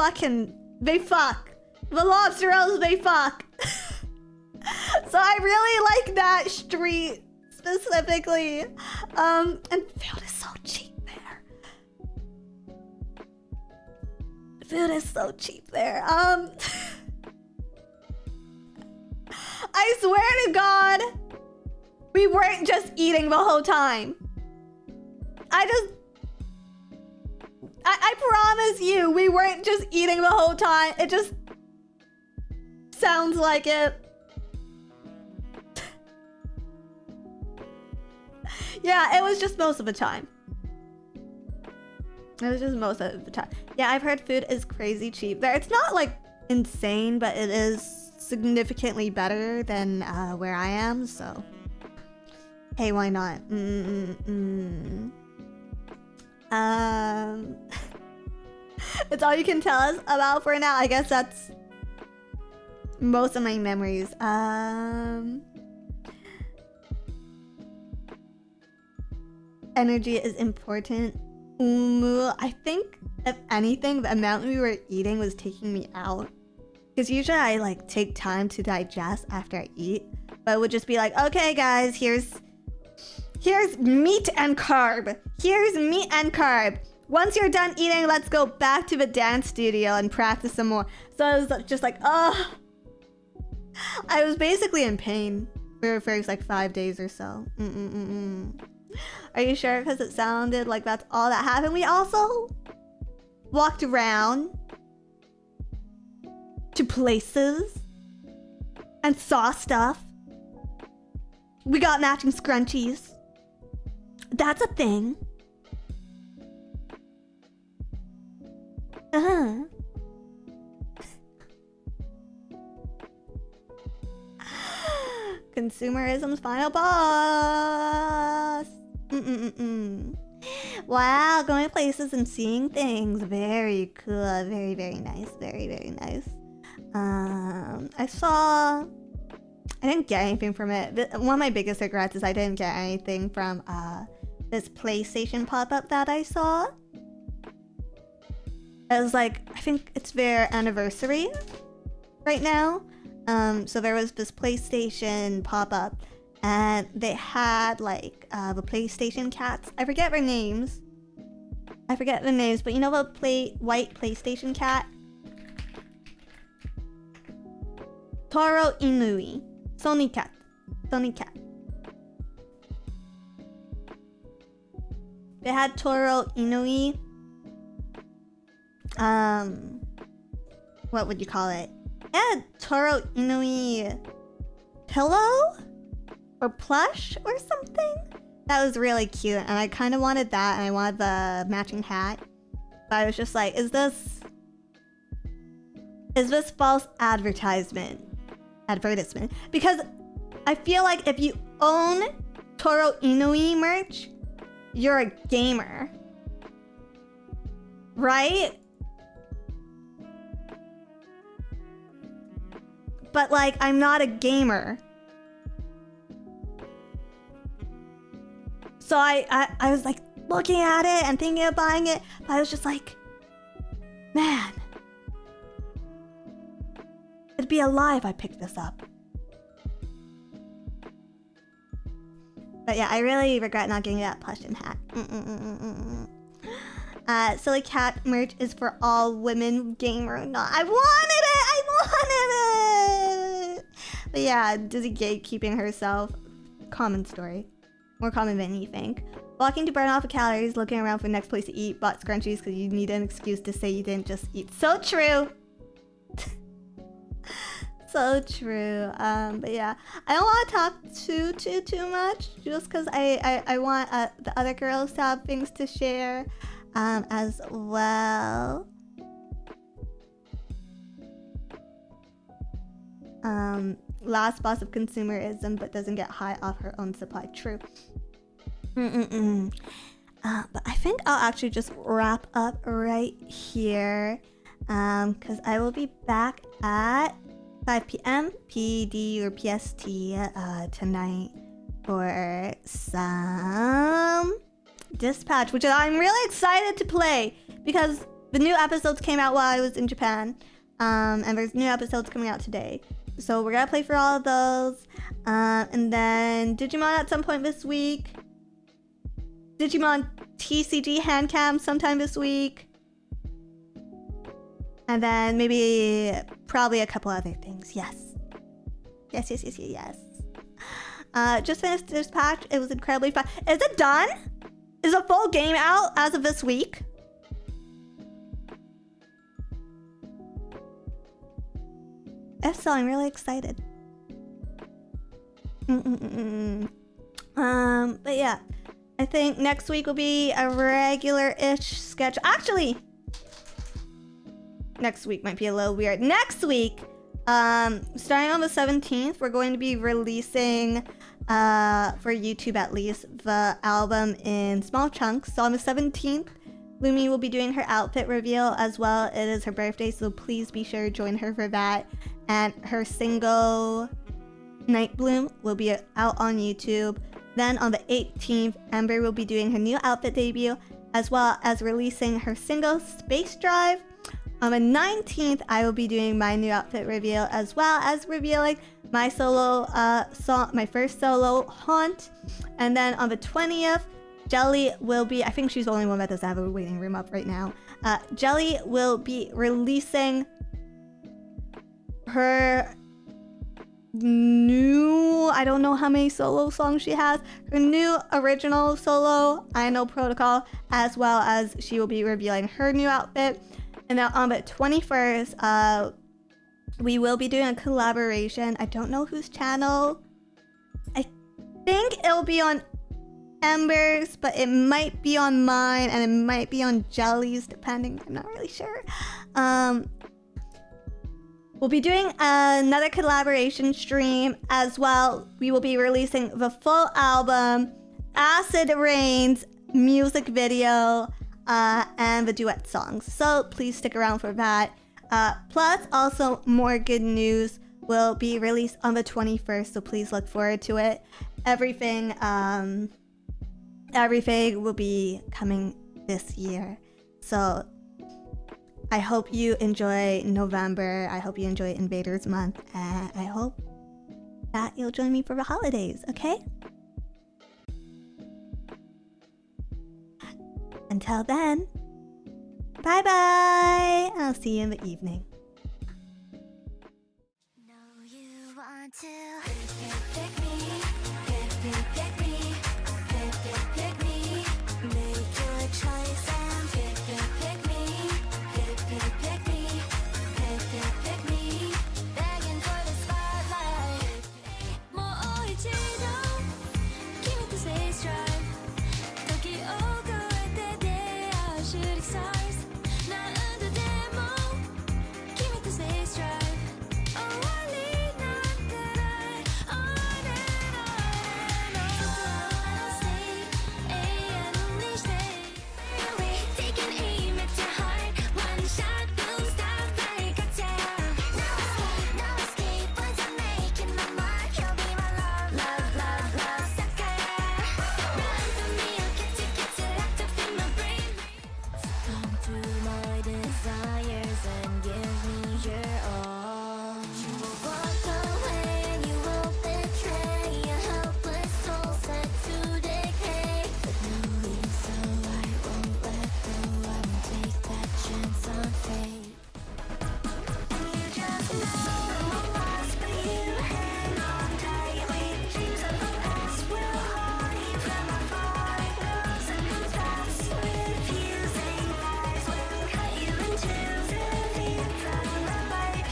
they fuck. The lobster rolls, they fuck. So I really like that street specifically. And food is so cheap there. Food is so cheap there. I swear to God, we weren't just eating the whole time. I promise you, we weren't just eating the whole time. It just sounds like it. Yeah, it was just most of the time. Yeah, I've heard food is crazy cheap there. It's not like insane, but it is significantly better than where I am, so hey, why not? It's all you can tell us about for now. I guess that's most of my memories. Energy is important. I think if anything, the amount we were eating was taking me out. Because usually I like take time to digest after I eat, but it would just be like, okay guys, here's meat and carb. Here's meat and carb. Once you're done eating, let's go back to the dance studio and practice some more. So I was just like, oh. I was basically in pain for the first like 5 days or so. Are you sure? Because it sounded like that's all that happened. We also walked around to places and saw stuff. We got matching scrunchies. That's a thing. Consumerism's final boss. Wow, going places and seeing things. Very cool. Very, very nice. Very, very nice. I didn't get anything from it. One of my biggest regrets is I didn't get anything from this PlayStation pop-up that I saw. It was like, I think it's their anniversary right now. So there was this PlayStation pop-up and they had like the PlayStation cats. I forget their names. But you know the white PlayStation cat? Toro Inui. Sony cat. They had Toro Inui. What would you call it? Yeah, Toro Inui pillow? Or plush or something? That was really cute, and I kind of wanted that, and I wanted the matching hat. But I was just like, is this false advertisement? Because I feel like if you own Toro Inui merch, you're a gamer. Right? But like, I'm not a gamer. So I was like looking at it and thinking of buying it, but I was just like, man, it'd be a lie if I picked this up. But yeah, I really regret not getting that plush and hat. Silly cat merch is for all women, gamer not. I wanted it! But yeah, Dizzy gatekeeping herself. Common story. More common than you think. Walking to burn off the calories, looking around for the next place to eat, bought scrunchies because you need an excuse to say you didn't just eat. So true! So true. But yeah, I don't want to talk too much, just because I want the other girls to have things to share as well. Last boss of consumerism, but doesn't get high off her own supply. True. But I think I'll actually just wrap up right here, because I will be back at 5 p.m. PD or PST tonight for some Dispatch, which I'm really excited to play because the new episodes came out while I was in Japan, and there's new episodes coming out today. So we're gonna play for all of those, and then Digimon at some point this week. Digimon TCG Handcam sometime this week. And then probably a couple other things. Yes. Just finished Dispatch. It was incredibly fun. Is it done? Is a full game out as of this week? If so, I'm really excited. But yeah, I think next week will be a regular-ish schedule. Actually, next week might be a little weird. Next week, starting on the 17th, we're going to be releasing, for YouTube at least, the album in small chunks. So on the 17th, Lumi will be doing her outfit reveal as well. It is her birthday, so please be sure to join her for that. And her single, Night Bloom, will be out on YouTube. Then on the 18th, Ember will be doing her new outfit debut, as well as releasing her single, Space Drive, On the 19th, I will be doing my new outfit reveal as well as revealing my solo song, my first solo haunt. And then on the 20th, Jelly will be, I think she's the only one that doesn't have a waiting room up right now. Jelly will be releasing her new, I don't know how many solo songs she has, her new original solo, I Know Protocol, as well as she will be revealing her new outfit. And then on the 21st, we will be doing a collaboration. I don't know whose channel. I think it'll be on Ember's, but it might be on mine and it might be on Jelly's, depending. I'm not really sure. We'll be doing another collaboration stream as well. We will be releasing the full album, Acid Rain's music video, and the duet songs. So please stick around for that. Plus, also more good news will be released on the 21st, so please look forward to it. Everything will be coming this year. So I hope you enjoy November. I hope you enjoy Invaders Month. And I hope that you'll join me for the holidays, okay? Until then, bye-bye. I'll see you in the evening. Know you want to pick me, pick me, pick me. Make your choice and pick me, pick me, pick me. Begging for the spotlight. もう一度君と say strive 時を超えて出会う shooting stars 何度でも君と say strive 終わりなんてない on and on stay 永遠に stay away taking aim at your heart one shot boom stop break a tear no escape once I'm making my mark you'll be my love sucker run from me I'll get you locked up in my brain come to my desires and give me your all you will walk away and you won't betray a helpless soul set to decay but knowing so I won't let go I won't take that chance on fate and you just know I'm lost but you hang on tight with dreams of the past will haunt you from afar girls and the past refusing lies will cut you into the deep from the life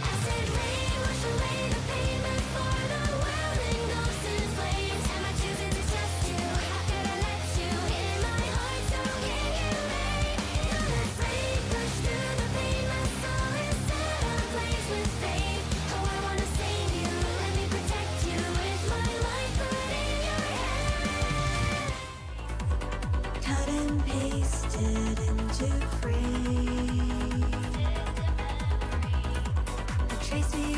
acid rain wash away the pain before the world engulfs in flames am I choosing to trust you how could I let you in my heart so can you make not afraid push through the pain my soul is set ablaze with faith oh I wanna save you let me protect you with my life put in your hand cut and pasted into frame a trace me